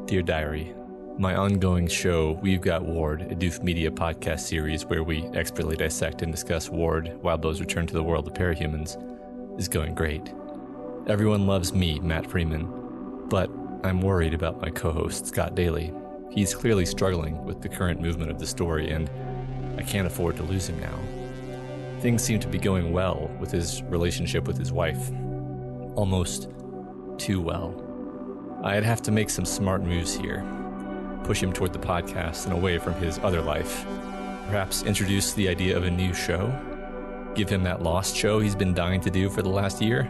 Dear Diary, my ongoing show, We've Got Ward, a Doof Media podcast series where we expertly dissect and discuss Ward, Wildbow's return to the world of parahumans, is going great. Everyone loves me, Matt Freeman, but I'm worried about my co-host, Scott Daly. He's clearly struggling with the current movement of the story, and I can't afford to lose him now. Things seem to be going well with his relationship with his wife. Almost too well. I'd have to make some smart moves here. Push him toward the podcast and away from his other life. Perhaps introduce the idea of a new show. Give him that Lost show he's been dying to do for the last year.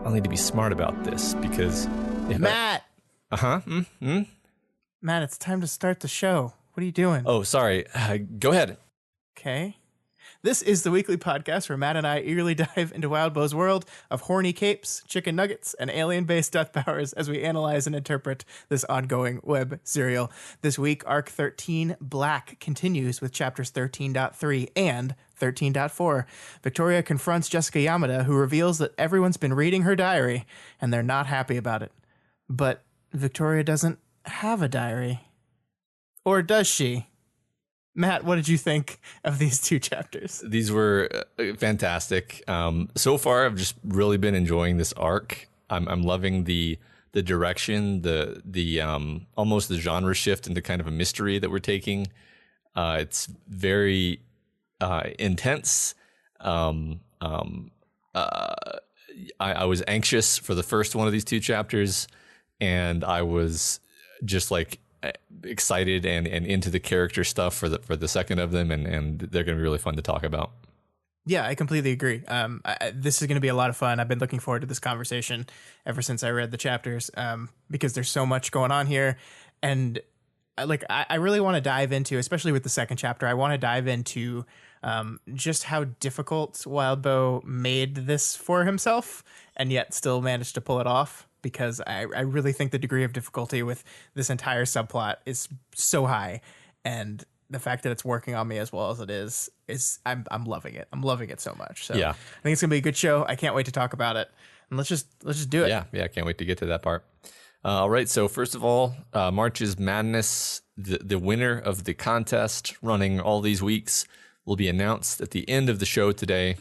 I'll need to be smart about this because if Matt! Matt, it's time to start the show. What are you doing? Oh, sorry. Go ahead. Okay. This is the weekly podcast where Matt and I eagerly dive into Wildbow's world of horny capes, chicken nuggets, and alien-based death powers as we analyze and interpret this ongoing web serial. This week, Arc 13 Black continues with chapters 13.3 and 13.4. Victoria confronts Jessica Yamada, who reveals that everyone's been reading her diary, and they're not happy about it. But Victoria doesn't have a diary. Or does she? Matt, what did you think of these two chapters? These were fantastic. So far, I've just really been enjoying this arc. I'm loving the direction, the almost the genre shift into kind of a mystery that we're taking. It's very intense. I was anxious for the first one of these two chapters, and I was just like excited and into the character stuff for the second of them, and they're going to be really fun to talk about. Yeah, I completely agree. This is going to be a lot of fun. I've been looking forward to this conversation ever since I read the chapters, because there's so much going on here, and I really want to dive into, especially with the second chapter, I want to dive into just how difficult Wildbow made this for himself and yet still managed to pull it off. Because I really think the degree of difficulty with this entire subplot is so high, and the fact that it's working on me as well as it is I'm loving it. I'm loving it so much. So yeah, I think it's gonna be a good show. I can't wait to talk about it, and let's just do it. Yeah, I can't wait to get to that part. All right, so first of all, March's Madness, the winner of the contest running all these weeks, will be announced at the end of the show today.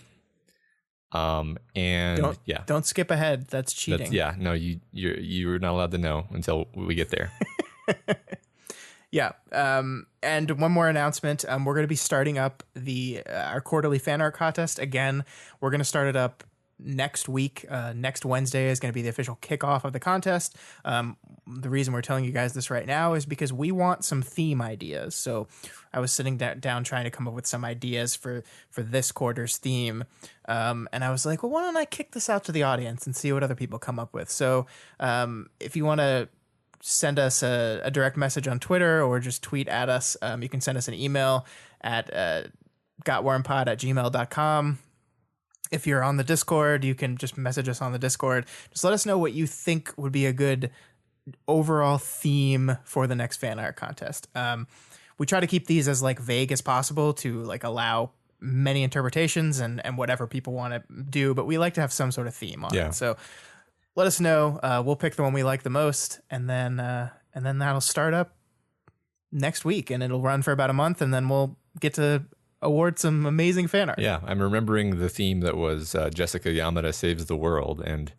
Don't skip ahead. That's cheating. You're not allowed to know until we get there. Yeah. And one more announcement. We're going to be starting up our quarterly fan art contest again. We're going to start it up next week. Next Wednesday is going to be the official kickoff of the contest. The reason we're telling you guys this right now is because we want some theme ideas. So I was sitting down trying to come up with some ideas for this quarter's theme. And I was like, well, why don't I kick this out to the audience and see what other people come up with? So if you want to send us a direct message on Twitter or just tweet at us, you can send us an email at gotwormpod@gmail.com. If you're on the Discord, you can just message us on the Discord. Just let us know what you think would be a good overall theme for the next fan art contest. We try to keep these as vague as possible to allow many interpretations and whatever people want to do, but we like to have some sort of theme on it. So let us know. We'll pick the one we like the most, and then that'll start up next week, and it'll run for about a month, and then we'll get to award some amazing fan art. Yeah, I'm remembering the theme that was Jessica Yamada saves the world, and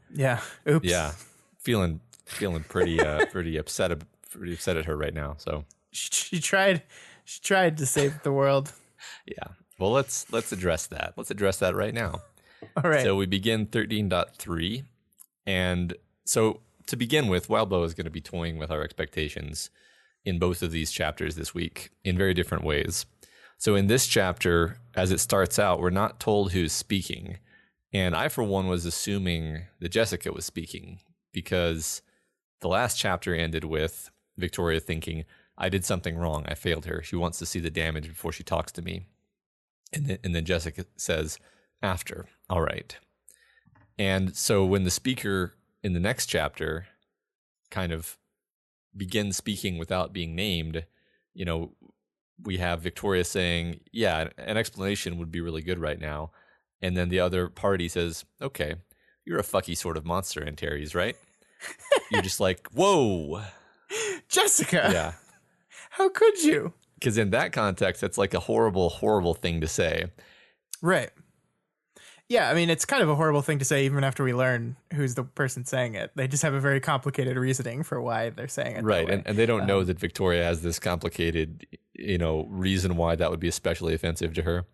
oops. Yeah, feeling pretty upset at her right now. So she tried to save the world. Yeah. Well, let's address that. Let's address that right now. All right. So we begin 13.3, and so to begin with, Wildbow is going to be toying with our expectations in both of these chapters this week in very different ways. So in this chapter, as it starts out, we're not told who's speaking. And I, for one, was assuming that Jessica was speaking. because the last chapter ended with Victoria thinking, I did something wrong. I failed her. She wants to see the damage before she talks to me. And then Jessica says, after. All right. And so when the speaker in the next chapter kind of begins speaking without being named, we have Victoria saying, yeah, an explanation would be really good right now. And then the other party says, okay, you're a fucky sort of monster, Antares, right? You're just like, whoa. Jessica. Yeah. How could you? Because in that context, it's like a horrible, horrible thing to say. Right. Yeah, I mean, it's kind of a horrible thing to say even after we learn who's the person saying it. They just have a very complicated reasoning for why they're saying it. Right, that way. And they don't know that Victoria has this complicated, reason why that would be especially offensive to her.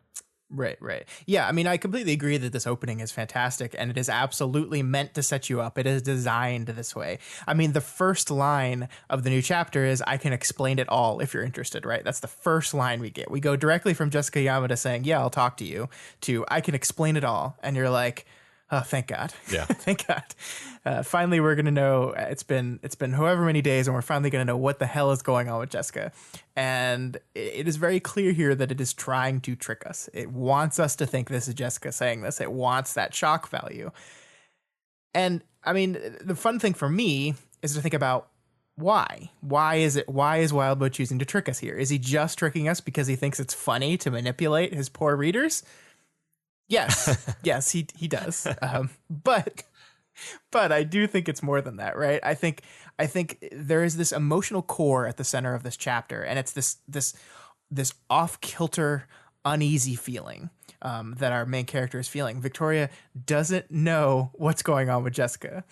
Right. Yeah, I mean, I completely agree that this opening is fantastic, and it is absolutely meant to set you up. It is designed this way. I mean, the first line of the new chapter is, I can explain it all if you're interested, right? That's the first line we get. We go directly from Jessica Yamada saying, yeah, I'll talk to you, to I can explain it all. And you're like, oh, thank God. Yeah. Thank God. Finally, we're going to know. It's been however many days, and we're finally going to know what the hell is going on with Jessica. And it is very clear here that it is trying to trick us. It wants us to think this is Jessica saying this. It wants that shock value. And I mean, the fun thing for me is to think about why. Why is Wildbow choosing to trick us here? Is he just tricking us because he thinks it's funny to manipulate his poor readers? Yes, he does. But I do think it's more than that, right? I think there is this emotional core at the center of this chapter, and it's this off-kilter, uneasy feeling that our main character is feeling. Victoria doesn't know what's going on with Jessica.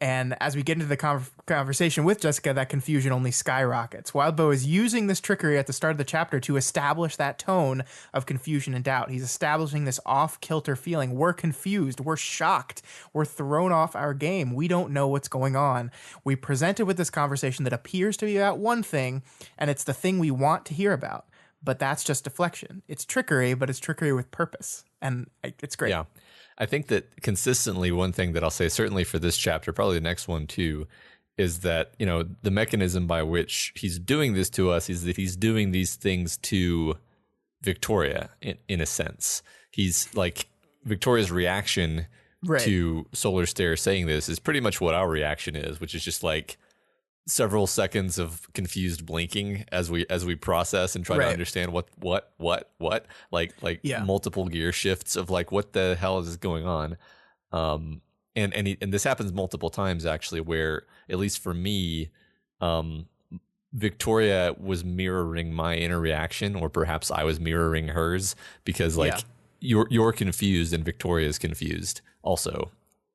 And as we get into the conversation with Jessica, that confusion only skyrockets. Wildbow is using this trickery at the start of the chapter to establish that tone of confusion and doubt. He's establishing this off-kilter feeling. We're confused. We're shocked. We're thrown off our game. We don't know what's going on. We presented with this conversation that appears to be about one thing, and it's the thing we want to hear about. But that's just deflection. It's trickery, but it's trickery with purpose. And it's great. Yeah. I think that consistently one thing that I'll say, certainly for this chapter, probably the next one too, is that, the mechanism by which he's doing this to us is that he's doing these things to Victoria in a sense. He's like, Victoria's reaction to Solar Stare saying this is pretty much what our reaction is, which is just like several seconds of confused blinking as we process and try to understand what multiple gear shifts of like, what the hell is going on. And this happens multiple times actually, where at least for me, Victoria was mirroring my inner reaction, or perhaps I was mirroring hers, because you're confused and Victoria is confused also.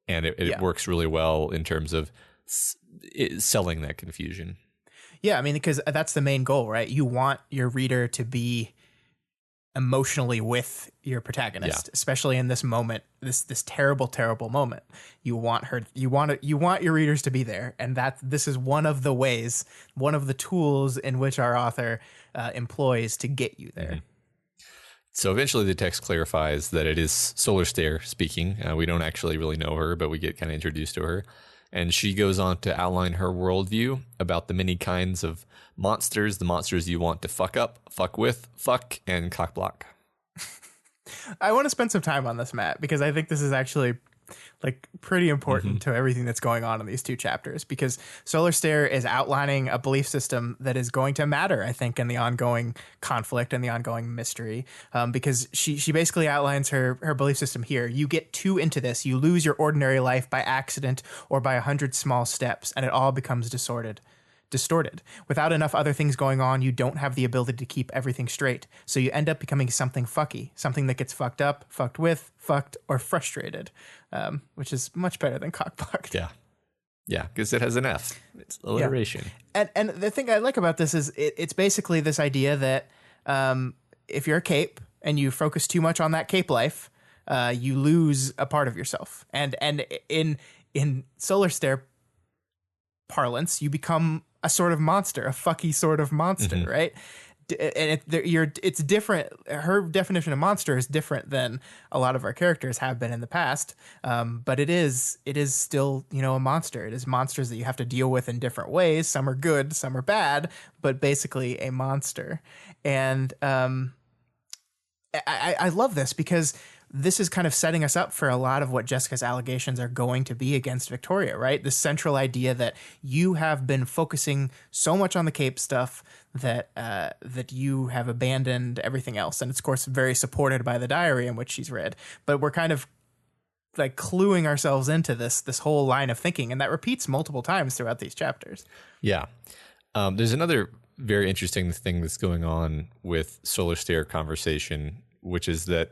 And it works really well in terms of selling that confusion. Yeah, I mean, because that's the main goal, right? You want your reader to be emotionally with your protagonist, especially in this moment, this terrible, terrible moment. You want your readers to be there, and this is one of the ways, one of the tools in which our author employs to get you there. Mm-hmm. So eventually the text clarifies that it is Solar Stare speaking. We don't actually really know her, but we get kind of introduced to her. And she goes on to outline her worldview about the many kinds of monsters, the monsters you want to fuck up, fuck with, fuck, and cockblock. I want to spend some time on this, Matt, because I think this is actually like pretty important to everything that's going on in these two chapters, because Solar Stare is outlining a belief system that is going to matter, I think, in the ongoing conflict and the ongoing mystery, because she basically outlines her belief system here. You get too into this, you lose your ordinary life by accident or by 100 small steps, and it all becomes distorted. Without enough other things going on, you don't have the ability to keep everything straight. So you end up becoming something fucky, something that gets fucked up, fucked with, fucked, or frustrated, which is much better than cockblocked. Yeah, because it has an F. It's alliteration. Yeah. And the thing I like about this is it's basically this idea that if you're a cape and you focus too much on that cape life, you lose a part of yourself. And in Solar Stare parlance, you become a sort of monster, a fucky sort of monster, right? it's different. Her definition of monster is different than a lot of our characters have been in the past. But it is still, a monster. It is monsters that you have to deal with in different ways. Some are good, some are bad, but basically a monster. And I love this because this is kind of setting us up for a lot of what Jessica's allegations are going to be against Victoria, right? The central idea that you have been focusing so much on the Cape stuff that you have abandoned everything else. And it's, of course, very supported by the diary in which she's read. But we're kind of like cluing ourselves into this whole line of thinking. And that repeats multiple times throughout these chapters. Yeah. There's another very interesting thing that's going on with Solar Stair conversation, which is that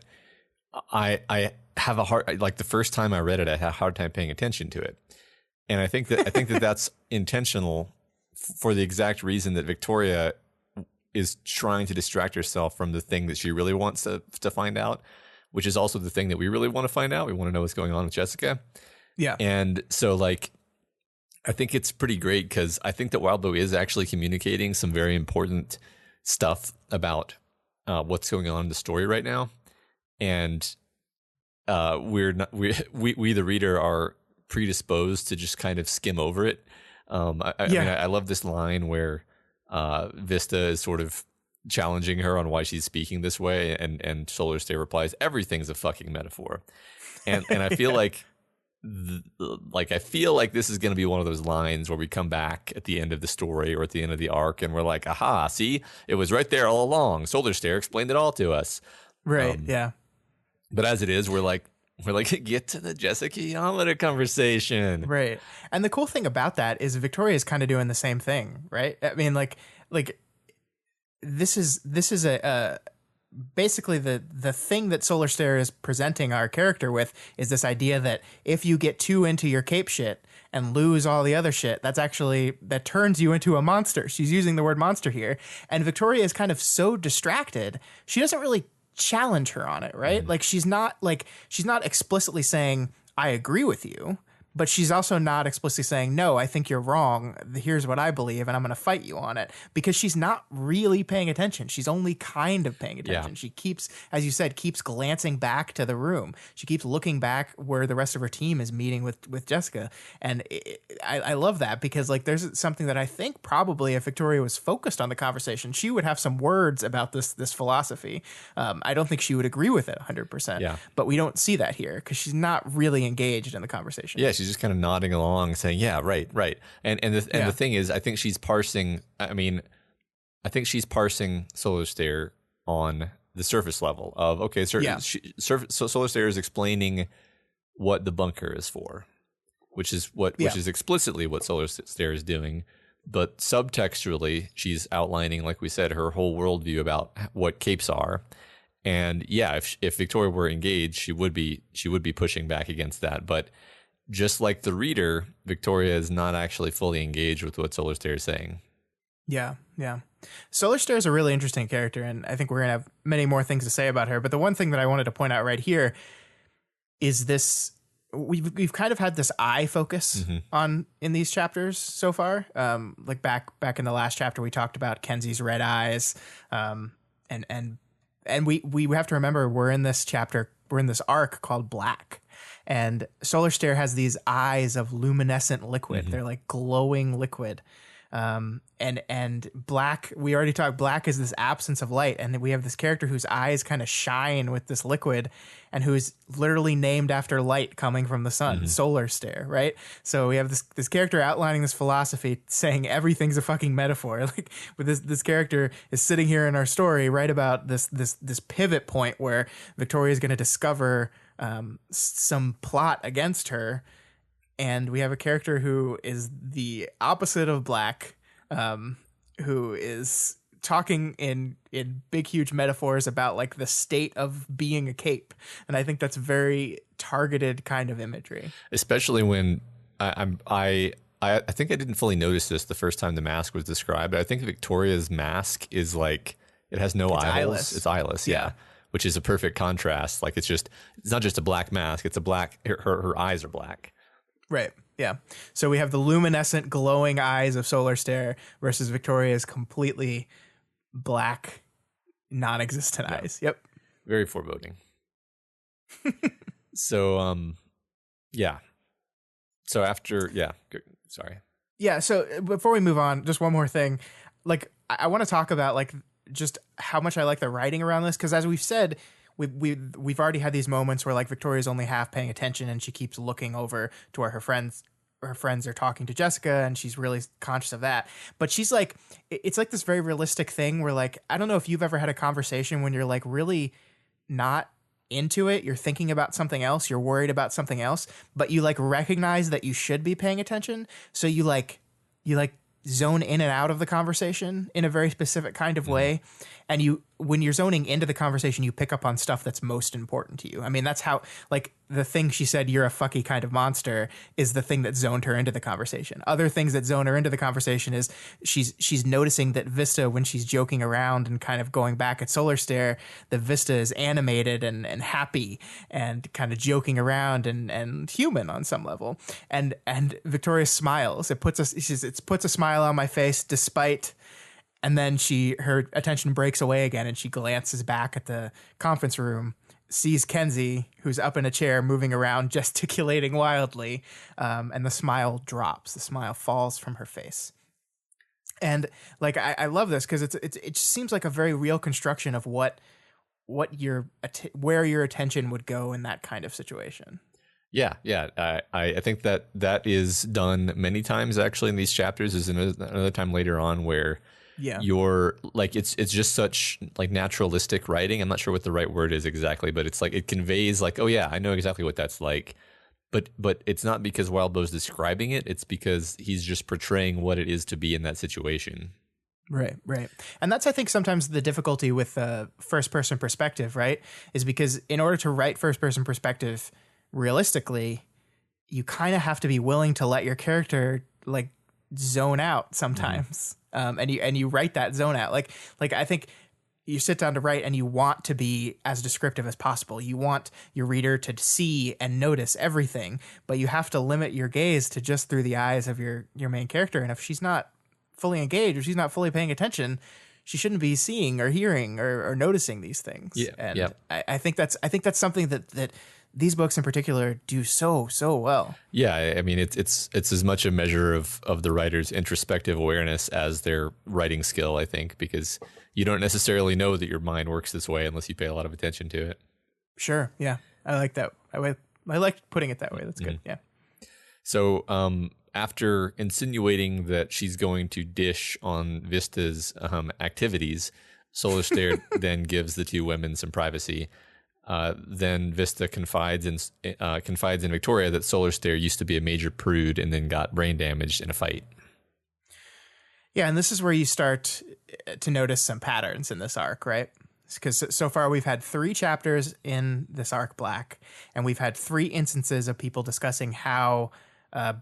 I have a hard, like the first time I read it, I had a hard time paying attention to it. And I think that that's intentional for the exact reason that Victoria is trying to distract herself from the thing that she really wants to find out, which is also the thing that we really want to find out. We want to know what's going on with Jessica. Yeah. And so like, I think it's pretty great because I think that Wildbow is actually communicating some very important stuff about what's going on in the story right now. And we the reader are predisposed to just kind of skim over it. I mean, I love this line where Vista is sort of challenging her on why she's speaking this way, and Solar Stair replies, "Everything's a fucking metaphor," and I feel like I feel like this is going to be one of those lines where we come back at the end of the story or at the end of the arc, and we're like, "Aha! See, it was right there all along. Solar Stair explained it all to us." Right? Yeah. But as it is, we're like, get to the Jessica Yamada conversation. Right. And the cool thing about that is Victoria is kind of doing the same thing, right? I mean, like this is a basically the thing that Solar Stair is presenting our character with is this idea that if you get too into your Cape shit and lose all the other shit, that turns you into a monster. She's using the word monster here. And Victoria is kind of so distracted, she doesn't really challenge her on it, right? Like she's not explicitly saying I agree with you, but she's also not explicitly saying, no, I think you're wrong. Here's what I believe, and I'm going to fight you on it, because she's not really paying attention. She's only kind of paying attention. Yeah. She keeps, as you said, glancing back to the room. She keeps looking back where the rest of her team is meeting with Jessica. And I love that because like there's something that I think probably if Victoria was focused on the conversation, she would have some words about this philosophy. I don't think she would agree with it 100%. Yeah. But we don't see that here because she's not really engaged in the conversation. Yeah, she's just kind of nodding along, saying, "Yeah, right." And the thing is, I think she's parsing. I think she's parsing Solar Stair on the surface level of Solar Stair is explaining what the bunker is for, which is explicitly what Solar Stair is doing, but subtextually she's outlining, like we said, her whole worldview about what capes are. And yeah, if Victoria were engaged, she would be pushing back against that, but just like the reader, Victoria is not actually fully engaged with what Solar Stair is saying. Yeah. Solar Stair is a really interesting character, and I think we're going to have many more things to say about her. But the one thing that I wanted to point out right here is this. We've kind of had this eye focus on in these chapters so far. Like back in the last chapter, we talked about Kenzie's red eyes. And we have to remember we're in this arc called Black. And Solar Stair has these eyes of luminescent liquid. They're like glowing liquid. And Black, we already talked, Black is this absence of light. And we have this character whose eyes kind of shine with this liquid and who's literally named after light coming from the sun, Solar Stair, right? So we have this character outlining this philosophy saying everything's a fucking metaphor. Like with this character is sitting here in our story right about this pivot point where Victoria is going to discover some plot against her, and we have a character who is the opposite of Black, who is talking in big huge metaphors about like the state of being a cape, and I think that's very targeted kind of imagery, especially when I think I didn't fully notice this the first time the mask was described, but I think Victoria's mask is like it has no eyeballs. It's eyeless, yeah. Which is a perfect contrast. Like it's not just a black mask, it's a black, her eyes are black. Right. Yeah. So we have the luminescent glowing eyes of Solar Stair versus Victoria's completely black, non-existent eyes. Yep. Very foreboding. So, yeah. So after, sorry. Yeah. So before we move on, just one more thing. Like, I want to talk about like just how much I like the writing around this, because as we've said, we've already had these moments where like Victoria's only half paying attention and she keeps looking over to where her friends are talking to Jessica, and she's really conscious of that. But she's like, it's like this very realistic thing where like, I don't know if you've ever had a conversation when you're like really not into it, you're thinking about something else, you're worried about something else, but you like recognize that you should be paying attention, so you zone in and out of the conversation in a very specific kind of way. And when you're zoning into the conversation, you pick up on stuff that's most important to you. I mean, that's how, like, the thing she said, "You're a fucky kind of monster," is the thing that zoned her into the conversation. Other things that zone her into the conversation is she's noticing that Vista, when she's joking around and kind of going back at Solar Stare, that Vista is animated and happy and kind of joking around and human on some level. And Victoria smiles. It puts a smile on my face despite. And then her attention breaks away again, and she glances back at the conference room, sees Kenzie, who's up in a chair, moving around, gesticulating wildly, and the smile drops. The smile falls from her face. And like, I love this because it just seems like a very real construction of where your attention would go in that kind of situation. Yeah. I think that is done many times actually in these chapters. There's another time later on where you're like, it's just such like naturalistic writing. I'm not sure what the right word is exactly, but it's like it conveys like, oh yeah, I know exactly what that's like. But it's not because Wildbow's describing it. It's because he's just portraying what it is to be in that situation. Right. And that's, I think, sometimes the difficulty with first-person perspective, right? Is because in order to write first-person perspective realistically, you kind of have to be willing to let your character like zone out sometimes. And you write that zone out. Like I think you sit down to write and you want to be as descriptive as possible. You want your reader to see and notice everything, but you have to limit your gaze to just through the eyes of your main character. And if she's not fully engaged or she's not fully paying attention, she shouldn't be seeing or hearing or noticing these things. Yeah. And I think that's something that these books in particular do so well. Yeah, I mean it's as much a measure of the writer's introspective awareness as their writing skill, I think, because you don't necessarily know that your mind works this way unless you pay a lot of attention to it. Sure, yeah. I like that. I like putting it that way. That's good. Yeah. So after insinuating that she's going to dish on Vista's activities, Solar Stare then gives the two women some privacy. Then Vista confides in Victoria that Solar Stare used to be a major prude and then got brain damaged in a fight. Yeah, and this is where you start to notice some patterns in this arc, right? Because so far we've had 3 chapters in this arc Black, and we've had 3 instances of people discussing how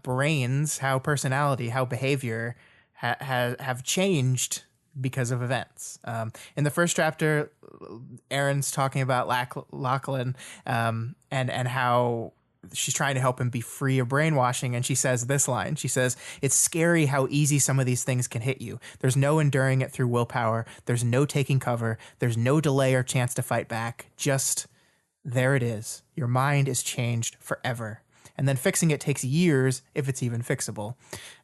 brains, how personality, how behavior have changed because of events. In the first chapter, Aaron's talking about Lachlan and how she's trying to help him be free of brainwashing, and she says this line. She says, "It's scary how easy some of these things can hit you. There's no enduring it through willpower. There's no taking cover. There's no delay or chance to fight back. Just there it is. Your mind is changed forever. And then fixing it takes years if it's even fixable."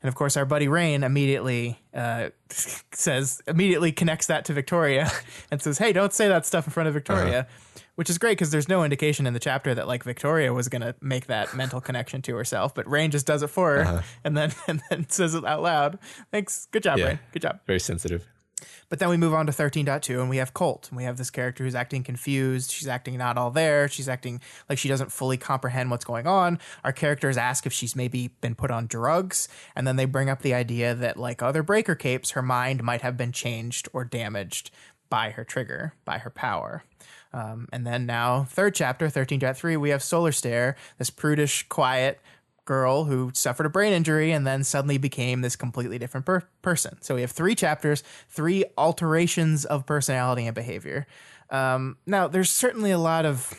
And of course, our buddy Rain immediately connects that to Victoria and says, "Hey, don't say that stuff in front of Victoria," which is great because there's no indication in the chapter that like Victoria was going to make that mental connection to herself, but Rain just does it for her and then says it out loud. Thanks. Good job, Rain. Good job. Very sensitive. But then we move on to 13.2 and we have Colt, and we have this character who's acting confused. She's acting not all there. She's acting like she doesn't fully comprehend what's going on. Our characters ask if she's maybe been put on drugs, and then they bring up the idea that like other breaker capes, her mind might have been changed or damaged by her trigger, by her power. And then now, third chapter, 13.3, we have Solar Stare, this prudish, quiet girl who suffered a brain injury and then suddenly became this completely different person. So we have 3 chapters, 3 alterations of personality and behavior. Now, there's certainly a lot of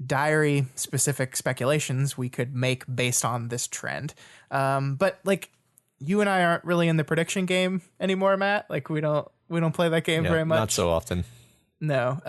diary-specific speculations we could make based on this trend. But like, you and I aren't really in the prediction game anymore, Matt. Like we don't play that game very much. Not so often. No.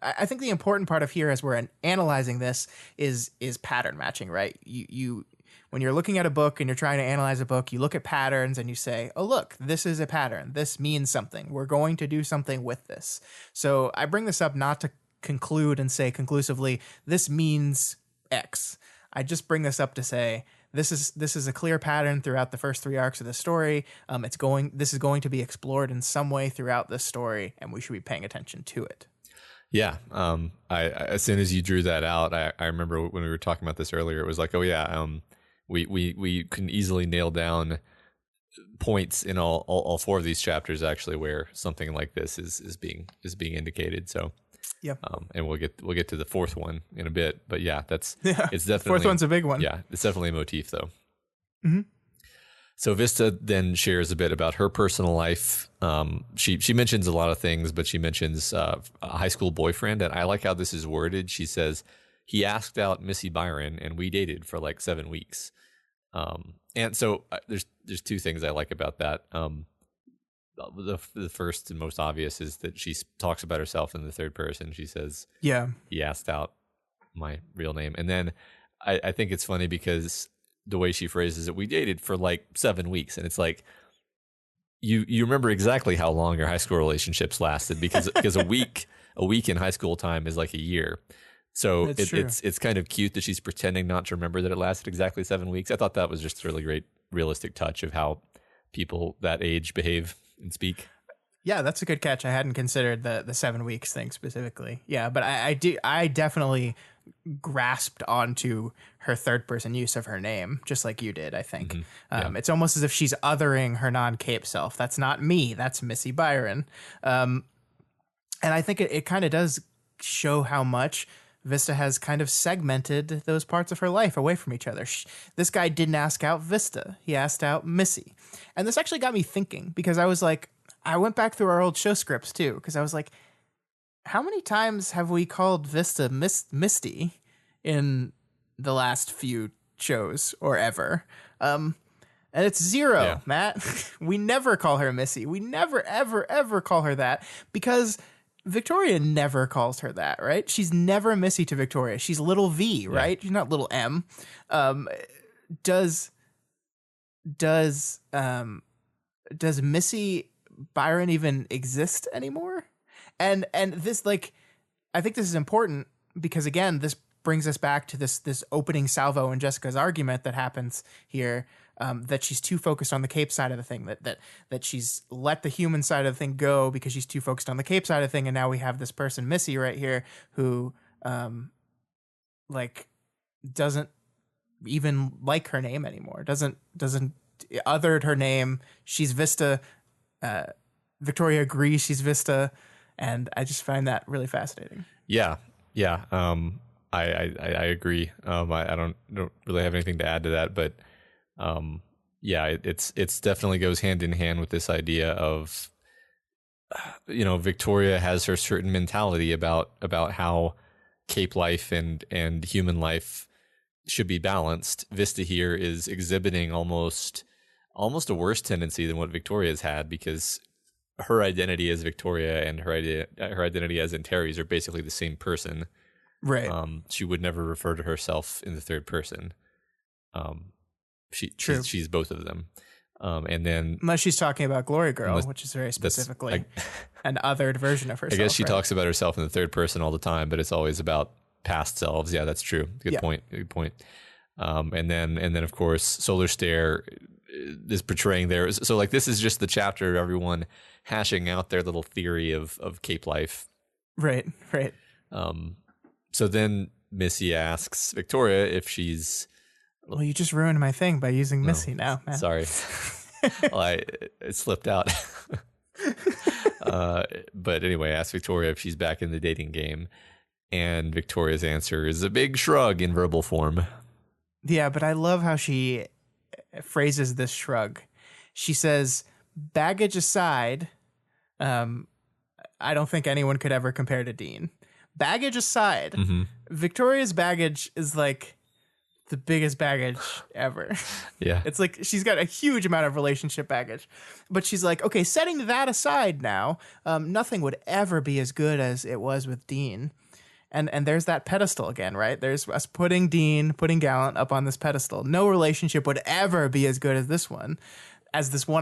I think the important part of here as we're analyzing this is pattern matching, right? You when you're looking at a book and you're trying to analyze a book, you look at patterns and you say, oh, look, this is a pattern. This means something. We're going to do something with this. So I bring this up not to conclude and say conclusively, this means X. I just bring this up to say, this is a clear pattern throughout the first 3 arcs of the story. This is going to be explored in some way throughout this story, and we should be paying attention to it. Yeah. I as soon as you drew that out, I remember when we were talking about this earlier, it was like, oh yeah, we can easily nail down points in all 4 of these chapters actually where something like this is being indicated. So yeah. And we'll get to the 4th one in a bit, but yeah, it's definitely 4th one's a big one. Yeah, it's definitely a motif though. Mm-hmm. So Vista then shares a bit about her personal life. She mentions a lot of things, but she mentions a high school boyfriend, and I like how this is worded. She says, he asked out Missy Byron, and we dated for like 7 weeks. And so there's 2 things I like about that. The first and most obvious is that she talks about herself in the third person. She says, yeah, he asked out my real name. And then I think it's funny because the way she phrases it, we dated for like 7 weeks. And it's like, you remember exactly how long your high school relationships lasted because a week in high school time is like a year. So it's kind of cute that she's pretending not to remember that it lasted exactly 7 weeks. I thought that was just a really great realistic touch of how people that age behave and speak. Yeah, that's a good catch. I hadn't considered the 7 weeks thing specifically. Yeah, but I definitely grasped onto her third person use of her name, just like you did, I think. Mm-hmm. It's almost as if she's othering her non-cape self. That's not me. That's Missy Byron. And I think it kind of does show how much Vista has kind of segmented those parts of her life away from each other. This guy didn't ask out Vista. He asked out Missy. And this actually got me thinking because I was like, I went back through our old show scripts too, because I was like, how many times have we called Vista Misty in the last few shows or ever? And it's 0, Matt. We never call her Missy. We never, ever, ever call her that because Victoria never calls her that, right? She's never Missy to Victoria. She's little V, right? She's not little M. Does Missy Byron even exist anymore? And this, like, I think this is important because again, this brings us back to this opening salvo in Jessica's argument that happens here. That she's too focused on the cape side of the thing, that she's let the human side of the thing go because she's too focused on the cape side of the thing. And now we have this person, Missy, right here, who, like, doesn't even like her name anymore. Doesn't othered her name. She's Vista. Victoria agrees she's Vista. And I just find that really fascinating. Yeah. I agree. I don't really have anything to add to that, but it's definitely goes hand in hand with this idea of, Victoria has her certain mentality about how cape life and human life should be balanced. Vista here is exhibiting almost a worse tendency than what Victoria's had because her identity as Victoria and her identity as Antares are basically the same person. Right. She would never refer to herself in the third person. She's both of them. And then unless she's talking about Glory Girl, which is very specifically an othered version of herself. I guess she talks about herself in the third person all the time, but it's always about past selves. Yeah, that's true. Good point. And then of course Solar Stare is portraying there. So like this is just the chapter of everyone hashing out their little theory of cape life. Right. So then Missy asks Victoria if she's... Well, you just ruined my thing by using Missy now, man. Sorry. Well, it slipped out. But anyway, ask Victoria if she's back in the dating game. And Victoria's answer is a big shrug in verbal form. Yeah, but I love how she phrases this shrug. She says, baggage aside, I don't think anyone could ever compare to Dean. Baggage aside, Victoria's baggage is like the biggest baggage ever. Yeah. It's like she's got a huge amount of relationship baggage. But she's like, okay, setting that aside now, nothing would ever be as good as it was with Dean. And there's that pedestal again, right? There's us putting Gallant up on this pedestal. No relationship would ever be as good as this one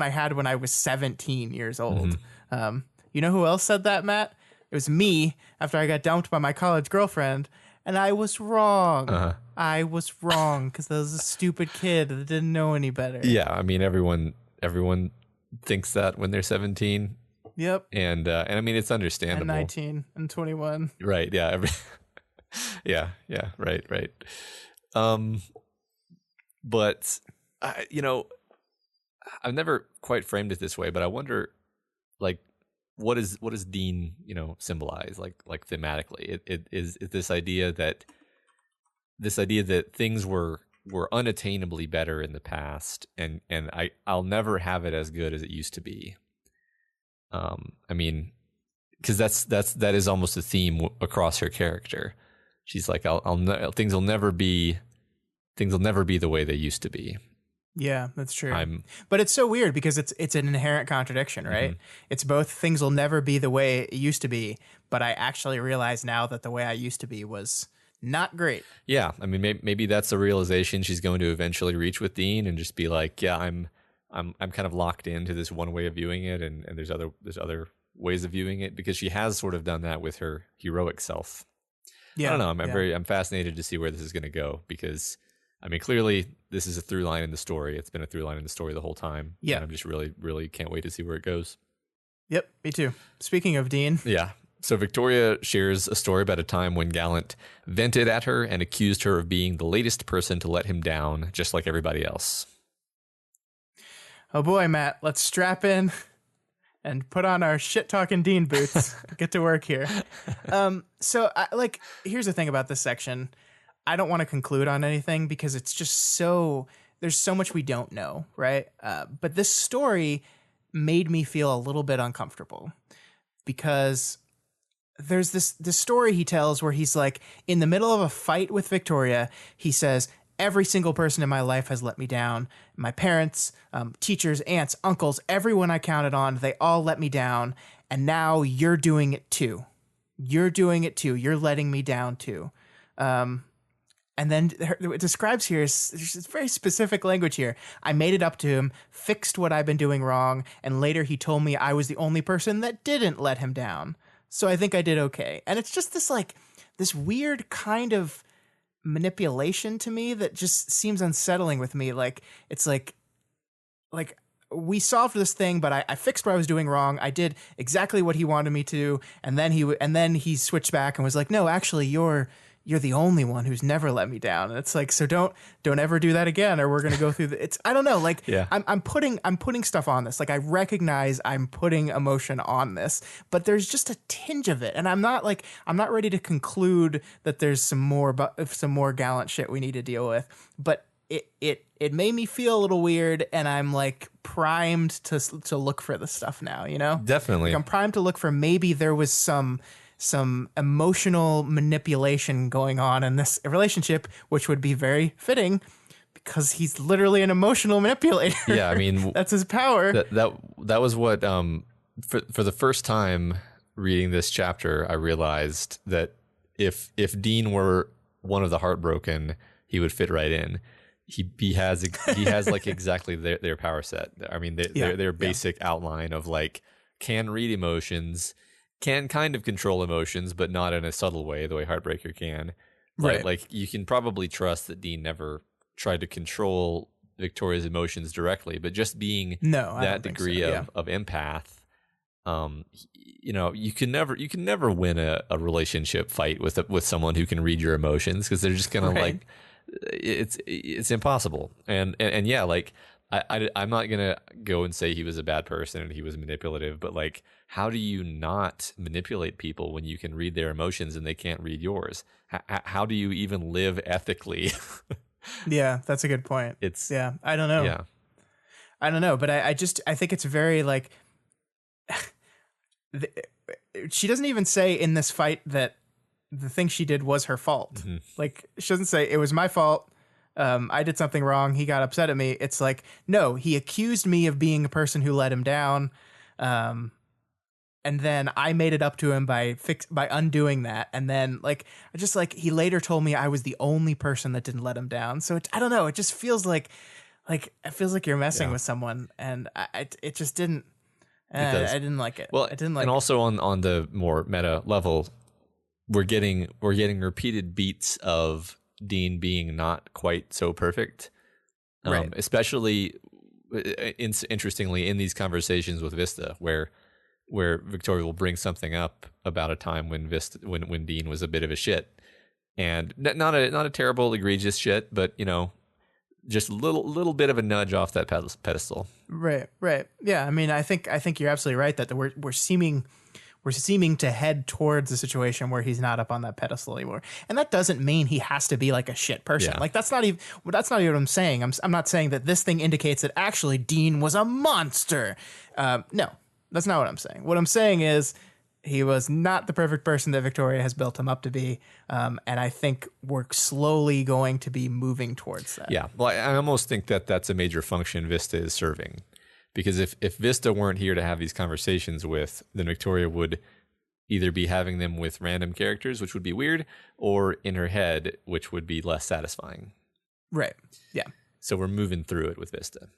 I had when I was 17 years old. You know who else said that, Matt? It was me after I got dumped by my college girlfriend, and I was wrong. I was wrong because I was a stupid kid that didn't know any better. Yeah, I mean, everyone thinks that when they're 17. Yep. And I mean, it's understandable. And 19 and 21. Right. Yeah. Yeah. Right. But I've never quite framed it this way, but I wonder, like, what does Dean, symbolize, like thematically? It is this idea that things were unattainably better in the past, and I'll never have it as good as it used to be. I mean, because that is almost a theme across her character. She's like, things will never be the way they used to be. Yeah, that's true. But it's so weird because it's an inherent contradiction, right? It's both things will never be the way it used to be, but I actually realize now that the way I used to be was not great. Yeah, I mean, maybe that's a realization she's going to eventually reach with Dean, and just be like, yeah, I'm kind of locked into this one way of viewing it, and there's other ways of viewing it, because she has sort of done that with her heroic self. Yeah, I don't know. I'm fascinated to see where this is going to go, because I mean, clearly this is a through line in the story. It's been a through line in the story the whole time. Yeah, and I'm just really, really can't wait to see where it goes. Yep, me too. Speaking of Dean, yeah. So Victoria shares a story about a time when Gallant vented at her and accused her of being the latest person to let him down, just like everybody else. Oh boy, Matt, let's strap in and put on our shit-talking Dean boots. Get to work here. So, here's the thing about this section. I don't want to conclude on anything because it's just there's so much we don't know, right? But this story made me feel a little bit uncomfortable because there's this story he tells where he's like, in the middle of a fight with Victoria, he says, every single person in my life has let me down. My parents, teachers, aunts, uncles, everyone I counted on, they all let me down. And now you're doing it too. You're doing it too. You're letting me down too. And then it describes here, there's very specific language here. I made it up to him, fixed what I've been doing wrong, and later he told me I was the only person that didn't let him down. So I think I did okay. And it's just this weird kind of manipulation to me that just seems unsettling with me. Like, it's like we solved this thing, but I fixed what I was doing wrong. I did exactly what he wanted me to. And then he switched back and was like, no, actually you're the only one who's never let me down. And it's like, so don't ever do that again, or we're going to go through I don't know. Like, yeah. I'm putting stuff on this. Like, I recognize I'm putting emotion on this, but there's just a tinge of it. And I'm not ready to conclude that there's some more Gallant shit we need to deal with, but it made me feel a little weird, and I'm like primed to look for this stuff now, Definitely. Like, I'm primed to look for, maybe there was some emotional manipulation going on in this relationship, which would be very fitting because he's literally an emotional manipulator. Yeah, I mean, that's his power. That was what for the first time reading this chapter, I realized that if Dean were one of the heartbroken, he would fit right in. He has like exactly their power set. I mean, their basic outline of like, can read emotions, can kind of control emotions, but not in a subtle way, the way Heartbreaker can. Right. Like, you can probably trust that Dean never tried to control Victoria's emotions directly, but just being that degree of empath, you can never win a relationship fight with someone who can read your emotions, because they're just gonna like, it's impossible. And yeah, like, I'm not going to go and say he was a bad person and he was manipulative, but like, how do you not manipulate people when you can read their emotions and they can't read yours? How do you even live ethically? Yeah, that's a good point. I don't know. Yeah. I don't know, but I think it's very like, she doesn't even say in this fight that the thing she did was her fault. Mm-hmm. Like, she doesn't say it was my fault. I did something wrong. He got upset at me. It's like, no, he accused me of being a person who let him down. And then I made it up to him by undoing that. And then he later told me I was the only person that didn't let him down. So I don't know. It just feels like it feels like you're messing with someone. And it just didn't. I didn't like it. Well, I didn't like and it. also on the more meta level, we're getting repeated beats of Dean being not quite so perfect, Right. Especially interestingly in these conversations with Vista, where Victoria will bring something up about a time when when Dean was a bit of a shit, and not a terrible egregious shit, but just a little bit of a nudge off that pedestal. Right. Yeah. I mean, I think you're absolutely right that we're seeming to head towards a situation where he's not up on that pedestal anymore. And that doesn't mean he has to be like a shit person. Yeah. Like that's not even what I'm saying. I'm not saying that this thing indicates that actually Dean was a monster. No, that's not what I'm saying. What I'm saying is he was not the perfect person that Victoria has built him up to be. And I think we're slowly going to be moving towards that. Yeah. Well, I almost think that that's a major function Vista is serving. Because if Vista weren't here to have these conversations with, then Victoria would either be having them with random characters, which would be weird, or in her head, which would be less satisfying. Right. Yeah. So we're moving through it with Vista.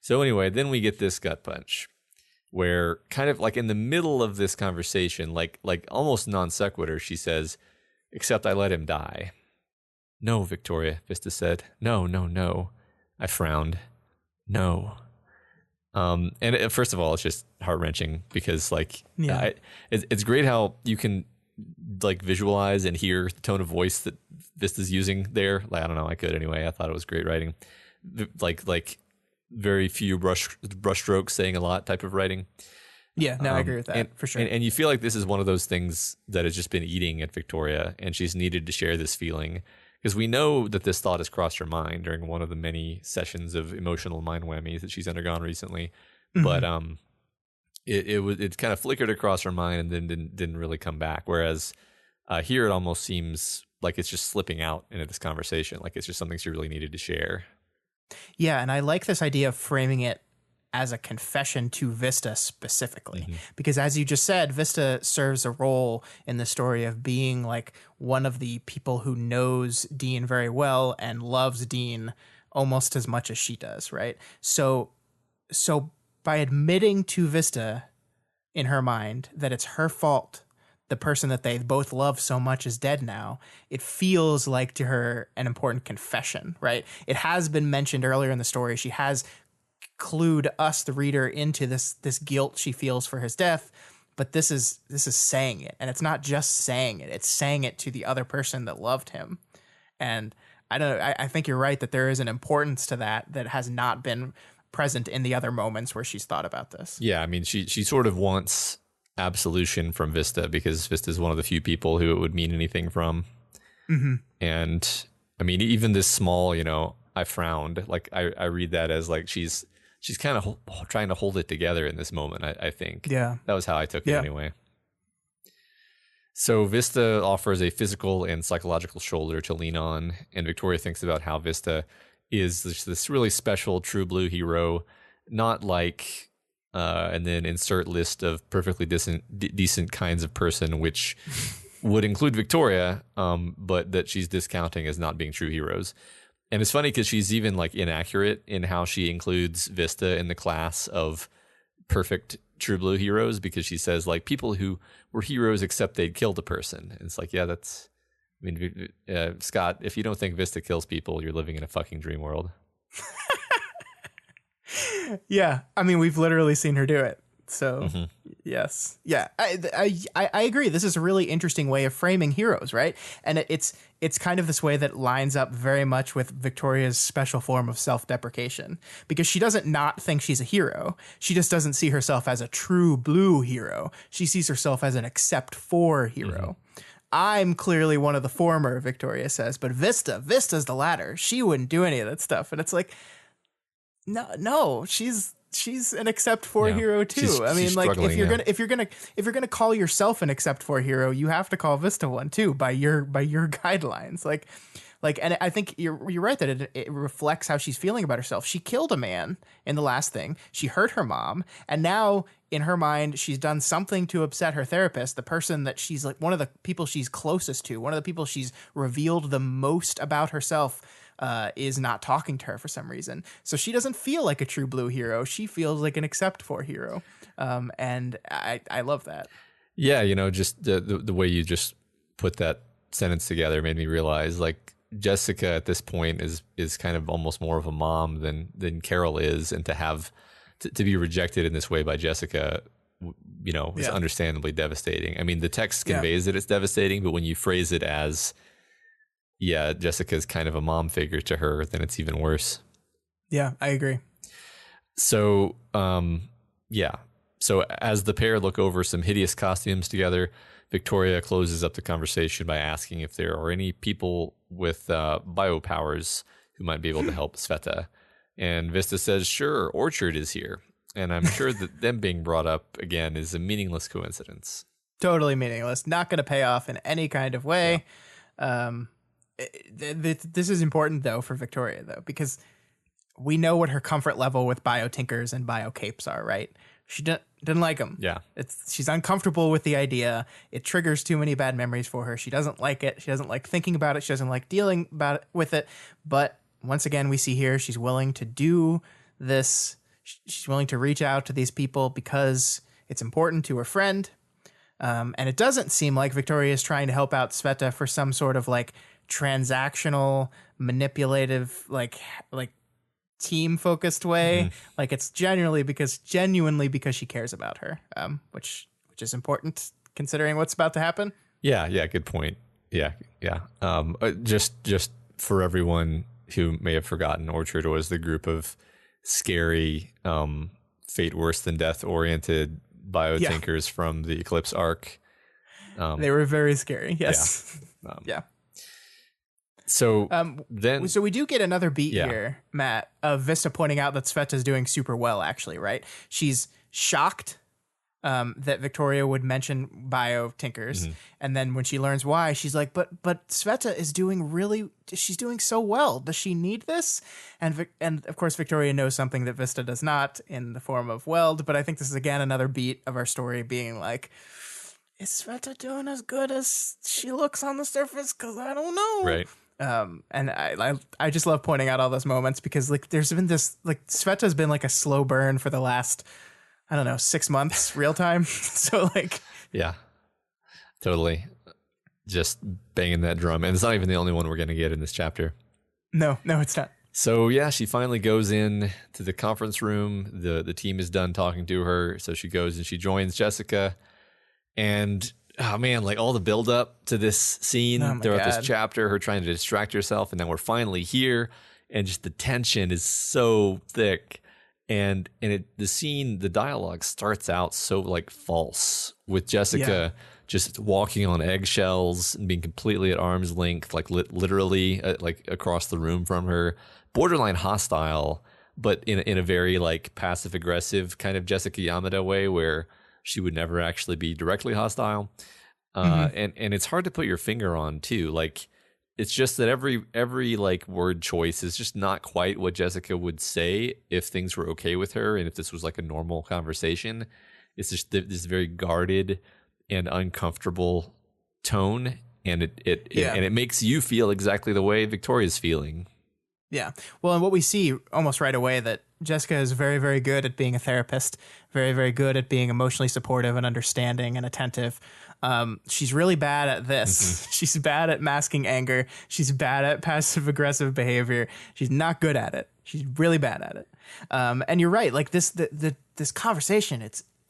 So anyway, then we get this gut punch, where kind of like in the middle of this conversation, like almost non sequitur, she says, "Except I let him die." "No, Victoria," Vista said. No. I frowned. "No." And first of all, it's just heart-wrenching because it's great how you can like visualize and hear the tone of voice that Vista's using there. Like, I don't know, I could anyway. I thought it was great writing. Like very few brush strokes saying a lot type of writing. Yeah, no, I agree with that for sure. And you feel like this is one of those things that has just been eating at Victoria, and she's needed to share this feeling. Because we know that this thought has crossed her mind during one of the many sessions of emotional mind whammies that she's undergone recently. Mm-hmm. But it kind of flickered across her mind and then didn't really come back. Whereas here it almost seems like it's just slipping out into this conversation. Like it's just something she really needed to share. Yeah, and I like this idea of framing it as a confession to Vista specifically. Mm-hmm. Because as you just said, Vista serves a role in the story of being like one of the people who knows Dean very well and loves Dean almost as much as she does, right? So by admitting to Vista in her mind that it's her fault, the person that they both love so much is dead now, it feels like to her an important confession, right? It has been mentioned earlier in the story. She has clued us, the reader, into this guilt she feels for his death, but this is saying it, and it's not just saying it; it's saying it to the other person that loved him. And I don't know. I think you're right that there is an importance to that has not been present in the other moments where she's thought about this. Yeah, I mean, she sort of wants absolution from Vista because Vista is one of the few people who it would mean anything from. Mm-hmm. And I mean, even this small, I frowned. Like I read that as like she's kind of trying to hold it together in this moment, I think. Yeah. That was how I took it anyway. So Vista offers a physical and psychological shoulder to lean on, and Victoria thinks about how Vista is this really special true blue hero, not like, and then insert list of perfectly decent kinds of person, which would include Victoria, but that she's discounting as not being true heroes. And it's funny because she's even like inaccurate in how she includes Vista in the class of perfect true blue heroes, because she says like people who were heroes except they'd killed a person. And it's like, yeah, Scott, if you don't think Vista kills people, you're living in a fucking dream world. Yeah. I mean, we've literally seen her do it. So yes. Yeah, I agree. This is a really interesting way of framing heroes, right? And it's kind of this way that lines up very much with Victoria's special form of self-deprecation, because she doesn't not think she's a hero. She just doesn't see herself as a true blue hero. She sees herself as an except for hero. Mm-hmm. I'm clearly one of the former, Victoria says, but Vista's the latter. She wouldn't do any of that stuff. And it's like, no, she's an except for hero too. I mean, like if you're gonna call yourself an except for hero, you have to call Vista one too by your guidelines. Like Like, and I think you're right that it reflects how she's feeling about herself. She killed a man in the last thing. She hurt her mom, and now in her mind, she's done something to upset her therapist, the person that she's like one of the people she's closest to, one of the people she's revealed the most about herself. Is not talking to her for some reason. So she doesn't feel like a true blue hero. She feels like an accept for hero. And I love that. Yeah, just the way you just put that sentence together made me realize like Jessica at this point is kind of almost more of a mom than Carol is, and to have to be rejected in this way by Jessica, is understandably devastating. I mean, the text conveys that it's devastating, but when you phrase it as Jessica's kind of a mom figure to her, then it's even worse. Yeah, I agree. So, So as the pair look over some hideous costumes together, Victoria closes up the conversation by asking if there are any people with bio powers who might be able to help Sveta. And Vista says, sure, Orchard is here. And I'm sure that them being brought up again is a meaningless coincidence. Totally meaningless. Not going to pay off in any kind of way. Yeah. This is important, though, for Victoria, though, because we know what her comfort level with bio tinkers and bio capes are, right? She didn't like them. Yeah. She's uncomfortable with the idea. It triggers too many bad memories for her. She doesn't like it. She doesn't like thinking about it. She doesn't like dealing with it. But once again, we see here she's willing to do this. She's willing to reach out to these people because it's important to her friend. And it doesn't seem like Victoria is trying to help out Sveta for some sort of like transactional, manipulative, like team focused way. Like it's genuinely because she cares about her, which is important considering what's about to happen. Yeah, good point. Yeah. Just for everyone who may have forgotten, Orchard was the group of scary, fate worse than death oriented biotinkers from the Eclipse arc. They were very scary. Yes. Yeah. So so we do get another beat here, Matt, of Vista pointing out that Sveta's doing super well, actually, right? She's shocked that Victoria would mention bio tinkers. And then when she learns why, she's like, but Sveta is she's doing so well. Does she need this? And of course, Victoria knows something that Vista does not in the form of weld. But I think this is, again, another beat of our story being like, is Sveta doing as good as she looks on the surface? Because I don't know. Right. And I just love pointing out all those moments because like there's been this like Sveta's been like a slow burn for the last, I don't know, 6 months real time. So like, yeah, totally. Just banging that drum. And it's not even the only one we're going to get in this chapter. No, it's not. So yeah, she finally goes in to the conference room. The team is done talking to her. So she goes and she joins Jessica, and oh man, like all the build up to this scene throughout this chapter, her trying to distract herself, and then we're finally here, and just the tension is so thick, and the dialogue starts out so like false with Jessica just walking on eggshells and being completely at arm's length, like literally like across the room from her, borderline hostile, but in a very like passive aggressive kind of Jessica Yamada way where she would never actually be directly hostile. And it's hard to put your finger on too. Like it's just that every like word choice is just not quite what Jessica would say if things were okay with her and if this was like a normal conversation. It's just this very guarded and uncomfortable tone, and it makes you feel exactly the way Victoria's feeling. Yeah. Well, and what we see almost right away that Jessica is very, very good at being a therapist, very, very good at being emotionally supportive and understanding and attentive. She's really bad at this. She's bad at masking anger. She's bad at passive aggressive behavior. She's not good at it. She's really bad at it. And you're right. Like this conversation,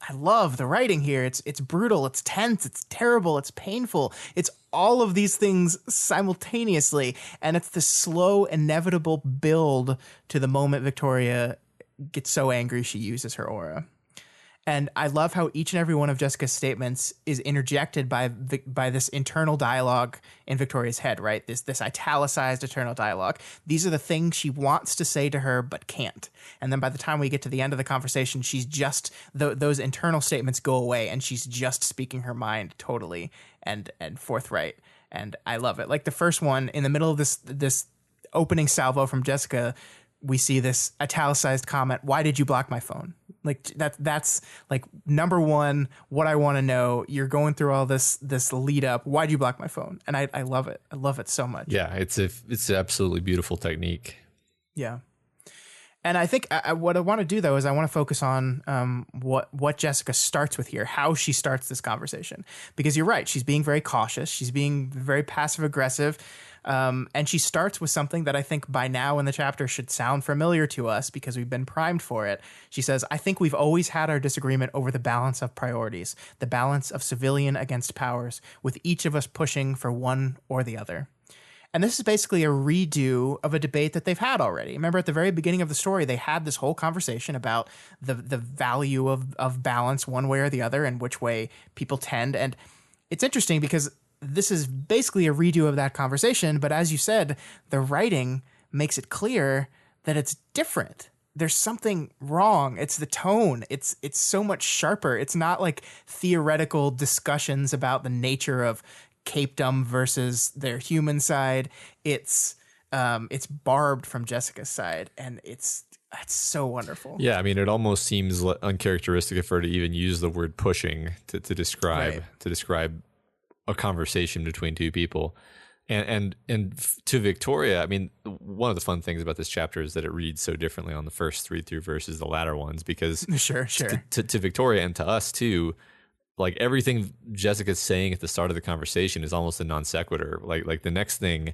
I love the writing here. It's brutal. It's tense. It's terrible. It's painful. It's all of these things simultaneously. And it's this slow, inevitable build to the moment Victoria gets so angry she uses her aura. And I love how each and every one of Jessica's statements is interjected by this internal dialogue in Victoria's head, right? This italicized internal dialogue. These are the things she wants to say to her but can't. And then by the time we get to the end of the conversation, she's just those internal statements go away, and she's just speaking her mind totally and forthright. And I love it. Like the first one, in the middle of this opening salvo from Jessica, we see this italicized comment, "Why did you block my phone?" Like that's like number one, what I want to know. You're going through all this lead up. Why'd you block my phone? And I love it. I love it so much. Yeah, it's an absolutely beautiful technique. Yeah. And I think what I want to do, though, is I want to focus on what Jessica starts with here, how she starts this conversation. Because you're right. She's being very cautious. She's being very passive aggressive. And she starts with something that I think by now in the chapter should sound familiar to us because we've been primed for it. She says, "I think we've always had our disagreement over the balance of priorities, the balance of civilian against powers, with each of us pushing for one or the other." And this is basically a redo of a debate that they've had already. Remember, at the very beginning of the story, they had this whole conversation about the value of balance one way or the other and which way people tend. And it's interesting because this is basically a redo of that conversation. But as you said, the writing makes it clear that it's different. There's something wrong. It's the tone. It's so much sharper. It's not like theoretical discussions about the nature of capedom versus their human side. It's barbed from Jessica's side, and it's so wonderful. Yeah, I mean, it almost seems uncharacteristic of her to even use the word pushing to describe a conversation between two people. And to Victoria, I mean, one of the fun things about this chapter is that it reads so differently on the first 3 through versus the latter ones, because sure. To Victoria and to us too, like everything Jessica's saying at the start of the conversation is almost a non sequitur. Like the next thing,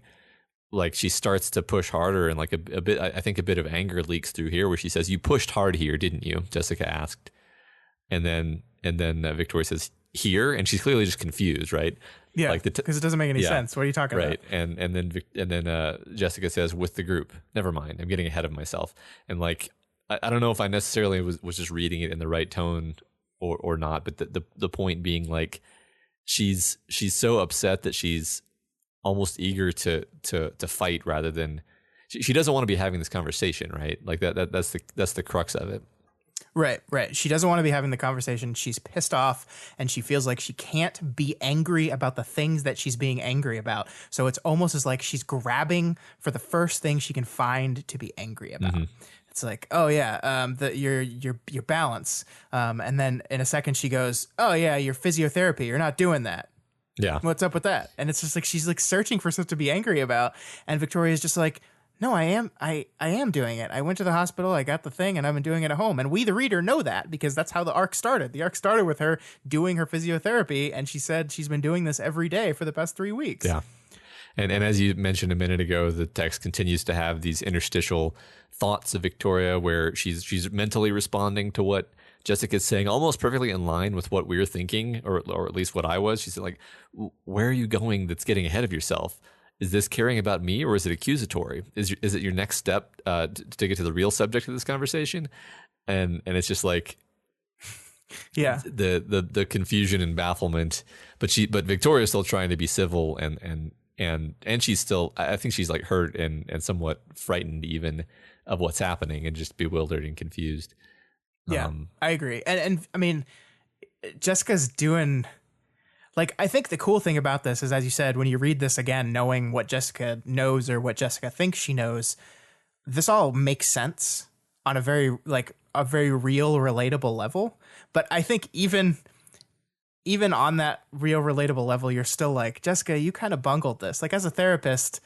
like she starts to push harder, and like a bit, I think a bit of anger leaks through here where she says, "You pushed hard here, didn't you?" Jessica asked, and then Victoria says, "Here," and she's clearly just confused, right? Yeah, because it doesn't make any sense. What are you talking about? Right, and then Jessica says, "With the group." Never mind, I'm getting ahead of myself. And like I don't know if I necessarily was just reading it in the right tone or not, but the point being, like, she's so upset that she's almost eager to fight rather than she doesn't want to be having this conversation, right? Like that's the crux of it. Right. She doesn't want to be having the conversation. She's pissed off, and she feels like she can't be angry about the things that she's being angry about. So it's almost as like she's grabbing for the first thing she can find to be angry about. Mm-hmm. It's like, oh yeah, your balance, and then in a second she goes, oh yeah, your physiotherapy, you're not doing that. Yeah, what's up with that? And it's just like she's like searching for stuff to be angry about, and Victoria's just like, no, I am doing it. I went to the hospital, I got the thing, and I've been doing it at home. And we, the reader, know that because that's how the arc started. The arc started with her doing her physiotherapy, and she said she's been doing this every day for the past 3 weeks. Yeah. And as you mentioned a minute ago, the text continues to have these interstitial thoughts of Victoria where she's mentally responding to what Jessica's saying, almost perfectly in line with what we're thinking, or at least what I was. She said, like, where are you going that's getting ahead of yourself? Is this caring about me, or is it accusatory? Is it your next step to get to the real subject of this conversation? And it's just like, yeah, the confusion and bafflement. But Victoria's still trying to be civil, and she's still, I think she's like hurt and somewhat frightened even of what's happening, and just bewildered and confused. Yeah, I agree. And I mean, Jessica's doing, like, I think the cool thing about this is, as you said, when you read this again, knowing what Jessica knows or what Jessica thinks she knows, this all makes sense on a very real, relatable level. But I think even on that real, relatable level, you're still like, Jessica, you kind of bungled this. Like, as a therapist,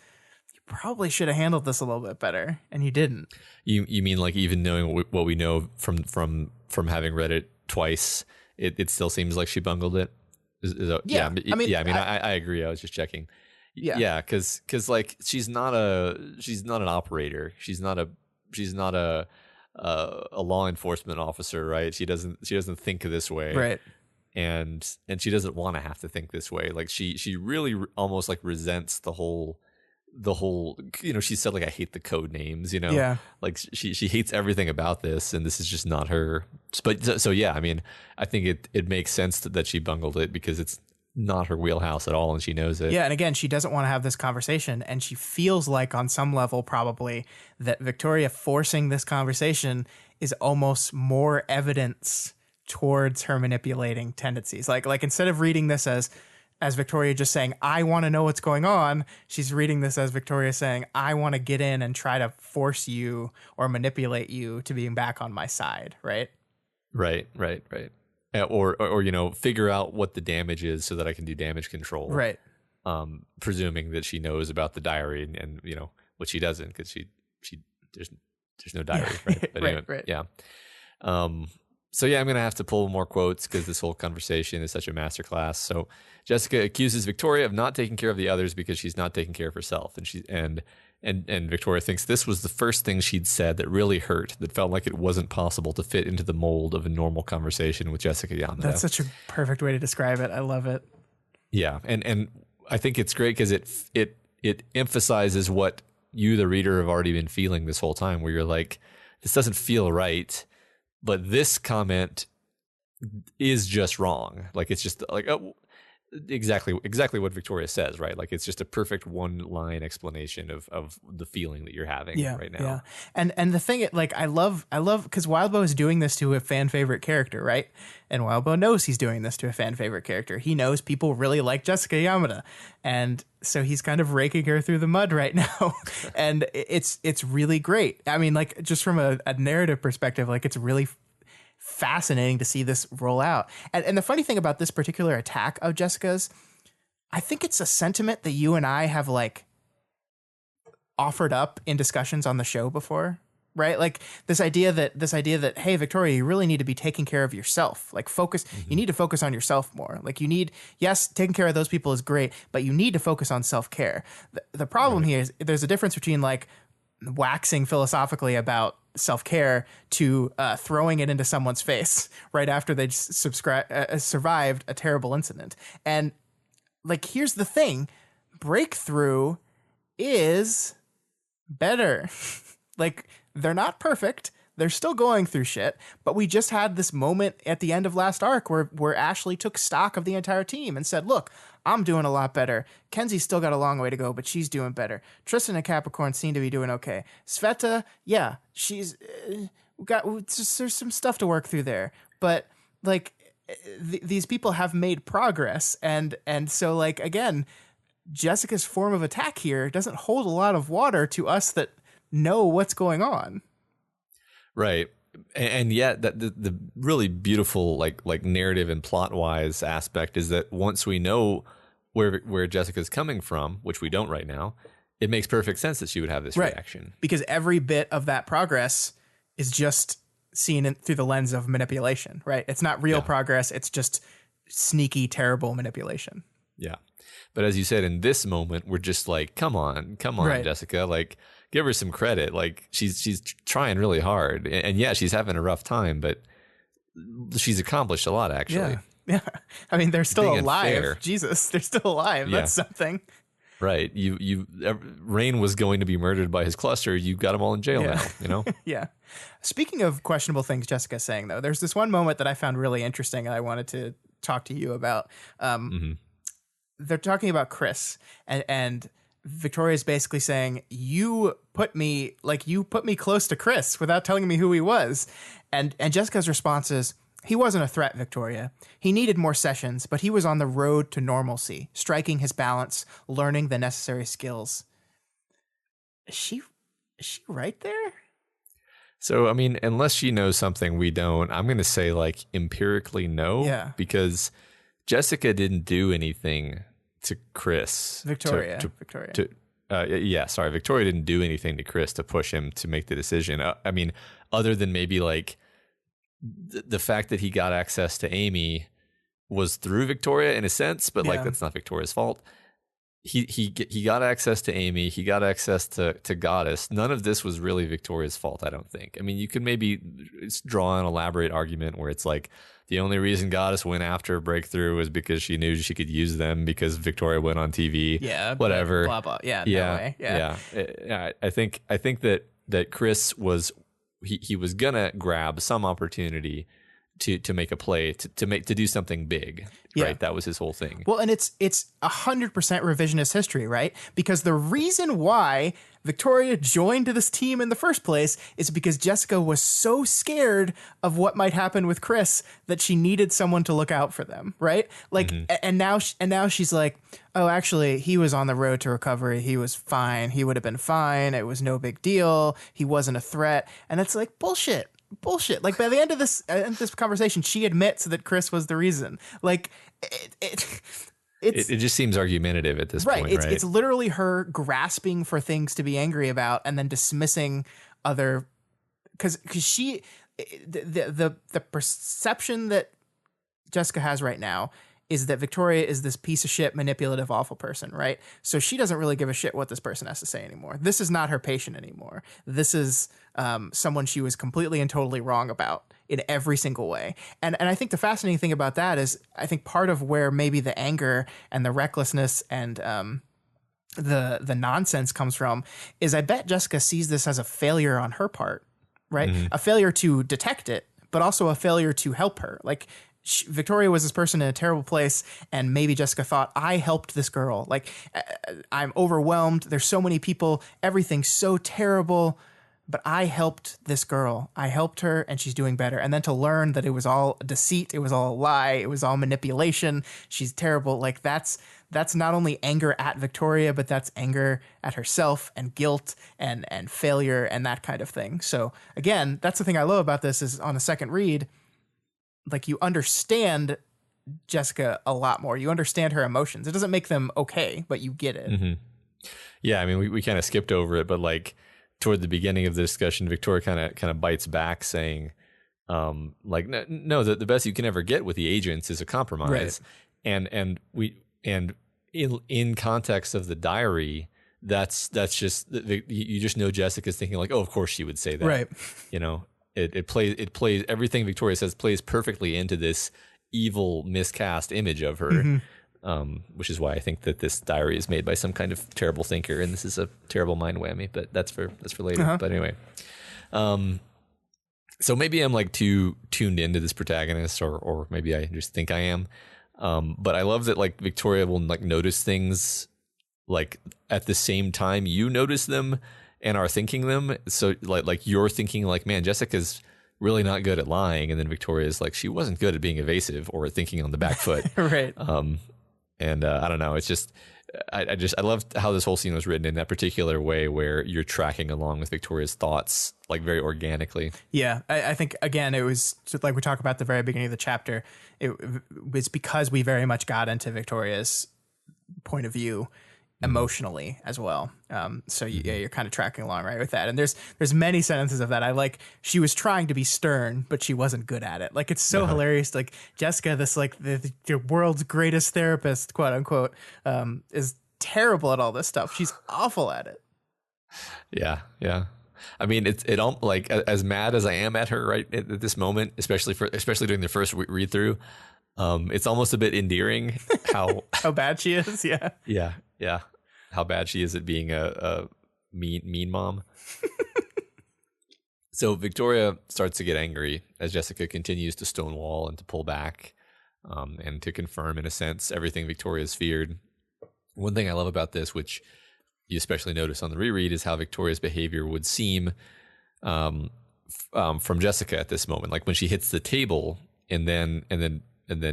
you probably should have handled this a little bit better, and you didn't. You mean like even knowing what we know from having read it twice, it still seems like she bungled it? Yeah. I agree. I was just checking. Yeah, because like she's not an operator. She's not a law enforcement officer, right? She doesn't think this way, right? And she doesn't want to have to think this way. Like she really almost like resents the whole, she said, like, I hate the code names, yeah, like she hates everything about this, and this is just not her. But so yeah, I mean, I think it makes sense that she bungled it because it's not her wheelhouse at all, and she knows it. Yeah, and again, she doesn't want to have this conversation, and she feels like on some level probably that Victoria forcing this conversation is almost more evidence towards her manipulating tendencies. Like instead of reading this as as Victoria just saying, I want to know what's going on. She's reading this as Victoria saying, I want to get in and try to force you or manipulate you to being back on my side, right? Right. Or figure out what the damage is so that I can do damage control. Right. Presuming that she knows about the diary and what she doesn't, because she there's no diary, right? But anyway, right. Yeah. So yeah, I'm gonna have to pull more quotes because this whole conversation is such a masterclass. So Jessica accuses Victoria of not taking care of the others because she's not taking care of herself, and Victoria thinks this was the first thing she'd said that really hurt, that felt like it wasn't possible to fit into the mold of a normal conversation with Jessica Yamada. That's such a perfect way to describe it. I love it. Yeah, and I think it's great because it emphasizes what you, the reader, have already been feeling this whole time, where you're like, this doesn't feel right, but this comment is just wrong. Like, it's just like, oh, exactly what Victoria says, right? Like, it's just a perfect one line explanation of the feeling that you're having right now. Yeah. And the thing, like, I love because Wildbow is doing this to a fan favorite character, right? And Wildbow knows he's doing this to a fan favorite character. He knows people really like Jessica Yamada, and so he's kind of raking her through the mud right now. And it's really great. I mean, like, just from a narrative perspective, like, it's really fascinating to see this roll out. And the funny thing about this particular attack of Jessica's, I think it's a sentiment that you and I have like offered up in discussions on the show before, right? Like this idea that, hey, Victoria, you really need to be taking care of yourself. Like focus, you need to focus on yourself more. Like you need, yes, taking care of those people is great, but you need to focus on self-care. The problem here is there's a difference between like waxing philosophically about self-care to throwing it into someone's face right after they survived a terrible incident. And like, here's the thing, breakthrough is better. Like, they're not perfect. They're still going through shit, but we just had this moment at the end of last arc where Ashley took stock of the entire team and said, look, I'm doing a lot better. Kenzie's still got a long way to go, but she's doing better. Tristan and Capricorn seem to be doing okay. Sveta, yeah, she's there's some stuff to work through there, but like these people have made progress, and so like again, Jessica's form of attack here doesn't hold a lot of water to us that know what's going on. Right. And yet that the really beautiful like narrative and plot wise aspect is that once we know where Jessica's coming from, which we don't right now, it makes perfect sense that she would have this reaction. Because every bit of that progress is just seen through the lens of manipulation, right? It's not real progress. It's just sneaky, terrible manipulation. Yeah. But as you said, in this moment, we're just like, come on, right. Jessica, like, give her some credit. Like she's trying really hard, and yeah, she's having a rough time, but she's accomplished a lot actually. Yeah. I mean, they're still alive. Unfair. Jesus, they're still alive. Yeah. That's something. Right. Rain was going to be murdered by his cluster. You got them all in jail now, you know? Yeah. Speaking of questionable things Jessica's saying, though, there's this one moment that I found really interesting and I wanted to talk to you about. They're talking about Chris, and Victoria's basically saying, you put me close to Chris without telling me who he was. And Jessica's response is, he wasn't a threat, Victoria. He needed more sessions, but he was on the road to normalcy, striking his balance, learning the necessary skills. Is she right there? So, I mean, unless she knows something we don't, I'm going to say like empirically no. Yeah. Because Jessica didn't do anything to Chris. Victoria. Victoria didn't do anything to Chris to push him to make the decision. I mean, other than maybe like the fact that he got access to Amy was through Victoria in a sense, but like that's not Victoria's fault. He got access to Amy. He got access to Goddess. None of this was really Victoria's fault, I don't think. I mean, you could maybe draw an elaborate argument where it's like the only reason Goddess went after Breakthrough was because she knew she could use them because Victoria went on TV. Yeah, whatever. Blah blah. Yeah. Yeah. No way. Yeah. Yeah. I think that Chris was he was gonna grab some opportunity to make a play, to do something big. Yeah. Right. That was his whole thing. Well, and it's 100% revisionist history, right? Because the reason why Victoria joined this team in the first place is because Jessica was so scared of what might happen with Chris that she needed someone to look out for them, right? Like, and now she's like, oh, actually, he was on the road to recovery. He was fine. He would have been fine. It was no big deal. He wasn't a threat. And it's like bullshit. Like by the end of this conversation, she admits that Chris was the reason. Like it just seems argumentative at this point, right? It's literally her grasping for things to be angry about and then dismissing other, because she the perception that Jessica has right now is that Victoria is this piece of shit, manipulative, awful person, right? So she doesn't really give a shit what this person has to say anymore. This is not her patient anymore. This is someone she was completely and totally wrong about in every single way. And I think the fascinating thing about that is I think part of where maybe the anger and the recklessness and the nonsense comes from is I bet Jessica sees this as a failure on her part, right? A failure to detect it, but also a failure to help her. Like, Victoria was this person in a terrible place, and maybe Jessica thought, I helped this girl. Like, I'm overwhelmed. There's so many people. Everything's so terrible, but I helped this girl. I helped her, and she's doing better. And then to learn that it was all deceit, it was all a lie, it was all manipulation. She's terrible. Like, that's not only anger at Victoria, but that's anger at herself and guilt and failure and that kind of thing. So again, that's the thing I love about this is on a second read, like you understand Jessica a lot more. You understand her emotions. It doesn't make them okay, but you get it. Yeah, I mean, we kind of skipped over it, but like toward the beginning of the discussion, Victoria kind of bites back, saying, like, no, the best you can ever get with the agents is a compromise, right. and in context of the diary, that's just you just know Jessica's thinking like, oh, of course she would say that, right? You know. It plays everything Victoria says plays perfectly into this evil miscast image of her, which is why I think that this diary is made by some kind of terrible thinker, and this is a terrible mind whammy. But that's for later. But anyway, so maybe I'm like too tuned into this protagonist, or maybe I just think I am. But I love that like Victoria will like notice things like at the same time you notice them and are thinking them. So like you're thinking like, man, Jessica's really not good at lying. And then Victoria's like, she wasn't good at being evasive or thinking on the back foot. Right. And I don't know. It's just, I love how this whole scene was written in that particular way where you're tracking along with Victoria's thoughts, like very organically. Yeah. I think again, it was just like we talked about at the very beginning of the chapter. It was because we very much got into Victoria's point of view emotionally as well. So yeah, you're kind of tracking along right with that. And there's many sentences of that. I like, she was trying to be stern, but she wasn't good at it. Like, it's so hilarious. Like Jessica, this like the world's greatest therapist, quote unquote, is terrible at all this stuff. She's awful at it. Yeah. Yeah. I mean, it like as mad as I am at her right at this moment, especially during the first read through, it's almost a bit endearing how bad she is. Yeah. Yeah. Yeah. How bad she is at being a mean mom. So Victoria starts to get angry as Jessica continues to stonewall and to pull back, and to confirm, in a sense, everything Victoria's feared. One thing I love about this, which you especially notice on the reread, is how Victoria's behavior would seem from Jessica at this moment. Like when she hits the table and then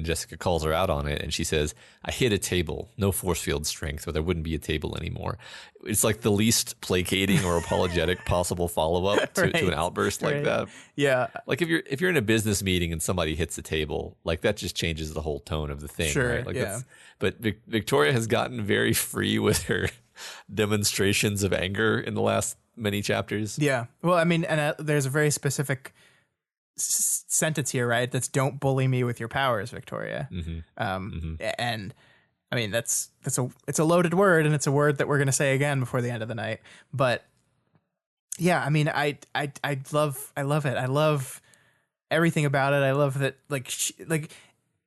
Jessica calls her out on it, and she says, I hit a table, no force field strength, or there wouldn't be a table anymore. It's like the least placating or apologetic possible follow-up to an outburst like that. Yeah. Like if you're in a business meeting and somebody hits a table, like that just changes the whole tone of the thing. Sure, right? Like yeah. But Victoria has gotten very free with her demonstrations of anger in the last many chapters. Yeah. Well, I mean, and there's a very specific sentence here, right? That's "Don't bully me with your powers, Victoria." And I mean, it's a loaded word, and it's a word that we're going to say again before the end of the night. But yeah, I mean, I love it. I love everything about it. I love that, like,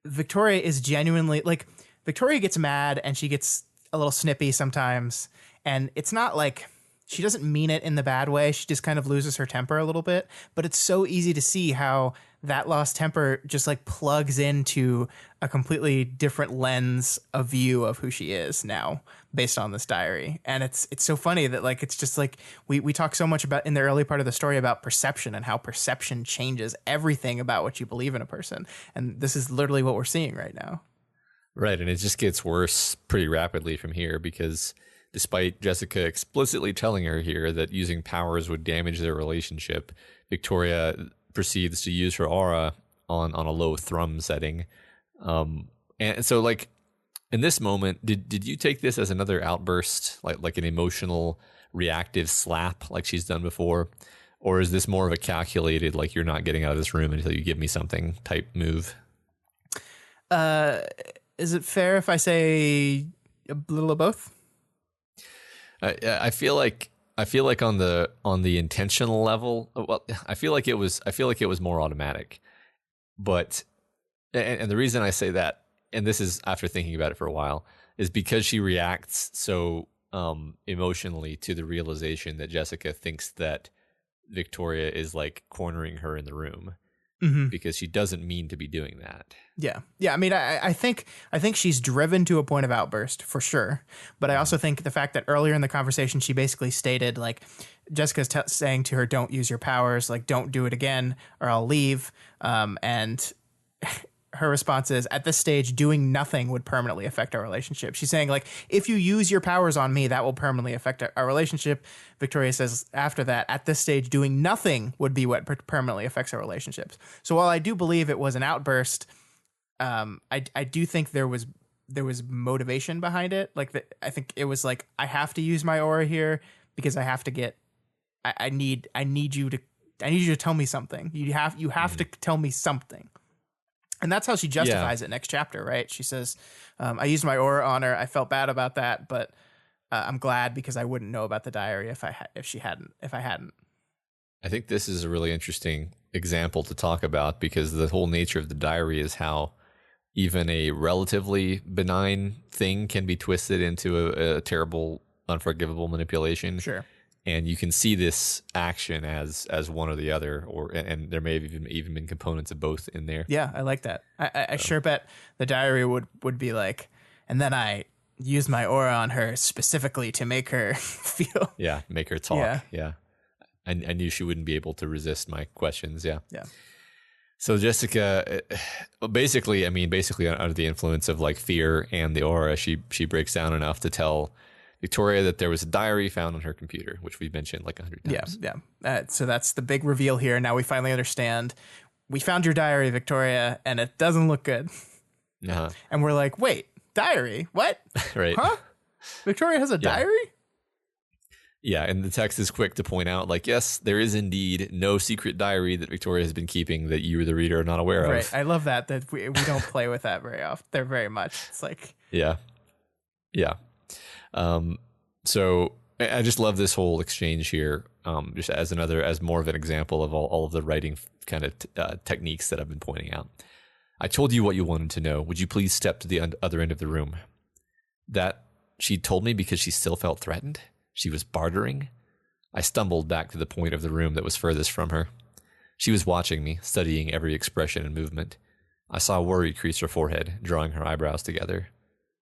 Victoria is genuinely, like, Victoria gets mad and she gets a little snippy sometimes, and it's not like she doesn't mean it in the bad way. She just kind of loses her temper a little bit. But it's so easy to see how that lost temper just like plugs into a completely different lens of view of who she is now based on this diary. And it's so funny that like it's just like we talk so much about in the early part of the story about perception and how perception changes everything about what you believe in a person. And this is literally what we're seeing right now. Right, and it just gets worse pretty rapidly from here because despite Jessica explicitly telling her here that using powers would damage their relationship, Victoria proceeds to use her aura on a low thrum setting. And so like in this moment, did you take this as another outburst, like an emotional reactive slap like she's done before? Or is this more of a calculated, like you're not getting out of this room until you give me something type move? Is it fair if I say a little of both? I feel like on the intentional level, well, I feel like it was more automatic, but and the reason I say that, and this is after thinking about it for a while, is because she reacts so emotionally to the realization that Jessica thinks that Victoria is like cornering her in the room. Mm-hmm. Because she doesn't mean to be doing that. Yeah. I mean, I think she's driven to a point of outburst for sure. But I also think the fact that earlier in the conversation, she basically stated like Jessica's saying to her, don't use your powers, like don't do it again or I'll leave. And her response is, at this stage, doing nothing would permanently affect our relationship. She's saying, like, if you use your powers on me, that will permanently affect our relationship. Victoria says after that, at this stage, doing nothing would be what permanently affects our relationships. So while I do believe it was an outburst, I do think there was motivation behind it. Like, I think it was like, I have to use my aura here because I have to get, I need you to tell me something. You have to tell me something. And that's how she justifies it next chapter, right? She says, I used my aura on her. I felt bad about that, but I'm glad because I wouldn't know about the diary if I hadn't. I think this is a really interesting example to talk about because the whole nature of the diary is how even a relatively benign thing can be twisted into a terrible, unforgivable manipulation. Sure. And you can see this action as one or the other, and there may have even been components of both in there. Yeah, I like that. I sure bet the diary would be like, and then I used my aura on her specifically to make her feel. Yeah, make her talk. Yeah. I knew she wouldn't be able to resist my questions. Yeah. So Jessica, basically under the influence of like fear and the aura, she breaks down enough to tell Victoria that there was a diary found on her computer, which we've mentioned like 100 times. Yeah. So that's the big reveal here. Now we finally understand. We found your diary, Victoria, and it doesn't look good. Uh-huh. And we're like, wait, diary? What? Right. Huh? Victoria has a diary? Yeah, and the text is quick to point out, like, yes, there is indeed no secret diary that Victoria has been keeping that you, the reader, are not aware of. Right. I love that we don't play with that very often. They're very much. It's like... Yeah. So I just love this whole exchange here, just as more of an example of all of the writing kind of techniques that I've been pointing out. I told you what you wanted to know. Would you please step to the other end of the room? That she told me because she still felt threatened. She was bartering. I stumbled back to the point of the room that was furthest from her. She was watching me, studying every expression and movement. I saw worry crease her forehead, drawing her eyebrows together.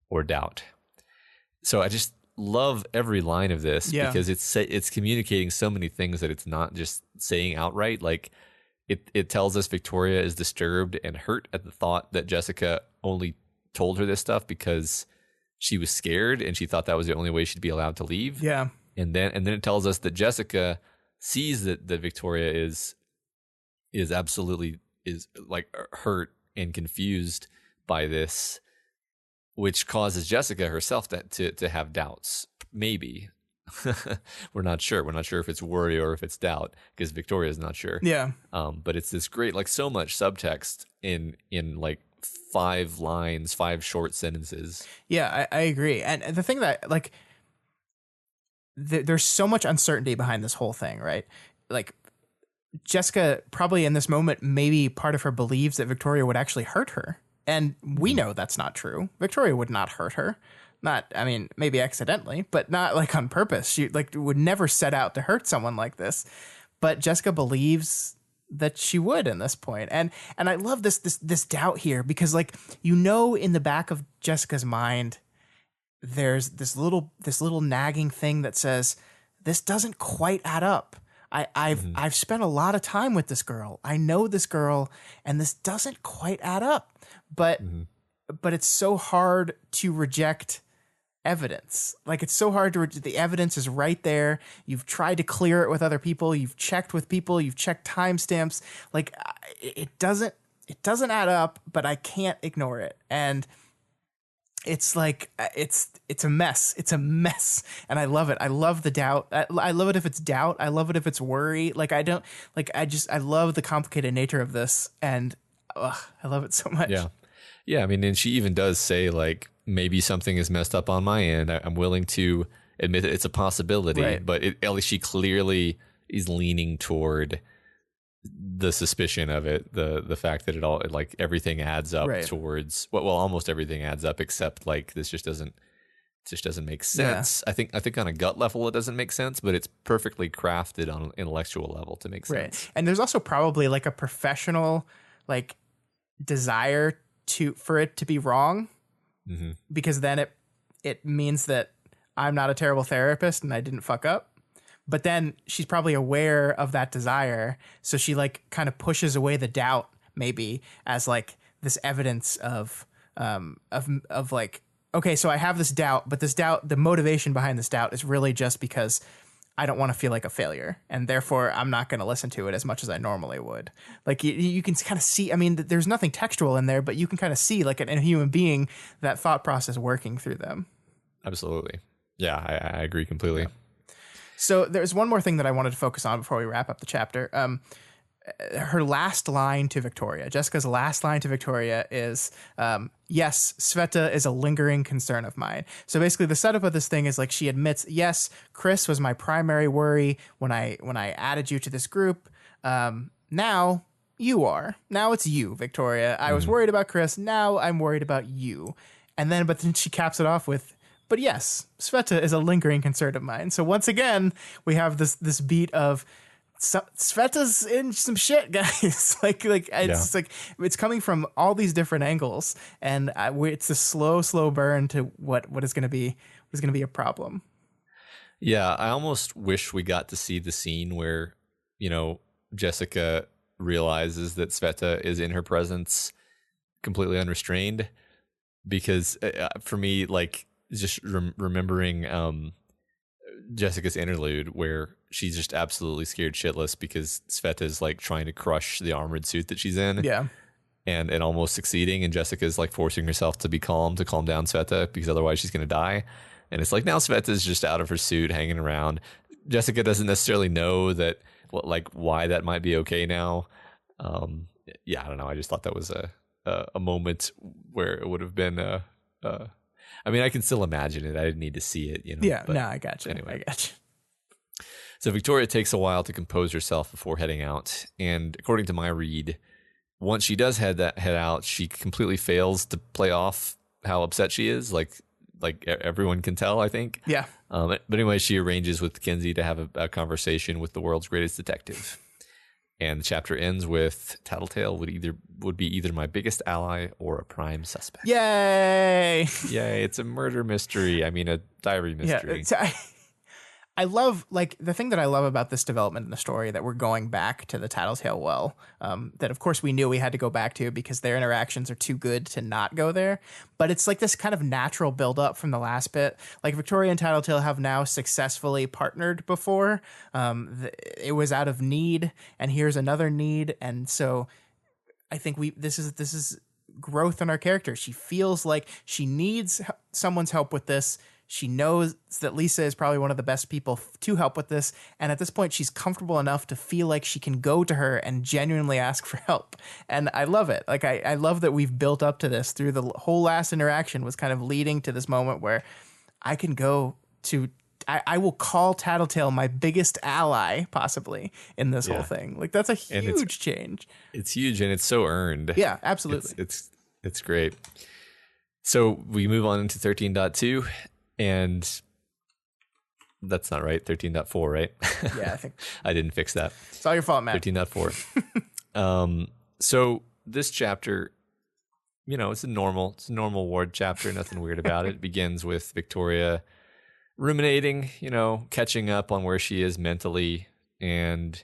Or doubt. So I just love every line of this because it's communicating so many things that it's not just saying outright. Like it tells us Victoria is disturbed and hurt at the thought that Jessica only told her this stuff because she was scared and she thought that was the only way she'd be allowed to leave. Yeah. And then it tells us that Jessica sees that Victoria is absolutely like hurt and confused by this, which causes Jessica herself to have doubts. Maybe. We're not sure. We're not sure if it's worry or if it's doubt because Victoria's not sure. Yeah. But it's this great, like so much subtext in like 5 lines, 5 short sentences. Yeah, I agree. And the thing that like, there's so much uncertainty behind this whole thing, right? Like Jessica probably in this moment, maybe part of her believes that Victoria would actually hurt her. And we know that's not true. Victoria would not hurt her. Maybe accidentally, but not like on purpose. She like would never set out to hurt someone like this. But Jessica believes that she would in this point. And I love this doubt here, because like, in the back of Jessica's mind, there's this little nagging thing that says, this doesn't quite add up. I've spent a lot of time with this girl. I know this girl, and this doesn't quite add up. But it's so hard to reject evidence. Like, it's so hard to the evidence is right there. You've tried to clear it with other people. You've checked with people. You've checked timestamps. Like, it doesn't add up, but I can't ignore it. And it's like, it's a mess. It's a mess. And I love it. I love the doubt. I love it if it's doubt. I love it if it's worry. Like, I love the complicated nature of this. And I love it so much. Yeah. Yeah. I mean, and she even does say, like, maybe something is messed up on my end. I'm willing to admit that it's a possibility, right. But at least she clearly is leaning toward the suspicion of it, the fact that like everything adds up right. towards almost everything adds up, except like this just doesn't make sense. Yeah. I think on a gut level it doesn't make sense, but it's perfectly crafted on an intellectual level to make sense. Right. And there's also probably like a professional like desire for it to be wrong, because then it means that I'm not a terrible therapist and I didn't fuck up. But then she's probably aware of that desire, so she like kind of pushes away the doubt, maybe, as like this evidence of like, okay, so I have this doubt, but this doubt, the motivation behind this doubt is really just because I don't want to feel like a failure, and therefore I'm not going to listen to it as much as I normally would. Like, you can kind of see, I mean, there's nothing textual in there, but you can kind of see like in a human being that thought process working through them. Absolutely. Yeah, I agree completely. Yeah. So there's one more thing that I wanted to focus on before we wrap up the chapter. Her last line to Victoria, Jessica's last line to Victoria is, yes, Sveta is a lingering concern of mine. So basically the setup of this thing is like, she admits, yes, Chris was my primary worry when I added you to this group. Now you are. Now it's you, Victoria. I was worried about Chris. Now I'm worried about you. But then she caps it off with, but yes, Sveta is a lingering concern of mine. So once again, we have this beat of Sveta's in some shit, guys. like it's like it's coming from all these different angles, and it's a slow burn to what is going to be a problem. Yeah, I almost wish we got to see the scene where, Jessica realizes that Sveta is in her presence completely unrestrained, because for me, like, just remembering Jessica's interlude where she's just absolutely scared shitless because Sveta's like trying to crush the armored suit that she's in. Yeah. And almost succeeding, and Jessica's like forcing herself to calm down Sveta, because otherwise she's going to die. And it's like, now Sveta's just out of her suit hanging around. Jessica doesn't necessarily know that, why that might be okay now. Yeah, I don't know. I just thought that was a moment where it would have been I mean, I can still imagine it. I didn't need to see it, Yeah, but no, I got you. Anyway. I got you. So Victoria takes a while to compose herself before heading out. And according to my read, once she does head out, she completely fails to play off how upset she is. Like everyone can tell, I think. Yeah. But anyway, she arranges with Kinsey to have a conversation with the world's greatest detective. And the chapter ends with, Tattletale would be either my biggest ally or a prime suspect. Yay! Yay! It's a murder mystery. I mean, a diary mystery. Yeah, I love, like, the thing that I love about this development in the story, that we're going back to the Tattletale Well, that of course we knew we had to go back to because their interactions are too good to not go there. But it's like this kind of natural buildup from the last bit. Like, Victoria and Tattletale have now successfully partnered before. It was out of need, and here's another need. And so I think this is growth in our character. She feels like she needs someone's help with this. She knows that Lisa is probably one of the best people to help with this. And at this point, she's comfortable enough to feel like she can go to her and genuinely ask for help. And I love it. Like, I love that we've built up to this through the whole last interaction was kind of leading to this moment where I can go to, I will call Tattletale my biggest ally possibly in this whole thing. Like, that's a huge change. It's huge, and it's so earned. Yeah, absolutely. It's great. So we move on into 13.2. And That's not right. 13.4, right? Yeah, I think I didn't fix that. it's all your fault, Matt. 13.4. So this chapter, it's a normal Ward chapter. Nothing weird about it. It begins with Victoria ruminating, catching up on where she is mentally. And,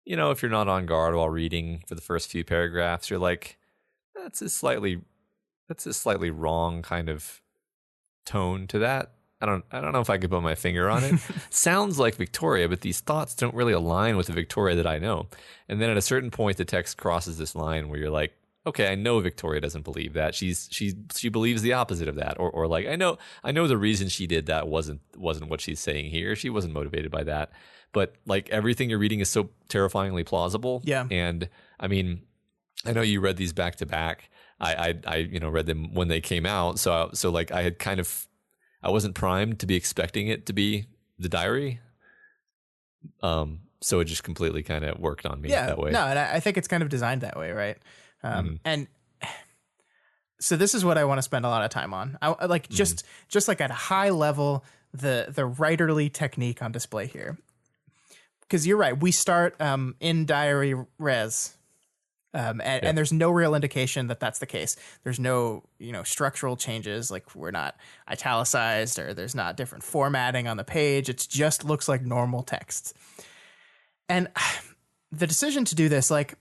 if you're not on guard while reading for the first few paragraphs, you're like, that's a slightly wrong kind of tone to that. I don't know if I could put my finger on it. Sounds like Victoria, but these thoughts don't really align with the Victoria that I know. And then at a certain point, the text crosses this line where you're like, okay, I know Victoria doesn't believe that. She believes the opposite of that. Or like, I know the reason she did that wasn't what she's saying here. She wasn't motivated by that. But like everything you're reading is so terrifyingly plausible. Yeah. And I mean, I know you read these back to back. I read them when they came out. So like I wasn't primed to be expecting it to be the diary. So it just completely kind of worked on me that way. No, and I think it's kind of designed that way, right? And so this is what I want to spend a lot of time on. I like just like at a high level, the writerly technique on display here. Because you're right, we start in diary res. And there's no real indication that that's the case. There's no, structural changes, like we're not italicized or there's not different formatting on the page. It just looks like normal text. And the decision to do this, like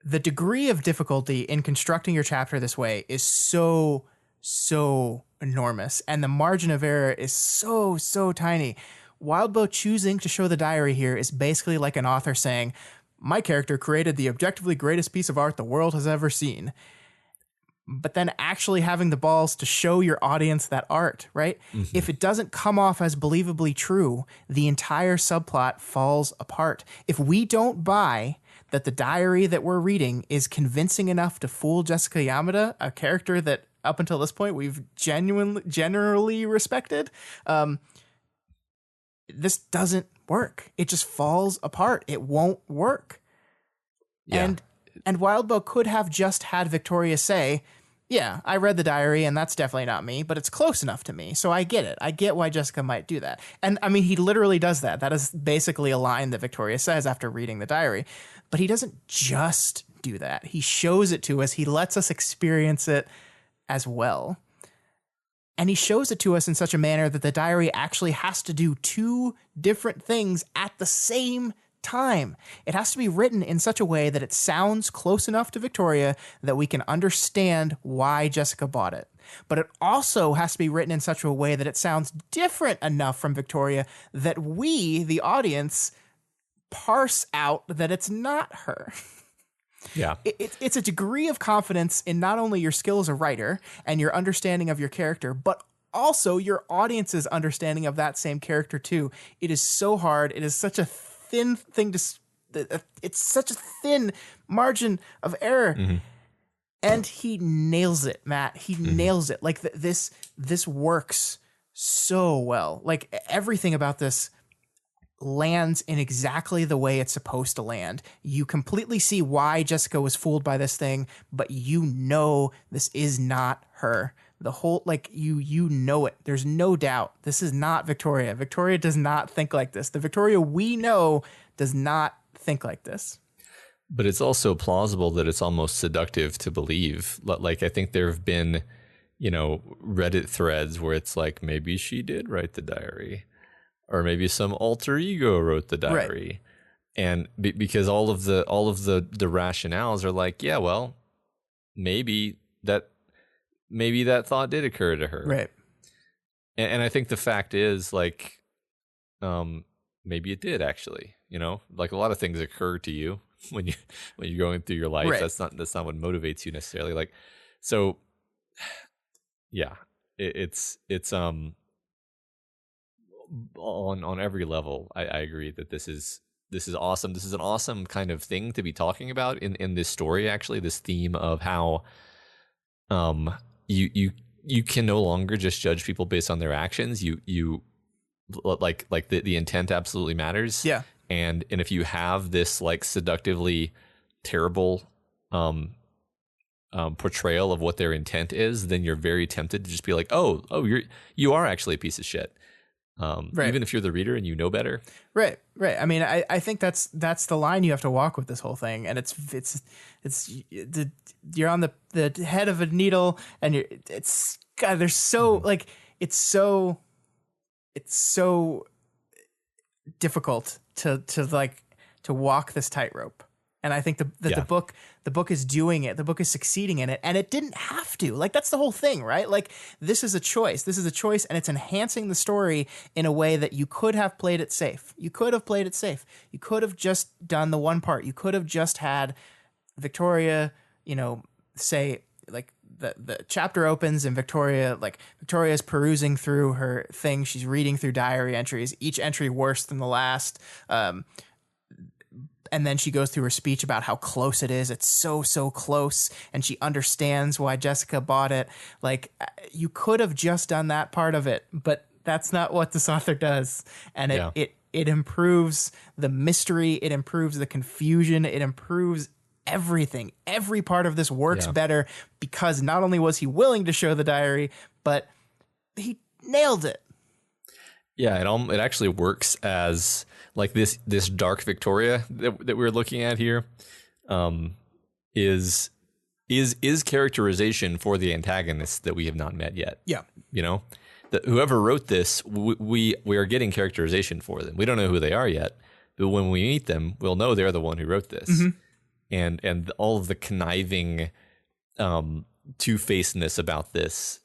the degree of difficulty in constructing your chapter this way is so enormous. And the margin of error is so tiny. Wildbow choosing to show the diary here is basically like an author saying, my character created the objectively greatest piece of art the world has ever seen. But then actually having the balls to show your audience that art, right? Mm-hmm. If it doesn't come off as believably true, the entire subplot falls apart. If we don't buy that the diary that we're reading is convincing enough to fool Jessica Yamada, a character that up until this point we've generally respected, this doesn't work. It just falls apart. It won't work. Yeah. And Wildbow could have just had Victoria say, yeah, I read the diary and that's definitely not me, but it's close enough to me. So I get it. I get why Jessica might do that. And I mean, he literally does that. That is basically a line that Victoria says after reading the diary. But he doesn't just do that. He shows it to us. He lets us experience it as well. And he shows it to us in such a manner that the diary actually has to do two different things at the same time. It has to be written in such a way that it sounds close enough to Victoria that we can understand why Jessica bought it. But it also has to be written in such a way that it sounds different enough from Victoria that we, the audience, parse out that it's not her. Yeah. It's a degree of confidence in not only your skill as a writer and your understanding of your character, but also your audience's understanding of that same character too. It is so hard. It is such a thin thing it's such a thin margin of error. Mm-hmm. And he nails it, Matt. He nails it. Like this works so well. Like everything about this lands in exactly the way it's supposed to land. You completely see why Jessica was fooled by this thing, but this is not her. The whole, like, you know it. There's no doubt. This is not Victoria. Victoria does not think like this. The Victoria we know does not think like this. But it's also plausible that it's almost seductive to believe. Like, I think there have been, Reddit threads where it's like, maybe she did write the diary. Or maybe some alter ego wrote the diary, right. And because all of the rationales are like, yeah, well, maybe that thought did occur to her, right? And I think the fact is, like, maybe it did actually. Like a lot of things occur to you when you're going through your life. Right. That's not what motivates you necessarily. Like, so, yeah, it's on every level, I agree that this is awesome. This is an awesome kind of thing to be talking about in this story. Actually, this theme of how you can no longer just judge people based on their actions. You like the intent absolutely matters. Yeah. And if you have this like seductively terrible portrayal of what their intent is, then you're very tempted to just be like, oh, you are actually a piece of shit. Right. Even if you're the reader and you know better. Right. I mean, I think that's the line you have to walk with this whole thing, and you're on the head of a needle, and it's God. There's so like it's so difficult to walk this tightrope. And I think the book is doing it. The book is succeeding in it, and it didn't have to. Like, that's the whole thing, right? Like, this is a choice. And it's enhancing the story in a way that you could have played it safe. You could have just done the one part. You could have just had Victoria, say, like, the chapter opens and Victoria's perusing through her thing. She's reading through diary entries, each entry worse than the last. And then she goes through her speech about how close it is. It's so close. And she understands why Jessica bought it. Like, you could have just done that part of it, but that's not what this author does. And it improves the mystery. It improves the confusion. It improves everything. Every part of this works better because not only was he willing to show the diary, but he nailed it. Yeah, it actually works as like this dark Victoria that we're looking at here is characterization for the antagonists that we have not met yet. Yeah, whoever wrote this, we are getting characterization for them. We don't know who they are yet, but when we meet them, we'll know they're the one who wrote this. And all of the conniving two-facedness about this,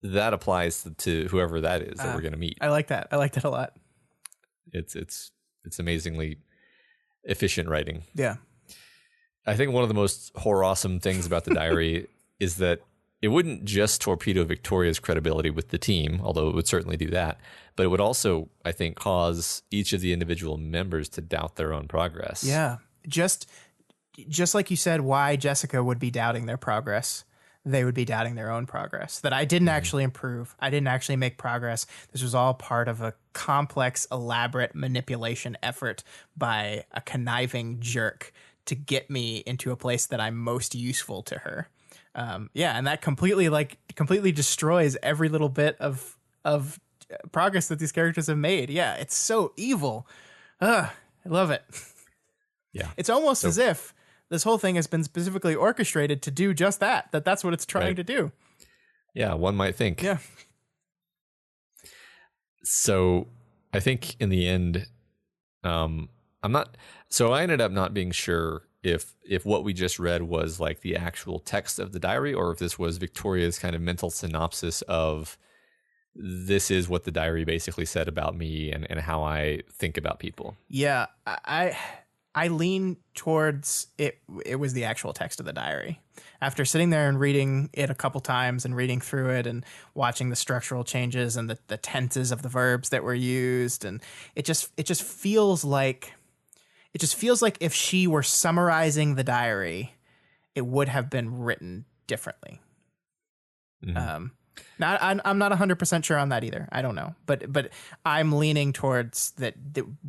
that applies to whoever that is that we're going to meet. I like that. I liked it a lot. It's amazingly efficient writing. Yeah. I think one of the most horror-awesome things about the diary is that it wouldn't just torpedo Victoria's credibility with the team, although it would certainly do that, but it would also, I think, cause each of the individual members to doubt their own progress. Yeah. Just like you said, why Jessica would be doubting their progress, they would be doubting their own progress. That I didn't actually improve. I didn't actually make progress. This was all part of a complex, elaborate manipulation effort by a conniving jerk to get me into a place that I'm most useful to her. And that completely destroys every little bit of progress that these characters have made. Yeah, it's so evil. I love it. Yeah, it's almost as if this whole thing has been specifically orchestrated to do just that. That's what it's trying to do. Yeah, one might think. Yeah. So I think in the end, I ended up not being sure if what we just read was like the actual text of the diary, or if this was Victoria's kind of mental synopsis of this is what the diary basically said about me and how I think about people. Yeah, I lean towards it was the actual text of the diary. After sitting there and reading it a couple times and reading through it and watching the structural changes and the tenses of the verbs that were used, and it just feels like if she were summarizing the diary, it would have been written differently. Mm-hmm. Now, I'm not 100% sure on that either. I don't know. But I'm leaning towards that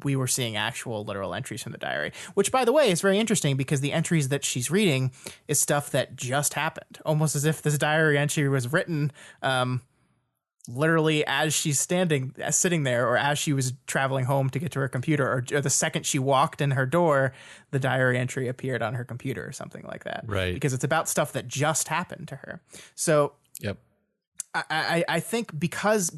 we were seeing actual literal entries from the diary, which, by the way, is very interesting because the entries that she's reading is stuff that just happened, almost as if this diary entry was written literally as she's sitting there, or as she was traveling home to get to her computer, or the second she walked in her door, the diary entry appeared on her computer or something like that. Right. Because it's about stuff that just happened to her. So yep. I think because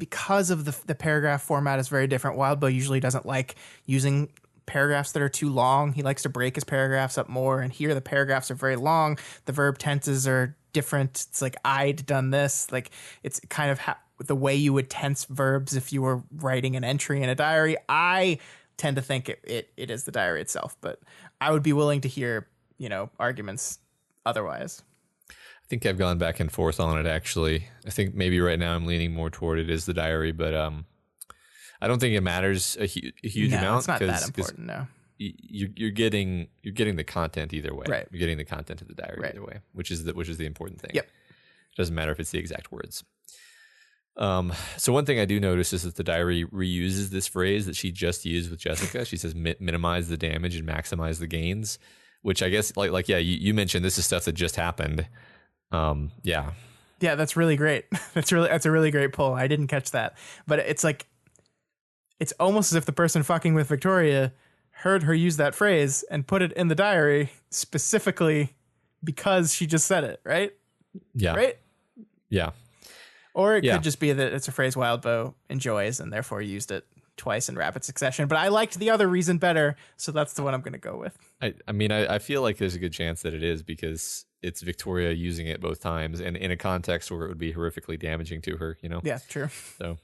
of the paragraph format is very different. Wildbow usually doesn't like using paragraphs that are too long. He likes to break his paragraphs up more. And here the paragraphs are very long. The verb tenses are different. It's like I'd done this. Like it's kind of the way you would tense verbs if you were writing an entry in a diary. I tend to think it is the diary itself, but I would be willing to hear, arguments otherwise. I think I've gone back and forth on it, actually. I think maybe right now I'm leaning more toward it is the diary, but I don't think it matters a huge amount. It's not that important, no. You're getting the content either way. Right. You're getting the content of the diary either way, which is the important thing. Yep. It doesn't matter if it's the exact words. So one thing I do notice is that the diary reuses this phrase that she just used with Jessica. She says minimize the damage and maximize the gains, which I guess you mentioned this is stuff that just happened. Yeah, that's really great. That's a really great pull. I didn't catch that, but it's like it's almost as if the person fucking with Victoria heard her use that phrase and put it in the diary specifically because she just said it, right? Yeah. Right? Yeah. Or it could just be that it's a phrase Wildbow enjoys and therefore used it twice in rapid succession. But I liked the other reason better, so that's the one I'm going to go with. I mean, I feel like there's a good chance that it is because it's Victoria using it both times and in a context where it would be horrifically damaging to her, you know? Yeah, true. So,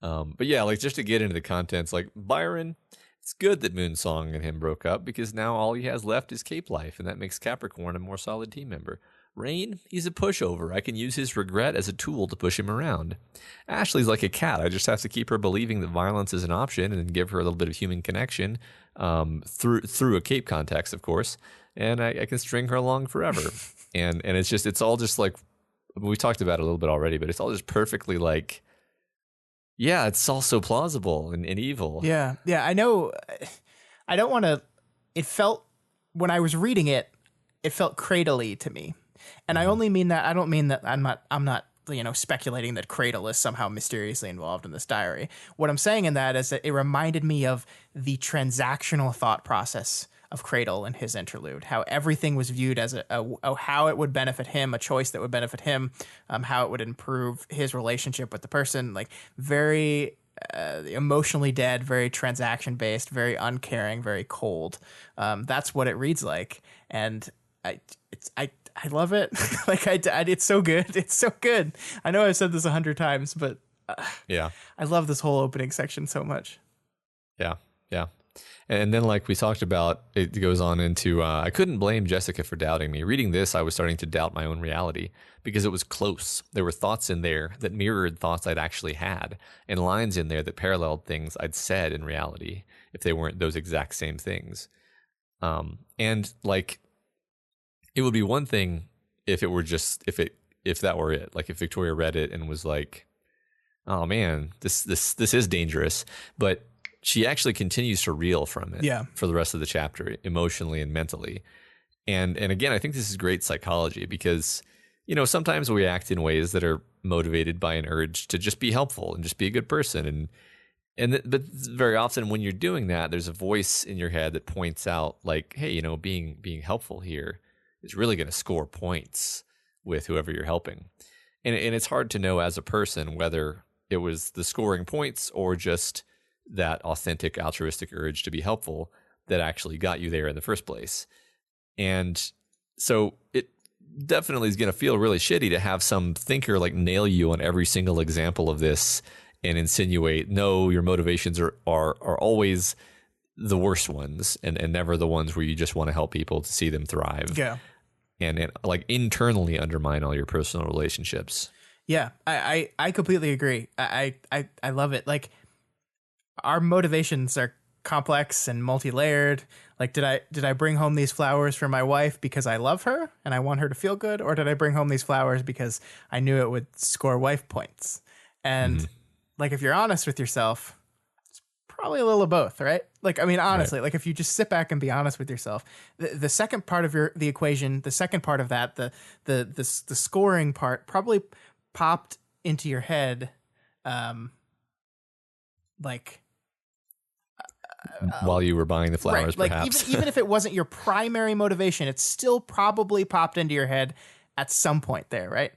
but yeah, like just to get into the contents, like Byron, it's good that Moonsong and him broke up because now all he has left is Cape Life, and that makes Capricorn a more solid team member. Rain, he's a pushover. I can use his regret as a tool to push him around. Ashley's like a cat. I just have to keep her believing that violence is an option and give her a little bit of human connection through a Cape context, of course. And I can string her along forever. and it's all just like, we talked about it a little bit already, but it's all just perfectly like, yeah, it's all so plausible and evil. Yeah. Yeah, I know. I don't want to, it felt, when I was reading it, it felt cradle-y to me. And I only mean that, I don't mean that I'm not, speculating that Cradle is somehow mysteriously involved in this diary. What I'm saying in that is that it reminded me of the transactional thought process of Cradle in his interlude, how everything was viewed as how it would benefit him, a choice that would benefit him, how it would improve his relationship with the person, like very emotionally dead, very transaction based, very uncaring, very cold. That's what it reads like. And I love it. Like it's so good. It's so good. I know I've said this 100 times, but yeah, I love this whole opening section so much. Yeah. Yeah. And then like we talked about, it goes on into, I couldn't blame Jessica for doubting me. Reading this, I was starting to doubt my own reality because it was close. There were thoughts in there that mirrored thoughts I'd actually had and lines in there that paralleled things I'd said in reality if they weren't those exact same things. And like, it would be one thing if it were just, if that were it, like if Victoria read it and was like, oh man, this is dangerous. But she actually continues to reel from it for the rest of the chapter, emotionally and mentally. And again, I think this is great psychology because, sometimes we act in ways that are motivated by an urge to just be helpful and just be a good person. But very often when you're doing that, there's a voice in your head that points out like, hey, being helpful here is really going to score points with whoever you're helping. And it's hard to know as a person whether it was the scoring points or just that authentic altruistic urge to be helpful that actually got you there in the first place. And so it definitely is going to feel really shitty to have some thinker like nail you on every single example of this and insinuate, no, your motivations are always the worst ones and never the ones where you just want to help people to see them thrive. Yeah. And like internally undermine all your personal relationships. Yeah, I completely agree. I love it. Like, our motivations are complex and multi-layered. Like, did I bring home these flowers for my wife because I love her and I want her to feel good? Or did I bring home these flowers because I knew it would score wife points? And like, if you're honest with yourself, it's probably a little of both, right? Like, I mean, honestly, like if you just sit back and be honest with yourself, the second part of the equation, the second part of that, the scoring part probably popped into your head, like, while you were buying the flowers, right. perhaps. Like even if it wasn't your primary motivation, it still probably popped into your head at some point there, right?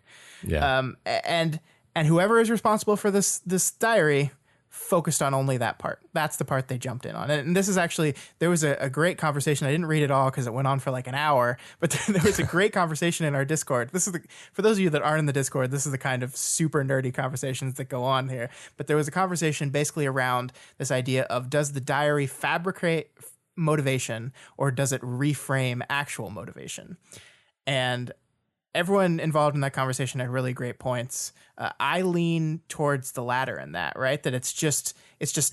Yeah. And whoever is responsible for this diary focused on only that part. That's the part they jumped in on. And this is actually, there was a great conversation. I didn't read it all because it went on for like an hour, but there was a great conversation in our Discord. This is for those of you that aren't in the Discord, this is the kind of super nerdy conversations that go on here. But there was a conversation basically around this idea of, does the diary fabricate motivation or does it reframe actual motivation? And everyone involved in that conversation had really great points. I lean towards the latter in that, right? That it's just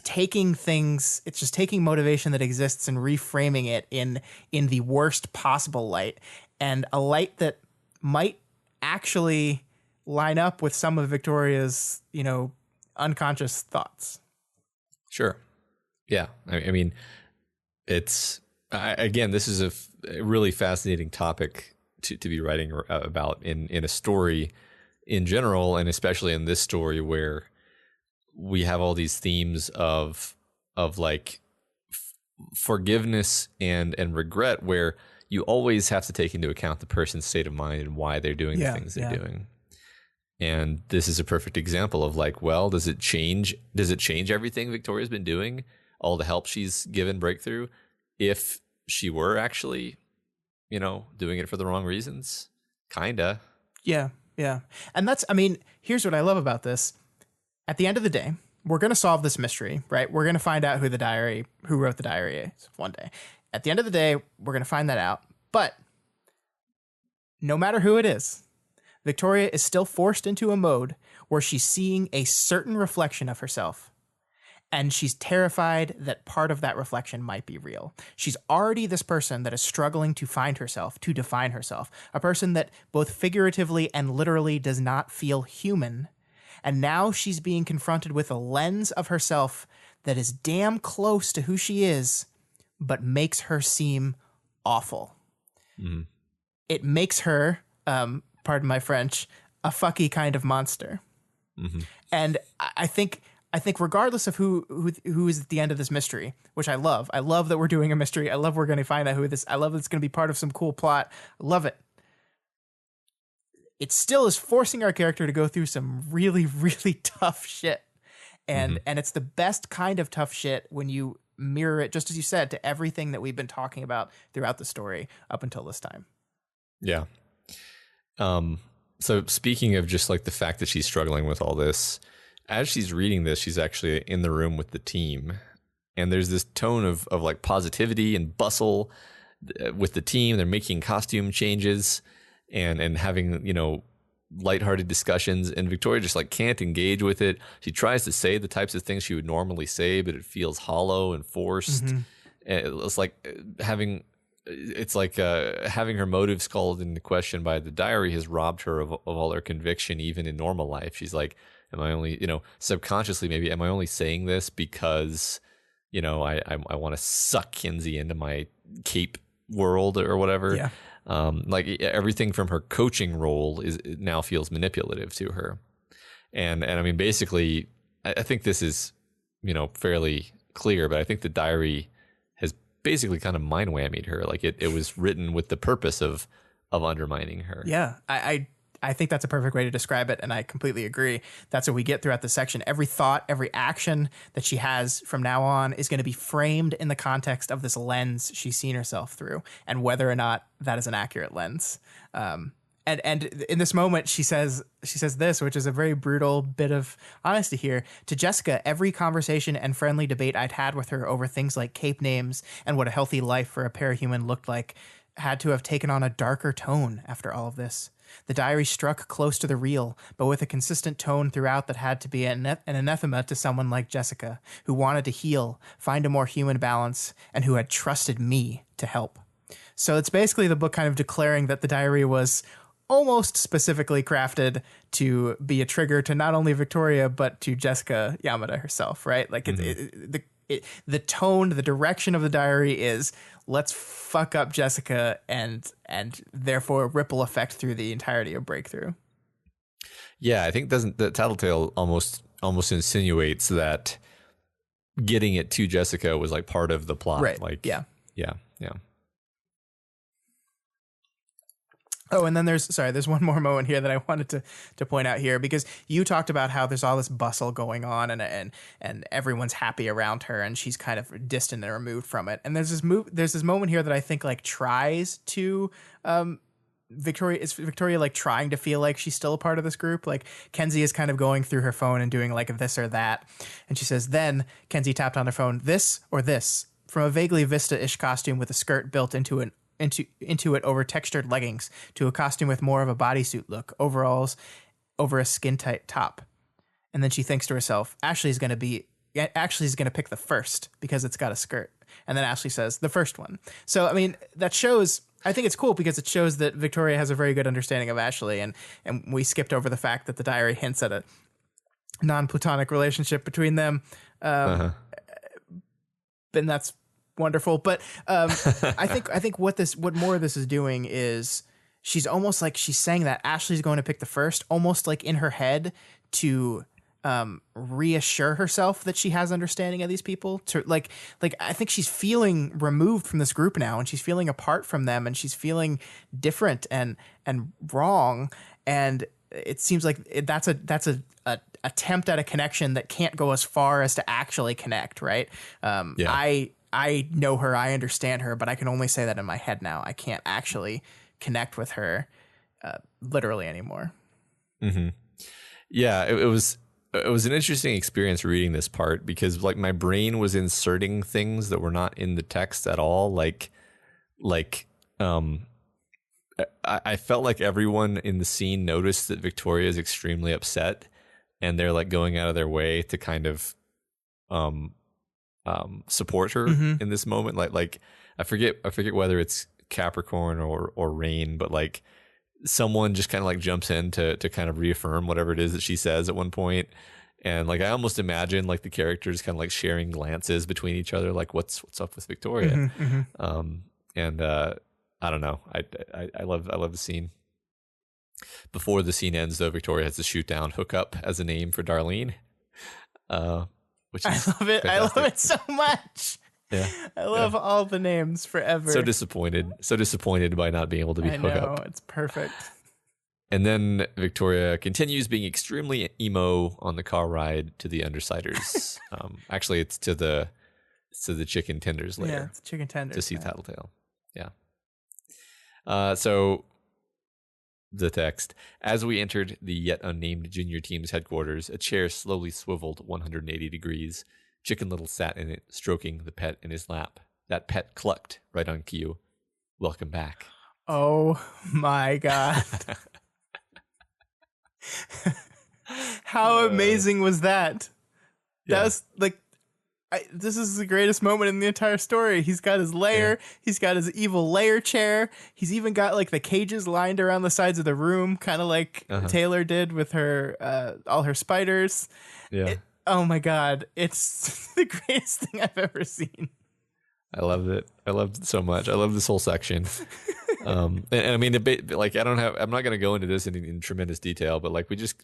taking things, it's just taking motivation that exists and reframing it in the worst possible light, and a light that might actually line up with some of Victoria's, unconscious thoughts. Sure. Yeah. I mean, again, this is a really fascinating topic to be writing about in a story in general, and especially in this story where we have all these themes of like forgiveness and regret, where you always have to take into account the person's state of mind and why they're doing the things they're doing. And this is a perfect example of like, well, does it change everything Victoria's been doing, all the help she's given Breakthrough, if she were actually, doing it for the wrong reasons? Kinda. Yeah. And here's what I love about this. At the end of the day, we're going to solve this mystery, right? We're going to find out who wrote the diary is one day. At the end of the day, we're going to find that out. But no matter who it is, Victoria is still forced into a mode where she's seeing a certain reflection of herself. And she's terrified that part of that reflection might be real. She's already this person that is struggling to find herself, to define herself. A person that both figuratively and literally does not feel human. And now she's being confronted with a lens of herself that is damn close to who she is, but makes her seem awful. Mm-hmm. It makes her, pardon my French, a fucky kind of monster. Mm-hmm. And I think regardless of who is at the end of this mystery, which I love that we're doing a mystery. I love we're going to find out I love that it's going to be part of some cool plot. I love it. It still is forcing our character to go through some really, really tough shit. And it's the best kind of tough shit when you mirror it, just as you said, to everything that we've been talking about throughout the story up until this time. Yeah. So speaking of just like the fact that she's struggling with all this, as she's reading this, she's actually in the room with the team. And there's this tone of like positivity and bustle with the team. They're making costume changes and having, lighthearted discussions. And Victoria just like can't engage with it. She tries to say the types of things she would normally say, but it feels hollow and forced. Mm-hmm. It's like having her motives called into question by the diary has robbed her of all her conviction, even in normal life. She's like, am I only, subconsciously maybe, am I only saying this because, I want to suck Kinsey into my cape world or whatever? Yeah. Like everything from her coaching role now feels manipulative to her. And I mean, basically, I think this is, fairly clear, but I think the diary has basically kind of mind whammied her. Like it was written with the purpose of undermining her. Yeah. I think that's a perfect way to describe it, and I completely agree. That's what we get throughout the section. Every thought, every action that she has from now on is going to be framed in the context of this lens she's seen herself through, and whether or not that is an accurate lens. And in this moment, she says this, which is a very brutal bit of honesty here. To Jessica, every conversation and friendly debate I'd had with her over things like cape names and what a healthy life for a parahuman looked like had to have taken on a darker tone after all of this. The diary struck close to the real, but with a consistent tone throughout that had to be an anathema to someone like Jessica, who wanted to heal, find a more human balance, and who had trusted me to help. So it's basically the book kind of declaring that the diary was almost specifically crafted to be a trigger to not only Victoria, but to Jessica Yamada herself, right? Like the tone, the direction of the diary is let's fuck up Jessica and therefore ripple effect through the entirety of Breakthrough. Yeah, I think the Tattletale almost insinuates that getting it to Jessica was like part of the plot. Right. Like yeah. Oh, and then there's one more moment here that I wanted to point out here, because you talked about how there's all this bustle going on and everyone's happy around her and she's kind of distant and removed from it. And there's this moment here that I think like tries to Victoria like trying to feel like she's still a part of this group. Like Kenzie is kind of going through her phone and doing like this or that. And she says, then Kenzie tapped on her phone, this or this, from a vaguely Vista-ish costume with a skirt built into it over textured leggings to a costume with more of a bodysuit look, overalls over a skin-tight top. And then she thinks to herself, Ashley's going to pick the first because it's got a skirt. And then Ashley says, the first one. So, I mean, that shows, I think it's cool because it shows that Victoria has a very good understanding of Ashley. And we skipped over the fact that the diary hints at a non-platonic relationship between them. And that's wonderful. But I think what more of this is doing is she's almost like she's saying that Ashley's going to pick the first, almost like in her head to reassure herself that she has understanding of these people. To like I think she's feeling removed from this group now, and she's feeling apart from them, and she's feeling different and wrong. And it seems like that's a attempt at a connection that can't go as far as to actually connect, right? I know her, I understand her, but I can only say that in my head now. I can't actually connect with her literally anymore. Mm-hmm. Yeah, it was an interesting experience reading this part, because like my brain was inserting things that were not in the text at all. I felt like everyone in the scene noticed that Victoria is extremely upset, and they're like going out of their way to kind of support her in this moment. Like I forget whether it's Capricorn or Rain, but like someone just kind of like jumps in to kind of reaffirm whatever it is that she says at one point. And like I almost imagine like the characters kind of like sharing glances between each other, like what's up with Victoria. I don't know. I love the scene. Before the scene ends, though, Victoria has to shoot down Hookup as a name for Darlene. Which is I love it. fantastic. I love it so much. Yeah, I love all the names forever. So disappointed by not being able to be Hookup. It's perfect. And then Victoria continues being extremely emo on the car ride to the Undersiders. Actually, it's to the chicken tenders later. Yeah, it's chicken tenders to see Tattletale. Yeah. So the text: as we entered the yet unnamed junior team's headquarters, a chair slowly swiveled 180 degrees. Chicken Little sat in it, stroking the pet in his lap. That pet clucked right on cue. Welcome back. Oh my God. How amazing was that? Yeah. That was like, this is the greatest moment in the entire story. He's got his lair. Yeah. He's got his evil lair chair. He's even got like the cages lined around the sides of the room, kind of like Taylor did with her, all her spiders. Yeah. Oh my God. It's the greatest thing I've ever seen. I loved it. I loved it so much. I love this whole section. And I mean, I'm not going to go into this in tremendous detail, but like just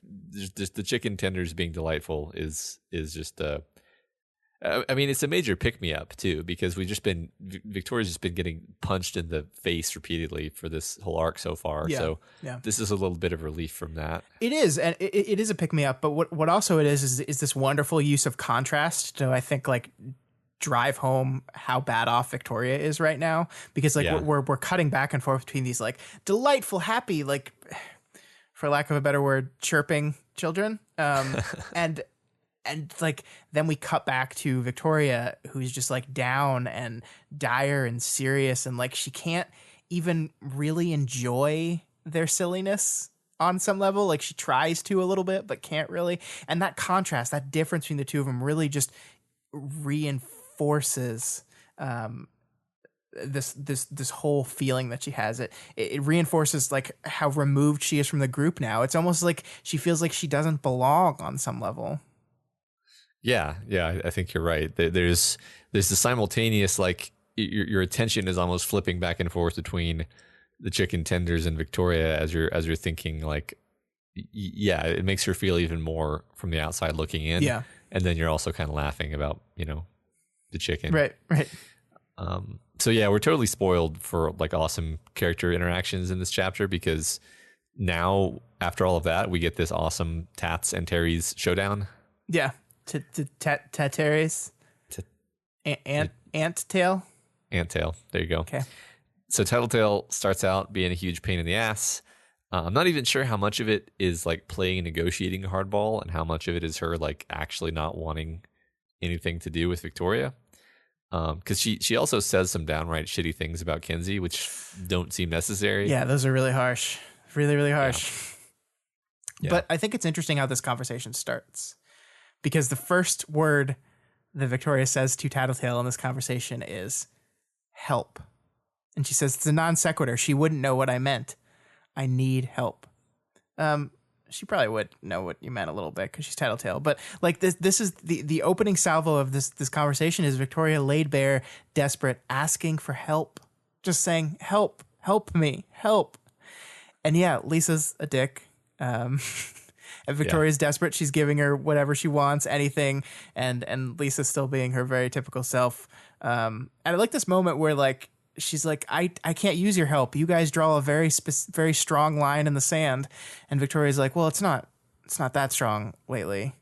the chicken tenders being delightful is just, I mean, it's a major pick me up too, because Victoria's just been getting punched in the face repeatedly for this whole arc so far. Yeah, so yeah. This is a little bit of relief from that. It is. And it is a pick me up, but what also it is this wonderful use of contrast to, I think, like, drive home how bad off Victoria is right now, because like we're cutting back and forth between these like delightful, happy, like, for lack of a better word, chirping children, and like then we cut back to Victoria, who's just like down and dire and serious, and like she can't even really enjoy their silliness on some level. Like she tries to a little bit but can't really, and that contrast, that difference between the two of them really just reinforces this whole feeling that she has. It reinforces like how removed she is from the group now. It's almost like she feels like she doesn't belong on some level. Yeah, I think you're right. There's the simultaneous, like your attention is almost flipping back and forth between the chicken tenders and Victoria as you're thinking, like, it makes her feel even more from the outside looking in. Yeah. And then you're also kind of laughing about, the chicken. Right. So yeah, we're totally spoiled for like awesome character interactions in this chapter, because now after all of that, we get this awesome Tats and Terry's showdown. Yeah. Terry's Ant Tail. There you go. Okay. So Tattletale starts out being a huge pain in the ass. I'm not even sure how much of it is like playing and negotiating hardball, and how much of it is her like actually not wanting anything to do with Victoria. Because she also says some downright shitty things about Kenzie, which don't seem necessary. Yeah, those are really harsh. Really, really harsh. Yeah. But I think it's interesting how this conversation starts, because the first word that Victoria says to Tattletale in this conversation is help. And she says it's a non sequitur. She wouldn't know what I meant. I need help. She probably would know what you meant a little bit because she's Tattletale. But like this is the opening salvo of this conversation is Victoria laid bare, desperate, asking for help, just saying help me, help. And yeah, Lisa's a dick. And Victoria's desperate. She's giving her whatever she wants, anything. And Lisa's still being her very typical self. And I like this moment where like, she's like, I can't use your help. You guys draw a very strong line in the sand. And Victoria's like, well, it's not that strong lately.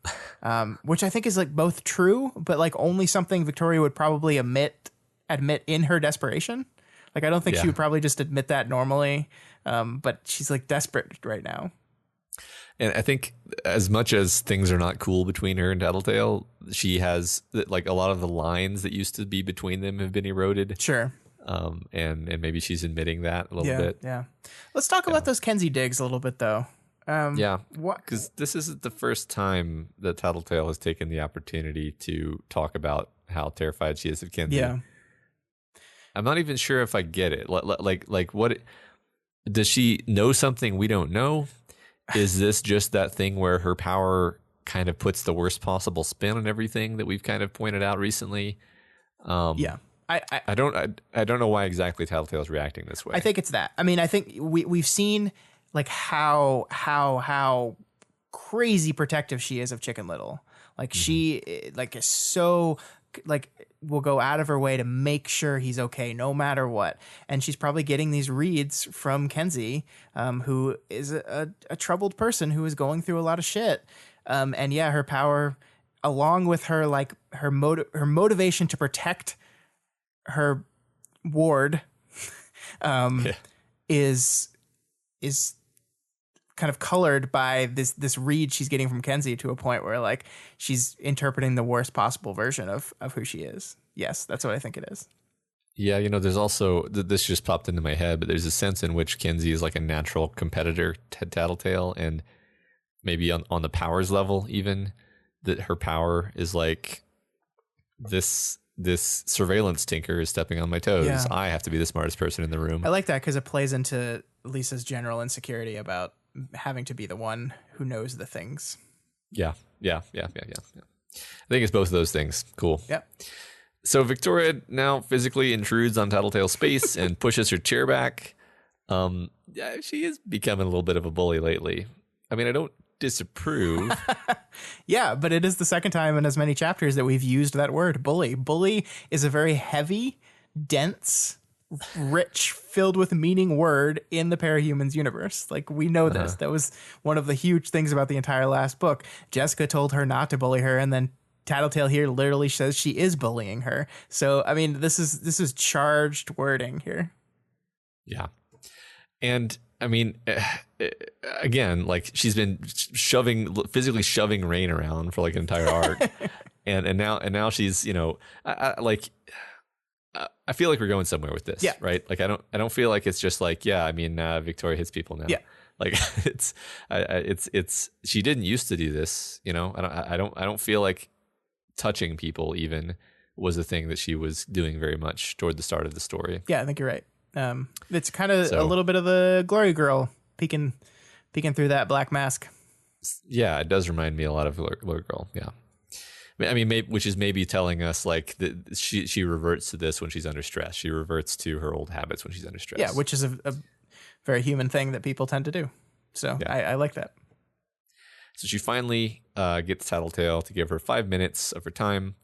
Which I think is like both true, but like only something Victoria would probably admit in her desperation. Like, I don't think she would probably just admit that normally. But she's like desperate right now. And I think as much as things are not cool between her and Tattletale, she has like a lot of the lines that used to be between them have been eroded. Sure. And maybe she's admitting that a little bit. Yeah. Let's talk about those Kenzie digs a little bit though. Because this isn't the first time that Tattletale has taken the opportunity to talk about how terrified she is of Kenzie. Yeah. I'm not even sure if I get it. Like what does she know something we don't know? Is this just that thing where her power kind of puts the worst possible spin on everything that we've kind of pointed out recently? I don't know why exactly Tattletale's reacting this way. I think it's that. I mean, I think we've seen like how crazy protective she is of Chicken Little. Like she like is so like will go out of her way to make sure he's okay no matter what. And she's probably getting these reads from Kenzie, who is a troubled person who is going through a lot of shit. And yeah, her power, along with her like her motivation to protect her ward, is kind of colored by this read she's getting from Kenzie to a point where like she's interpreting the worst possible version of who she is. Yes, that's what I think it is. Yeah, there's also, this just popped into my head, but there's a sense in which Kenzie is like a natural competitor to Tattletale, and maybe on the powers level even, that her power is like this surveillance tinker is stepping on my toes. Yeah. I have to be the smartest person in the room. I like that because it plays into Lisa's general insecurity about having to be the one who knows the things. Yeah. I think it's both of those things. Cool. Yep. So Victoria now physically intrudes on Tattletale's space and pushes her chair back. She is becoming a little bit of a bully lately. I mean, I don't disapprove. Yeah, but it is the second time in as many chapters that we've used that word, bully. Bully is a very heavy, dense, rich, filled with meaning word in the Parahumans universe. Like, we know this. That was one of the huge things about the entire last book. Jessica told her not to bully her, and then Tattletale here literally says she is bullying her. So, I mean, this is charged wording here. Yeah. And I mean, again, like she's been physically shoving Rain around for like an entire arc, and now she's I feel like we're going somewhere with this, right? Like I don't feel like it's just like Victoria hits people now. Yeah, like it's she didn't used to do this, I don't feel like touching people even was a thing that she was doing very much toward the start of the story. Yeah, I think you're right. It's kind of a little bit of the Glory Girl peeking through that black mask. Yeah, it does remind me a lot of Glory Girl. Yeah, I mean, which is maybe telling us like that she reverts to this when she's under stress. She reverts to her old habits when she's under stress. Yeah, which is a very human thing that people tend to do. So yeah. I like that. So she finally gets Tattletale to give her 5 minutes of her time.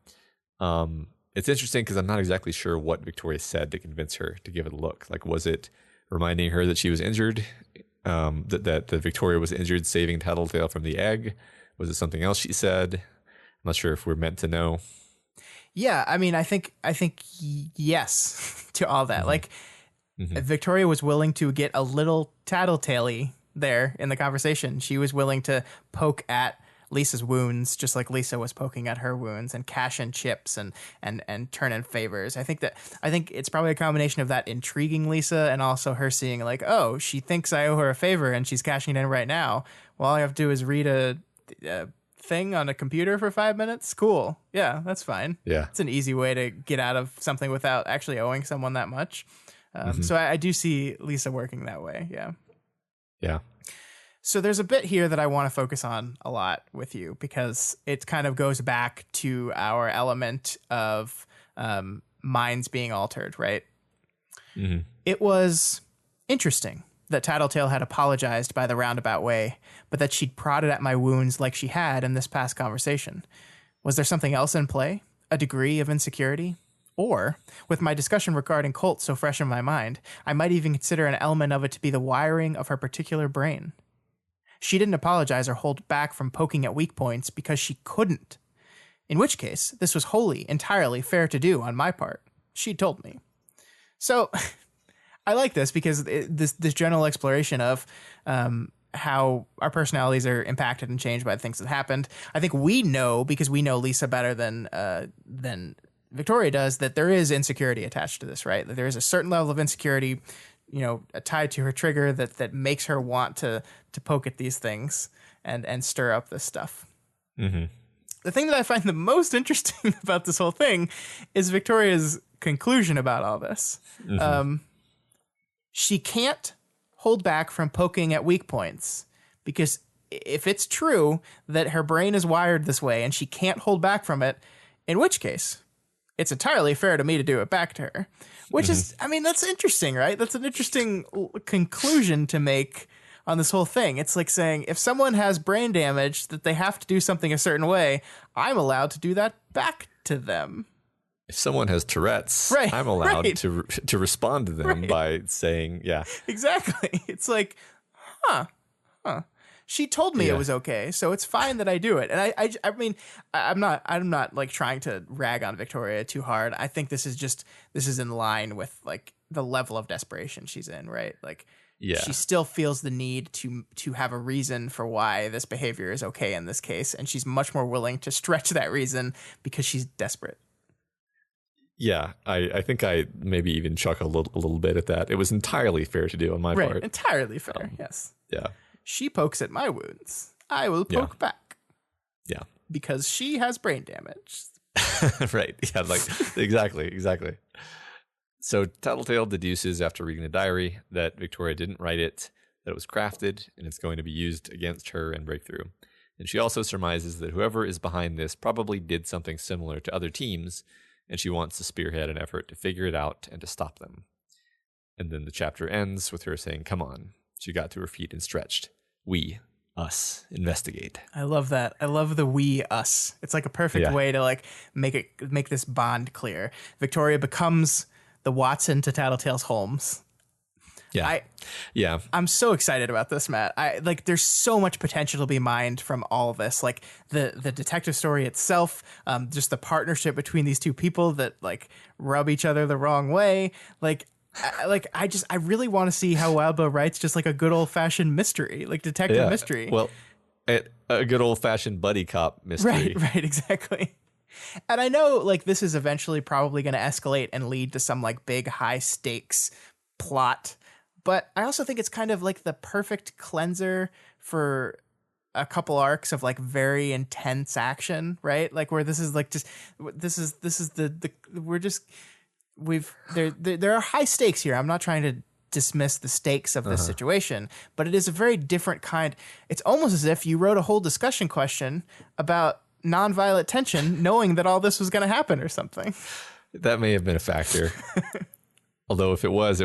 It's interesting because I'm not exactly sure what Victoria said to convince her to give it a look. Like, was it reminding her that she was injured, that Victoria was injured saving Tattletale from the egg? Was it something else she said? I'm not sure if we're meant to know. Yeah, I mean, I think yes to all that. Like, Victoria was willing to get a little tattletale-y there in the conversation. She was willing to poke at Lisa's wounds, just like Lisa was poking at her wounds, and cash in chips and turn in favors. I think it's probably a combination of that intriguing Lisa and also her seeing like, oh, she thinks I owe her a favor and she's cashing it in right now. Well, all I have to do is read a thing on a computer for 5 minutes. Cool. Yeah, that's fine. Yeah. It's an easy way to get out of something without actually owing someone that much. So I do see Lisa working that way. Yeah. Yeah. So there's a bit here that I want to focus on a lot with you because it kind of goes back to our element of minds being altered, right? It was interesting that Tattletale had apologized by the roundabout way, but that she'd prodded at my wounds like she had in this past conversation. Was there something else in play? A degree of insecurity? Or, with my discussion regarding Colt so fresh in my mind, I might even consider an element of it to be the wiring of her particular brain. She didn't apologize or hold back from poking at weak points because she couldn't. In which case, this was wholly, entirely fair to do on my part. She told me. So, I like this because this general exploration of how our personalities are impacted and changed by the things that happened. I think we know, because we know Lisa better than Victoria does, that there is insecurity attached to this, right? That there is a certain level of insecurity, tied to her trigger that makes her want to poke at these things and stir up this stuff. Mm-hmm. The thing that I find the most interesting about this whole thing is Victoria's conclusion about all this. Mm-hmm. She can't hold back from poking at weak points because if it's true that her brain is wired this way and she can't hold back from it, in which case it's entirely fair to me to do it back to her, which is, that's interesting, right? That's an interesting conclusion to make on this whole thing. It's like saying if someone has brain damage that they have to do something a certain way, I'm allowed to do that back to them. If someone has Tourette's, right, I'm allowed to respond to them by saying, yeah. Exactly. It's like, huh. She told me it was okay, so it's fine that I do it. And I'm not like trying to rag on Victoria too hard. I think this is in line with like the level of desperation she's in, right? Like, she still feels the need to have a reason for why this behavior is okay in this case, and she's much more willing to stretch that reason because she's desperate. Yeah, I think I maybe even chuckle a little bit at that. It was entirely fair to do on my part. Entirely fair, yes. Yeah. She pokes at my wounds. I will poke back. Yeah. Because she has brain damage. Right. Yeah, like exactly. So Tattletale deduces after reading the diary that Victoria didn't write it, that it was crafted, and it's going to be used against her and Breakthrough. And she also surmises that whoever is behind this probably did something similar to other teams, and she wants to spearhead an effort to figure it out and to stop them. And then the chapter ends with her saying, come on. She got to her feet and stretched. We, us, investigate. I love that. I love the we, us. It's like a perfect way to like make this bond clear. Victoria becomes the Watson to Tattletale's Holmes. Yeah. I'm so excited about this, Matt. There's so much potential to be mined from all of this. Like the detective story itself, just the partnership between these two people that like rub each other the wrong way. I really want to see how Wildbow writes just like a good old fashioned mystery, like detective mystery. Well, a good old fashioned buddy cop mystery. Right, exactly. And I know like this is eventually probably going to escalate and lead to some like big high stakes plot. But I also think it's kind of like the perfect cleanser for a couple arcs of like very intense action, right? Like where this is like just there are high stakes here. I'm not trying to dismiss the stakes of this situation, but it is a very different kind. It's almost as if you wrote a whole discussion question about nonviolent tension, knowing that all this was going to happen or something. That may have been a factor. Although if it was,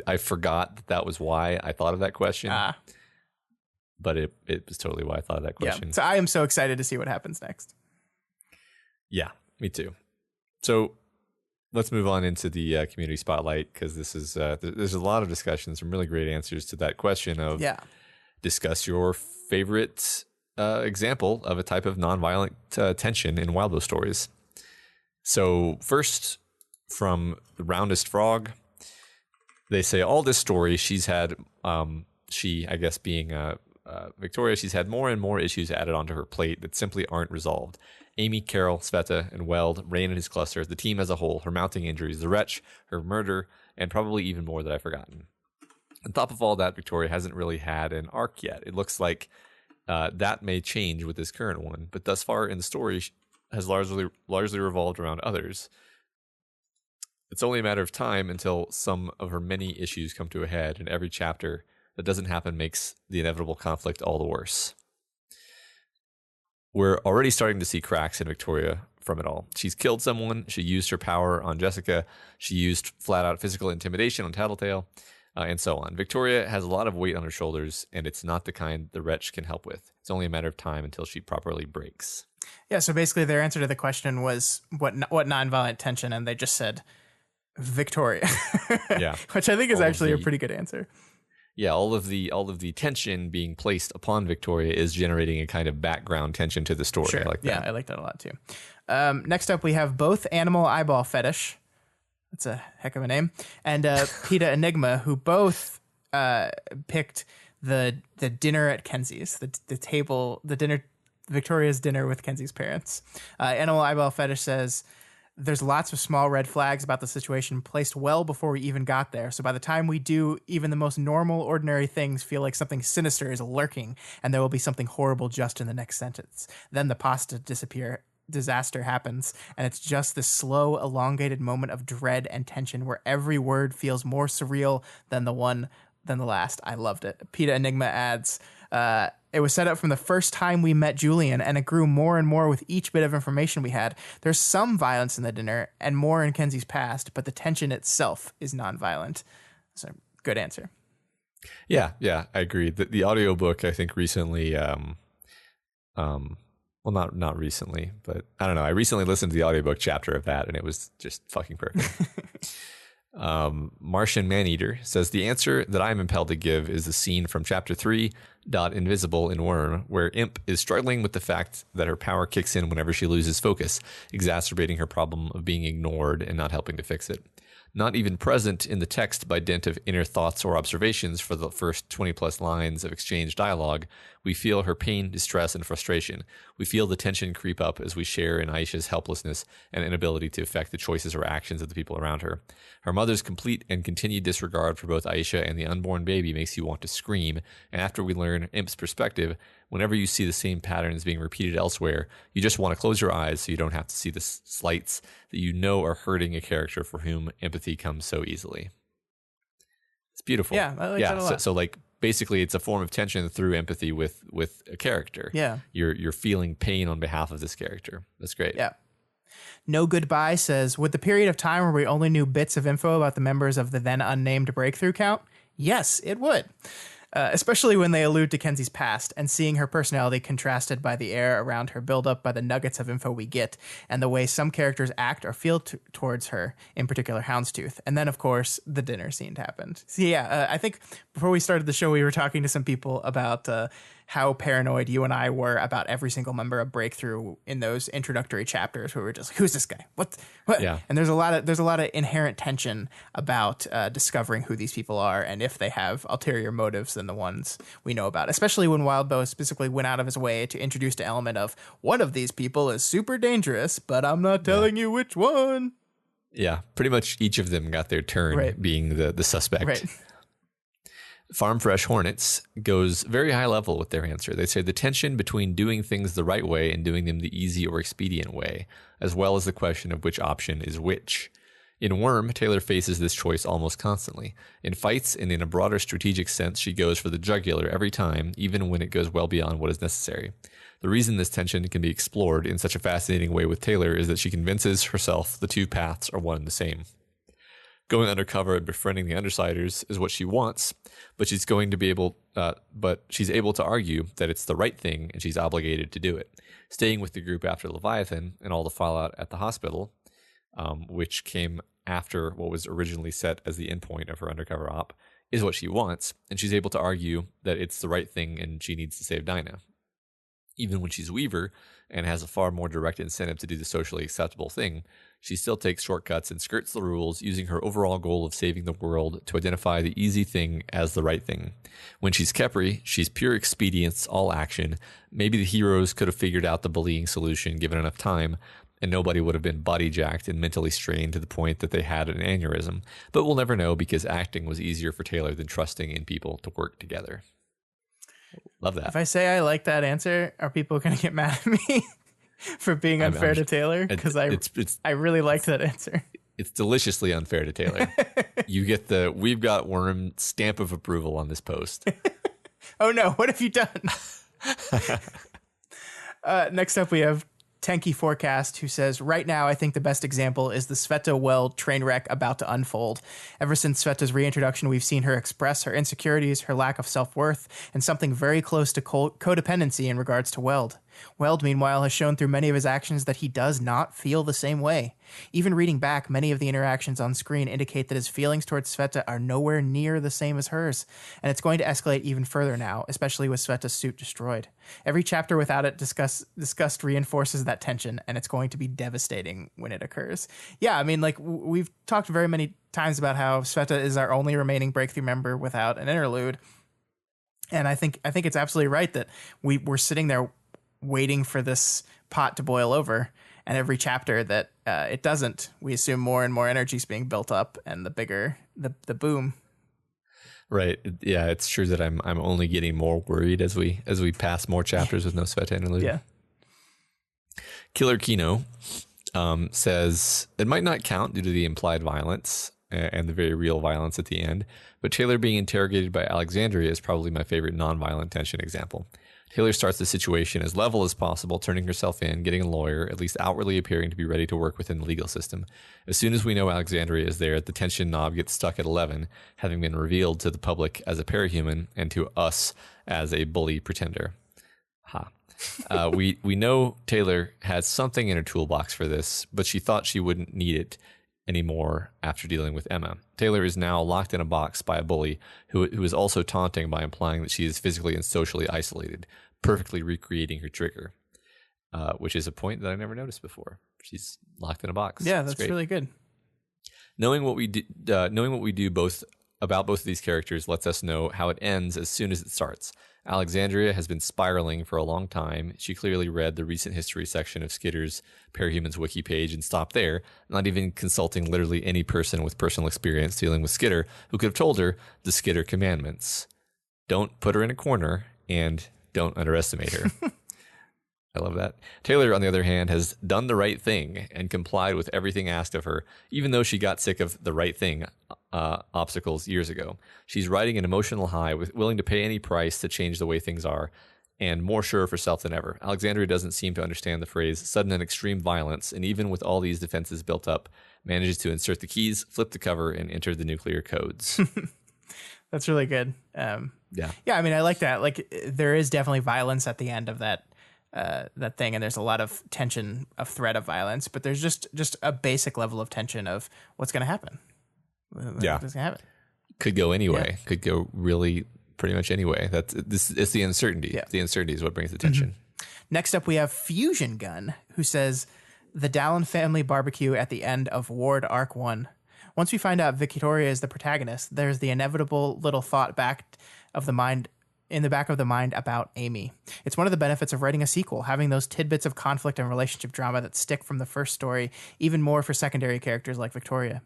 I forgot that was why I thought of that question. But it was totally why I thought of that question. Yeah. So I am so excited to see what happens next. Yeah, me too. So let's move on into the community spotlight, because this is there's a lot of discussions, some really great answers to that question of discuss your favorite example of a type of nonviolent tension in Wildbow stories. So first, from the Roundest Frog, they say all this story she's had, she, I guess being Victoria, she's had more and more issues added onto her plate that simply aren't resolved. Amy, Carol, Sveta, and Weld, Rain and his cluster, the team as a whole, her mounting injuries, the wretch, her murder, and probably even more that I've forgotten. On top of all that, Victoria hasn't really had an arc yet. It looks like that may change with this current one, but thus far in the story has largely revolved around others. It's only a matter of time until some of her many issues come to a head, and every chapter that doesn't happen makes the inevitable conflict all the worse. We're already starting to see cracks in Victoria from it all. She's killed someone. She used her power on Jessica. She used flat-out physical intimidation on Tattletale. and so on. Victoria has a lot of weight on her shoulders, and it's not the kind the wretch can help with. It's only a matter of time until she properly breaks. Yeah, so basically their answer to the question was what nonviolent tension, and they just said Victoria. Yeah. Which I think is actually a pretty good answer. Yeah, all of the tension being placed upon Victoria is generating a kind of background tension to the story. Sure. I like that. Yeah, I like that a lot too. Next up, we have both Animal Eyeball Fetish. That's a heck of a name. And PETA Enigma, who both picked the dinner at Kenzie's, the table, the dinner, Victoria's dinner with Kenzie's parents. Animal Eyeball Fetish says, there's lots of small red flags about the situation placed well before we even got there. So by the time we do, even the most normal, ordinary things feel like something sinister is lurking, and there will be something horrible just in the next sentence. Then the pasta disaster happens, and it's just this slow, elongated moment of dread and tension where every word feels more surreal than the last. I loved it. PETA Enigma adds, it was set up from the first time we met Julian, and it grew more and more with each bit of information we had. There's some violence in the dinner and more in Kenzie's past, but the tension itself is nonviolent. So, good answer. Yeah, I agree. The audiobook, I think recently, well, not recently, but I don't know. I recently listened to the audiobook chapter of that, and it was just fucking perfect. Martian Maneater says, the answer that I'm impelled to give is the scene from chapter 3, Invisible in Worm, where Imp is struggling with the fact that her power kicks in whenever she loses focus, exacerbating her problem of being ignored and not helping to fix it. Not even present in the text by dint of inner thoughts or observations for the first 20 plus lines of exchanged dialogue, we feel her pain, distress, and frustration. We feel the tension creep up as we share in Aisha's helplessness and inability to affect the choices or actions of the people around her. Her mother's complete and continued disregard for both Aisha and the unborn baby makes you want to scream, and after we learn Imp's perspective, whenever you see the same patterns being repeated elsewhere, you just want to close your eyes so you don't have to see the slights that you know are hurting a character for whom empathy comes so easily. It's beautiful. Yeah, I like that a lot. So like basically it's a form of tension through empathy with a character. Yeah. You're feeling pain on behalf of this character. That's great. Yeah. No Goodbye says, with the period of time where we only knew bits of info about the members of the then unnamed breakthrough count, yes, it would. Especially when they allude to Kenzie's past and seeing her personality contrasted by the air around her build up by the nuggets of info we get and the way some characters act or feel towards her, in particular Houndstooth. And then, of course, the dinner scene happened. So, yeah, I think before we started the show, we were talking to some people about how paranoid you and I were about every single member of Breakthrough in those introductory chapters where we're just like, who's this guy? What? Yeah. And there's a lot of inherent tension about discovering who these people are and if they have ulterior motives than the ones we know about, especially when Wildbow specifically went out of his way to introduce the element of one of these people is super dangerous, but I'm not telling you which one. Yeah, pretty much each of them got their turn being the suspect. Right. Farm Fresh Hornets goes very high level with their answer. They say the tension between doing things the right way and doing them the easy or expedient way, as well as the question of which option is which. In Worm, Taylor faces this choice almost constantly. In fights and in a broader strategic sense, she goes for the jugular every time, even when it goes well beyond what is necessary. The reason this tension can be explored in such a fascinating way with Taylor is that she convinces herself the two paths are one and the same. Going undercover and befriending the Undersiders is what she wants, but she's able to argue that it's the right thing and she's obligated to do it. Staying with the group after Leviathan and all the fallout at the hospital, which came after what was originally set as the endpoint of her undercover op, is what she wants, and she's able to argue that it's the right thing and she needs to save Dinah. Even when she's Weaver and has a far more direct incentive to do the socially acceptable thing, she still takes shortcuts and skirts the rules, using her overall goal of saving the world to identify the easy thing as the right thing. When she's Kepri, she's pure expedience, all action. Maybe the heroes could have figured out the bullying solution given enough time, and nobody would have been body jacked and mentally strained to the point that they had an aneurysm. But we'll never know because acting was easier for Taylor than trusting in people to work together. Love that. If I say I like that answer, are people going to get mad at me for being unfair to Taylor? Because I really liked that answer. It's deliciously unfair to Taylor. You get the "We've Got Worm" stamp of approval on this post. Oh no, what have you done? Next up we have Tenki Forecast, who says, right now, I think the best example is the Sveta Weld train wreck about to unfold. Ever since Sveta's reintroduction, we've seen her express her insecurities, her lack of self-worth, and something very close to codependency in regards to Weld. Weld, meanwhile, has shown through many of his actions that he does not feel the same way. Even reading back, many of the interactions on screen indicate that his feelings towards Sveta are nowhere near the same as hers, and it's going to escalate even further now, especially with Sveta's suit destroyed. Every chapter without it discussed reinforces that tension, and it's going to be devastating when it occurs. Yeah, I mean, like, we've talked very many times about how Sveta is our only remaining breakthrough member without an interlude, and I think it's absolutely right that we're sitting there waiting for this pot to boil over, and every chapter that it doesn't, we assume more and more energy is being built up, and the bigger the boom. Right. Yeah, it's true that I'm only getting more worried as we pass more chapters with no Sveta interlude. Yeah. Killer Kino says it might not count due to the implied violence and the very real violence at the end, but Taylor being interrogated by Alexandria is probably my favorite non-violent tension example. Taylor starts the situation as level as possible, turning herself in, getting a lawyer, at least outwardly appearing to be ready to work within the legal system. As soon as we know Alexandria is there, the tension knob gets stuck at 11, having been revealed to the public as a parahuman and to us as a bully pretender. Ha. We know Taylor has something in her toolbox for this, but she thought she wouldn't need it anymore after dealing with Emma. Taylor is now locked in a box by a bully who is also taunting by implying that she is physically and socially isolated, perfectly recreating her trigger, which is a point that I never noticed before. She's locked in a box. Yeah, that's really good. Knowing what we do both about both of these characters lets us know how it ends as soon as it starts. Alexandria has been spiraling for a long time. She clearly read the recent history section of Skitter's Parahumans wiki page and stopped there, not even consulting literally any person with personal experience dealing with Skitter who could have told her the Skitter commandments. Don't put her in a corner and don't underestimate her. I love that. Taylor, on the other hand, has done the right thing and complied with everything asked of her, even though she got sick of the right thing obstacles years ago. She's riding an emotional high, willing to pay any price to change the way things are, and more sure of herself than ever. Alexandria doesn't seem to understand the phrase sudden and extreme violence, and even with all these defenses built up, manages to insert the keys, flip the cover, and enter the nuclear codes. That's really good. Yeah, I mean, I like that. Like, there is definitely violence at the end of that thing, and there's a lot of tension, of threat of violence, but there's just a basic level of tension of what's going to happen. What's going to happen? Could go anyway. Yeah. Could go really pretty much anyway. It's the uncertainty. Yeah. The uncertainty is what brings the tension. Mm-hmm. Next up, we have Fusion Gun, who says the Dallin family barbecue at the end of Ward Arc 1. Once we find out Victoria is the protagonist, there's the inevitable little thought in the back of the mind about Amy. It's one of the benefits of writing a sequel, having those tidbits of conflict and relationship drama that stick from the first story, even more for secondary characters like Victoria.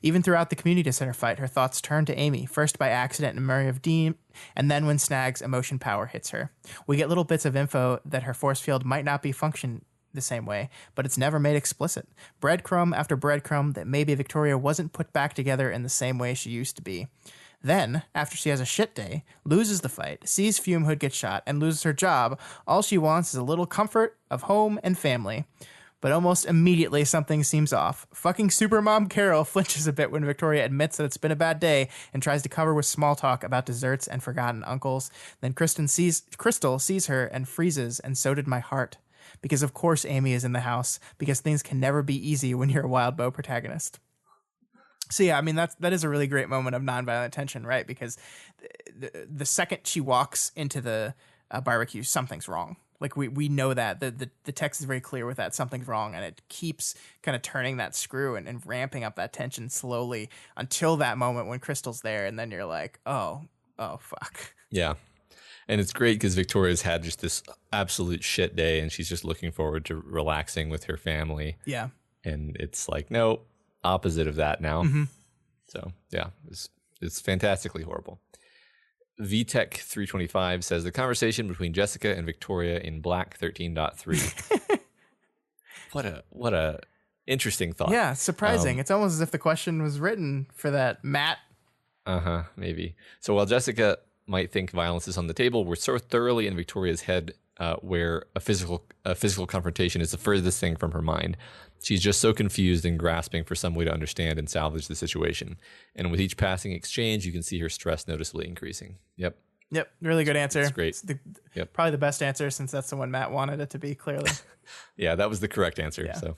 Even throughout the community center fight, her thoughts turn to Amy, first by accident in Murray of Dean, and then when Snag's emotion power hits her. We get little bits of info that her force field might not be function the same way, but it's never made explicit. Breadcrumb after breadcrumb that maybe Victoria wasn't put back together in the same way she used to be. Then, after she has a shit day, loses the fight, sees Fume Hood get shot, and loses her job, all she wants is a little comfort of home and family. But almost immediately something seems off. Fucking Supermom Carol flinches a bit when Victoria admits that it's been a bad day and tries to cover with small talk about desserts and forgotten uncles. Then Crystal sees her and freezes, and so did my heart. Because of course Amy is in the house, because things can never be easy when you're a Wild Bow protagonist. So yeah, I mean, that is a really great moment of nonviolent tension, right? Because the second she walks into the barbecue, something's wrong. Like we know that the text is very clear with that something's wrong, and it keeps kind of turning that screw and ramping up that tension slowly until that moment when Crystal's there, and then you're like, oh fuck. Yeah, and it's great because Victoria's had just this absolute shit day, and she's just looking forward to relaxing with her family. Yeah, and it's like no, opposite of that now. Mm-hmm. So yeah, it's fantastically horrible. VTech 325 says the conversation between Jessica and Victoria in Black 13.3. what a interesting thought. Yeah, surprising. It's almost as if the question was written for that Matt. Maybe. So while Jessica might think violence is on the table, we're so thoroughly in Victoria's head where a physical confrontation is the furthest thing from her mind. She's just so confused and grasping for some way to understand and salvage the situation. And with each passing exchange, you can see her stress noticeably increasing. Yep. Really good answer. It's great. Probably the best answer since that's the one Matt wanted it to be, clearly. Yeah, that was the correct answer. Yeah. So.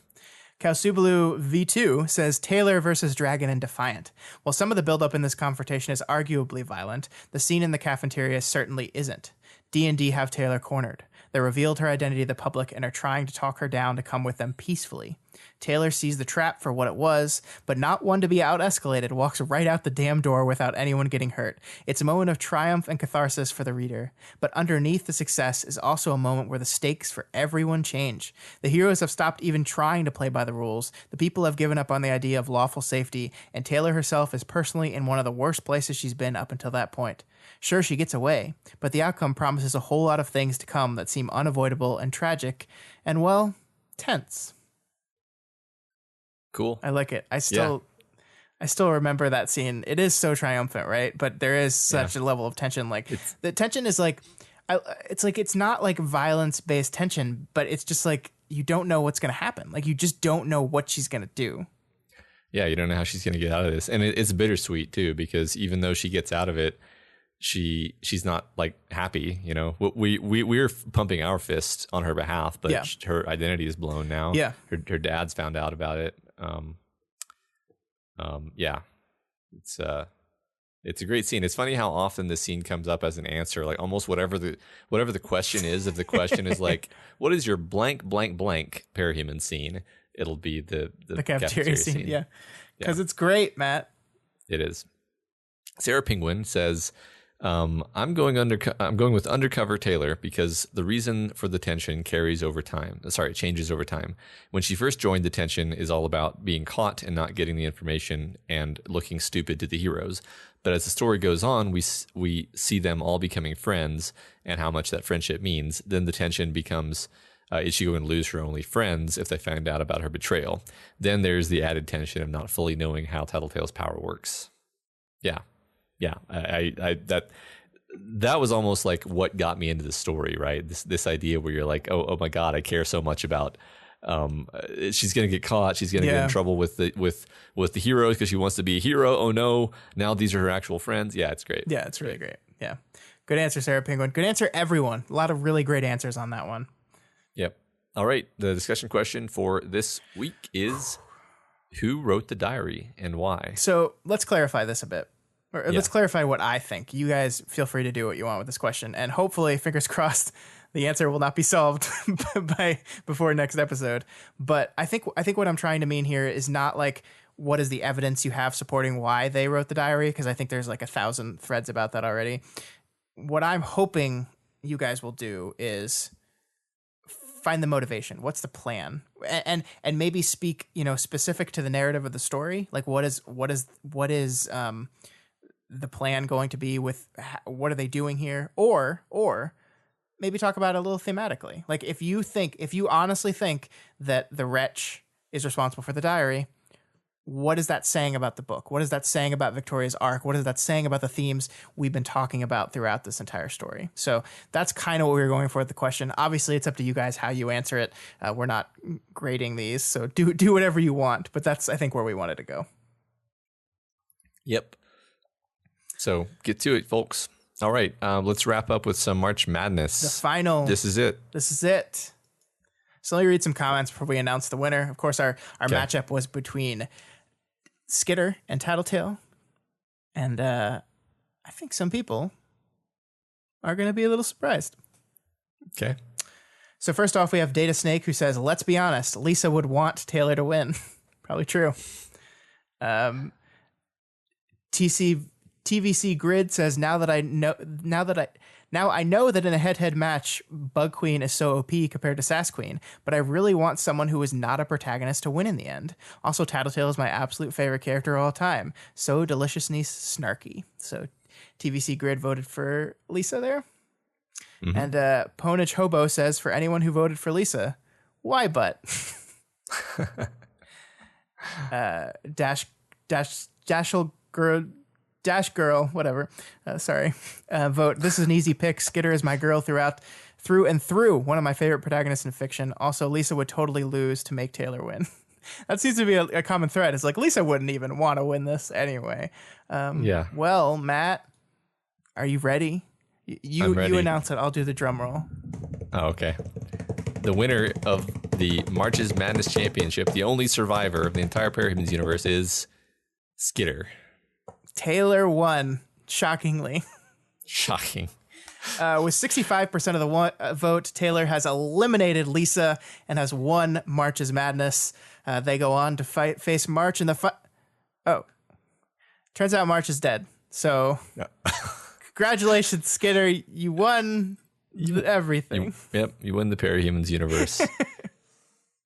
Kausubalu V2 says Taylor versus Dragon and Defiant. While some of the buildup in this confrontation is arguably violent, the scene in the cafeteria certainly isn't. D&D have Taylor cornered. They revealed her identity to the public and are trying to talk her down to come with them peacefully. Taylor sees the trap for what it was, but not one to be out-escalated, walks right out the damn door without anyone getting hurt. It's a moment of triumph and catharsis for the reader, but underneath the success is also a moment where the stakes for everyone change. The heroes have stopped even trying to play by the rules, the people have given up on the idea of lawful safety, and Taylor herself is personally in one of the worst places she's been up until that point. Sure, she gets away, but the outcome promises a whole lot of things to come that seem unavoidable and tragic, and, well, tense. Cool. I like it. I still remember that scene. It is so triumphant, right? But there is such a level of tension. Like the tension is like, it's not like violence-based tension, but it's just like you don't know what's going to happen. Like you just don't know what she's going to do. Yeah, you don't know how she's going to get out of this, and it's bittersweet too, because even though she gets out of it, she's not like happy. You know, we're pumping our fist on her behalf, but her identity is blown now. Yeah, her dad's found out about it. It's a great scene. It's funny how often this scene comes up as an answer, like almost whatever the question is. If the question is like, what is your blank parahuman scene? It'll be the cafeteria scene. Yeah, because it's great, Matt. It is. Sarah Penguin says, I'm going with undercover Taylor because the reason for the tension changes over time. When she first joined, the tension is all about being caught and not getting the information and looking stupid to the heroes. But as the story goes on, we see them all becoming friends and how much that friendship means. Then the tension becomes, is she going to lose her only friends if they find out about her betrayal? Then there's the added tension of not fully knowing how Tattletale's power works. Yeah. That was almost like what got me into the story, right? This idea where you're like, oh my God, I care so much about. She's gonna get caught. She's gonna get in trouble with the heroes because she wants to be a hero. Oh no! Now these are her actual friends. Yeah, it's great. Yeah, it's really great. Yeah, good answer, Sarah Penguin. Good answer, everyone. A lot of really great answers on that one. Yep. All right. The discussion question for this week is: who wrote the diary and why? So let's clarify this a bit. Or let's clarify what I think. You guys feel free to do what you want with this question. And hopefully, fingers crossed, the answer will not be solved before next episode. But I think what I'm trying to mean here is not like what is the evidence you have supporting why they wrote the diary, because I think there's like 1,000 threads about that already. What I'm hoping you guys will do is find the motivation. What's the plan? And maybe speak, specific to the narrative of the story. Like what is the plan going to be with what are they doing here, or maybe talk about it a little thematically. Like if you honestly think that the wretch is responsible for the diary, what is that saying about the book? What is that saying about Victoria's arc? What is that saying about the themes we've been talking about throughout this entire story? So that's kind of what we were going for with the question. Obviously it's up to you guys how you answer it. We're not grading these, so do whatever you want, but that's I think where we wanted to go. Yep. So get to it, folks. All right, let's wrap up with some March Madness. The final. This is it. So let me read some comments before we announce the winner. Of course, our matchup was between Skitter and Tattletale. And I think some people are going to be a little surprised. Okay. So first off, we have Data Snake who says, let's be honest, Lisa would want Taylor to win. Probably true. TVC Grid says, now I know that in a head-to-head match, Bug Queen is so OP compared to Sass Queen, but I really want someone who is not a protagonist to win in the end. Also, Tattletale is my absolute favorite character of all time. So deliciously snarky. So TVC Grid voted for Lisa there. Mm-hmm. And Ponage Hobo says, for anyone who voted for Lisa, why but? Dashel Grid dash girl, whatever. Sorry. Vote. This is an easy pick. Skitter is my girl through and through. One of my favorite protagonists in fiction. Also, Lisa would totally lose to make Taylor win. That seems to be a common thread. It's like Lisa wouldn't even want to win this anyway. Yeah. Well, Matt, are you ready? I'm ready. You announce it. I'll do the drum roll. Oh, okay. The winner of the March's Madness Championship, the only survivor of the entire Parahumans universe, is Skitter. Taylor won, shockingly. Shocking. With 65% of the vote, Taylor has eliminated Lisa and has won March's Madness. They go on to face March in the Oh, turns out March is dead. So, congratulations, Skitter. You won everything. You win the Parahumans universe.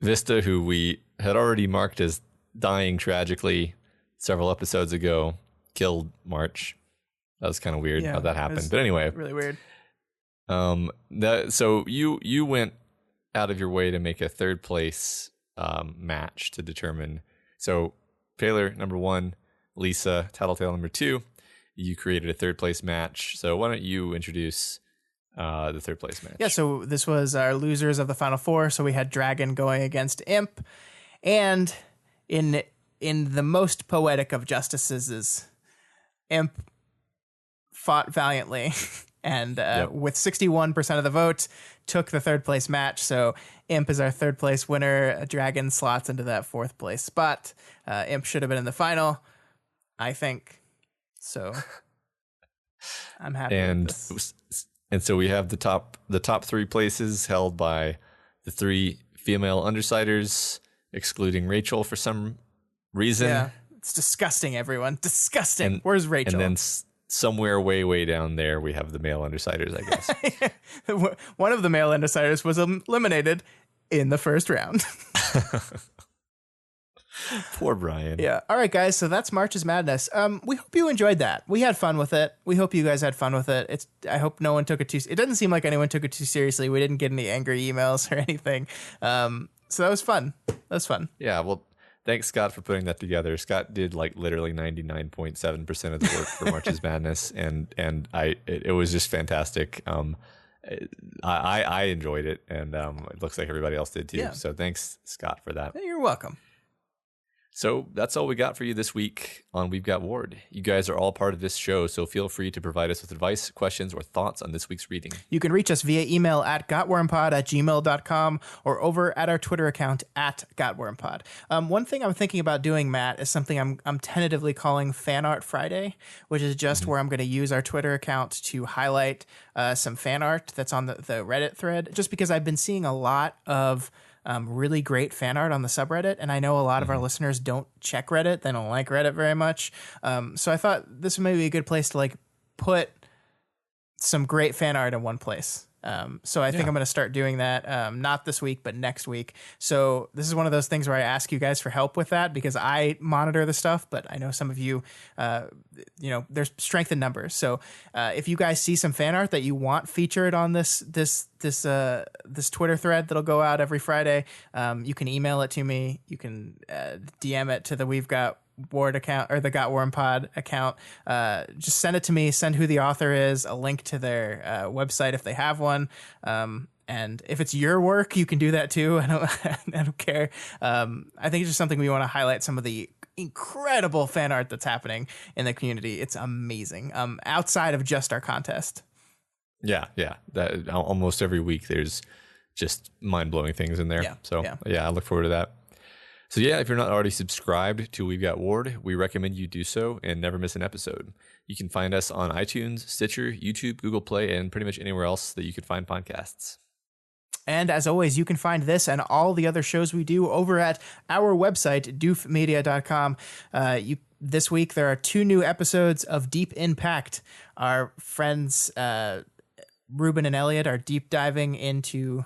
Vista, who we had already marked as dying tragically several episodes ago, killed March. That was kind of weird how that happened. But anyway, really weird. So you went out of your way to make a third place match to determine. So Taylor number 1, Lisa Tattletale number 2. You created a third place match. So why don't you introduce the third place match? Yeah. So this was our losers of the final 4. So we had Dragon going against Imp, and in the most poetic of justices, Imp fought valiantly and with 61% of the vote took the third place match. So Imp is our third place winner. Dragon slots into that fourth place spot. Imp should have been in the final, I think. So I'm happy with this. And so we have the top 3 places held by the 3 female undersiders, excluding Rachel for some reason. Yeah, it's disgusting, everyone. Disgusting. Where's Rachel? And then somewhere way down there, we have the male undersiders, I guess. One of the male undersiders was eliminated in the first round. Poor Brian. Yeah. All right, guys. So that's March's Madness. We hope you enjoyed that. We had fun with it. We hope you guys had fun with it. I hope no one took it too. It doesn't seem like anyone took it too seriously. We didn't get any angry emails or anything. So that was fun. Yeah. Well, thanks, Scott, for putting that together. Scott did like literally 99.7% of the work for March's Madness, and it was just fantastic. I enjoyed it, and it looks like everybody else did too. Yeah. So thanks, Scott, for that. You're welcome. So that's all we got for you this week on We've Got Ward. You guys are all part of this show, so feel free to provide us with advice, questions, or thoughts on this week's reading. You can reach us via email at gotwormpod@gmail.com or over at our Twitter account at gotwormpod. One thing I'm thinking about doing, Matt, is something I'm tentatively calling Fan Art Friday, which is just where I'm going to use our Twitter account to highlight some fan art that's on the Reddit thread, just because I've been seeing a lot of really great fan art on the subreddit, and I know a lot of our listeners don't check Reddit. They don't like Reddit very much. So I thought this may be a good place to put some great fan art in one place. So I think I'm going to start doing that, not this week, but next week. So this is one of those things where I ask you guys for help with that, because I monitor the stuff, but I know some of you, there's strength in numbers. So if you guys see some fan art that you want featured on this Twitter thread that'll go out every Friday, you can email it to me. You can DM it to the We've Got Ward account or the gotwormpod account. Just send it to me. Send who the author is, a link to their website if they have one. And if it's your work, you can do that too. I don't care. I think it's just something we want to highlight, some of the incredible fan art that's happening in the community. It's amazing. Outside of just our contest. Yeah. That almost every week there's just mind-blowing things in there. Yeah, I look forward to that. So yeah, if you're not already subscribed to We've Got Ward, we recommend you do so and never miss an episode. You can find us on iTunes, Stitcher, YouTube, Google Play, and pretty much anywhere else that you can find podcasts. And as always, you can find this and all the other shows we do over at our website, doofmedia.com. This week, there are 2 new episodes of Deep Impact. Our friends Ruben and Elliot are deep diving into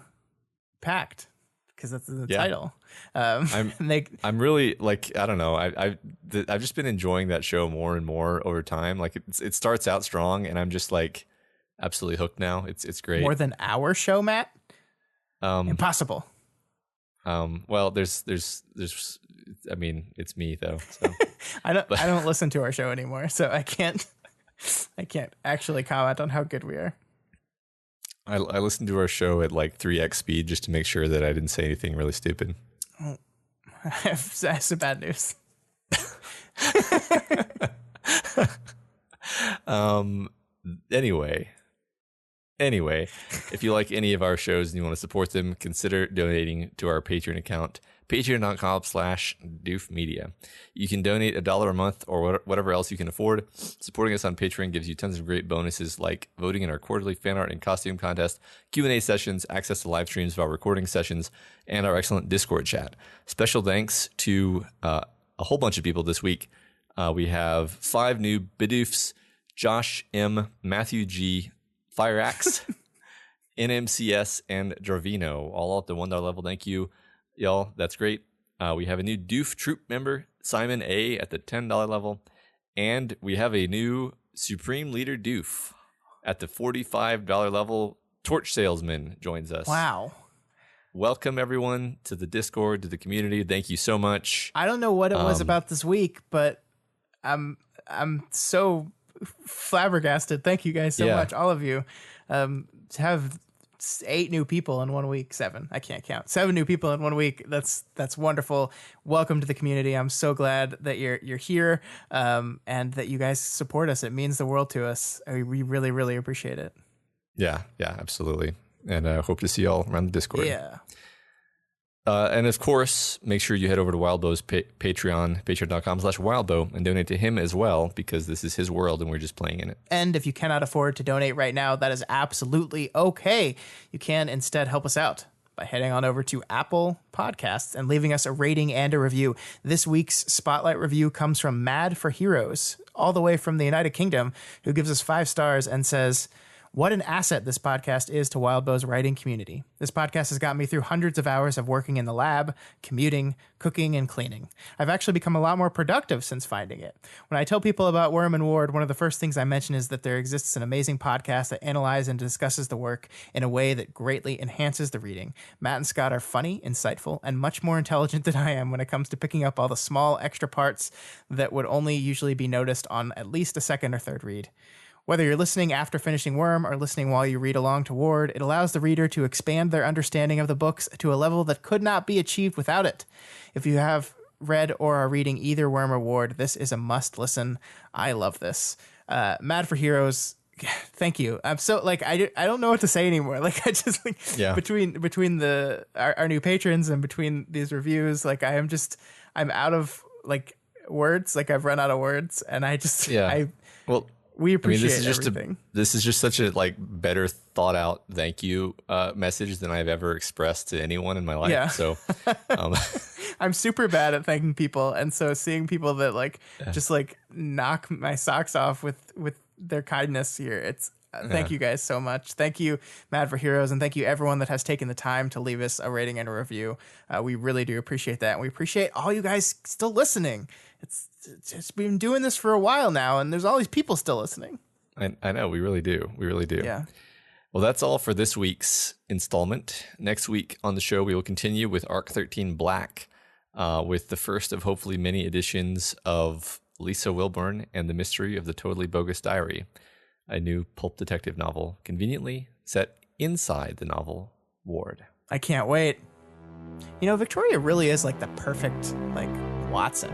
Pact, because that's the title. I'm really I don't know. I've just been enjoying that show more and more over time. It starts out strong, and I'm just absolutely hooked now. It's great. More than our show, Matt? Impossible. Well, there's. I mean, it's me though. So. I don't listen to our show anymore, so I can't actually comment on how good we are. I listened to our show at like 3x speed just to make sure that I didn't say anything really stupid. Oh, I have some bad news. Anyway, if you like any of our shows and you want to support them, consider donating to our Patreon account, patreon.com/doofmedia. You can donate $1 a month or whatever else you can afford. Supporting us on Patreon gives you tons of great bonuses like voting in our quarterly fan art and costume contest, Q&A sessions, access to live streams of our recording sessions, and our excellent Discord chat. Special thanks to a whole bunch of people this week. We have 5 new Bidoofs: Josh M., Matthew G., Fireaxe, NMCS, and Dravino, all at the $1 level. Thank you, y'all. That's great. We have a new Doof Troop member, Simon A., at the $10 level. And we have a new Supreme Leader Doof at the $45 level. Torch Salesman joins us. Wow. Welcome, everyone, to the Discord, to the community. Thank you so much. I don't know what it was about this week, but I'm so flabbergasted. Thank you guys so much, all of you. To have 8 new people in 1 week, 7. I can't count. 7 new people in 1 week. That's wonderful. Welcome to the community. I'm so glad that you're here, and that you guys support us. It means the world to us. We really, really appreciate it. Yeah, absolutely. And I hope to see y'all around the Discord. Yeah. And of course, make sure you head over to Wildbow's Patreon, patreon.com/Wildbow, and donate to him as well, because this is his world and we're just playing in it. And if you cannot afford to donate right now, that is absolutely okay. You can instead help us out by heading on over to Apple Podcasts and leaving us a rating and a review. This week's Spotlight review comes from Mad for Heroes, all the way from the United Kingdom, who gives us 5 stars and says, "What an asset this podcast is to Wildbow's writing community. This podcast has got me through hundreds of hours of working in the lab, commuting, cooking, and cleaning. I've actually become a lot more productive since finding it. When I tell people about Worm and Ward, one of the first things I mention is that there exists an amazing podcast that analyzes and discusses the work in a way that greatly enhances the reading. Matt and Scott are funny, insightful, and much more intelligent than I am when it comes to picking up all the small extra parts that would only usually be noticed on at least a second or third read. Whether you're listening after finishing Worm or listening while you read along to Ward, it allows the reader to expand their understanding of the books to a level that could not be achieved without it. If you have read or are reading either Worm or Ward, this is a must listen. I love this. Mad for Heroes, thank you. I'm so I don't know what to say anymore. Like I just between our new patrons and between these reviews, I'm out of words. I've run out of words, and we appreciate everything. This is just such a better thought out thank you message than I've ever expressed to anyone in my life. Yeah. So I'm super bad at thanking people, and so seeing people that just knock my socks off with their kindness here, it's thank you guys so much. Thank you, Mad for Heroes, and thank you everyone that has taken the time to leave us a rating and a review. We really do appreciate that, and we appreciate all you guys still listening. It's been doing this for a while now, and there's all these people still listening. I know, we really do. We really do. Yeah. Well, that's all for this week's installment. Next week on the show, we will continue with Arc 13 Black, with the first of hopefully many editions of Lisa Wilburn and the Mystery of the Totally Bogus Diary, a new pulp detective novel conveniently set inside the novel Ward. I can't wait. Victoria really is the perfect Watson.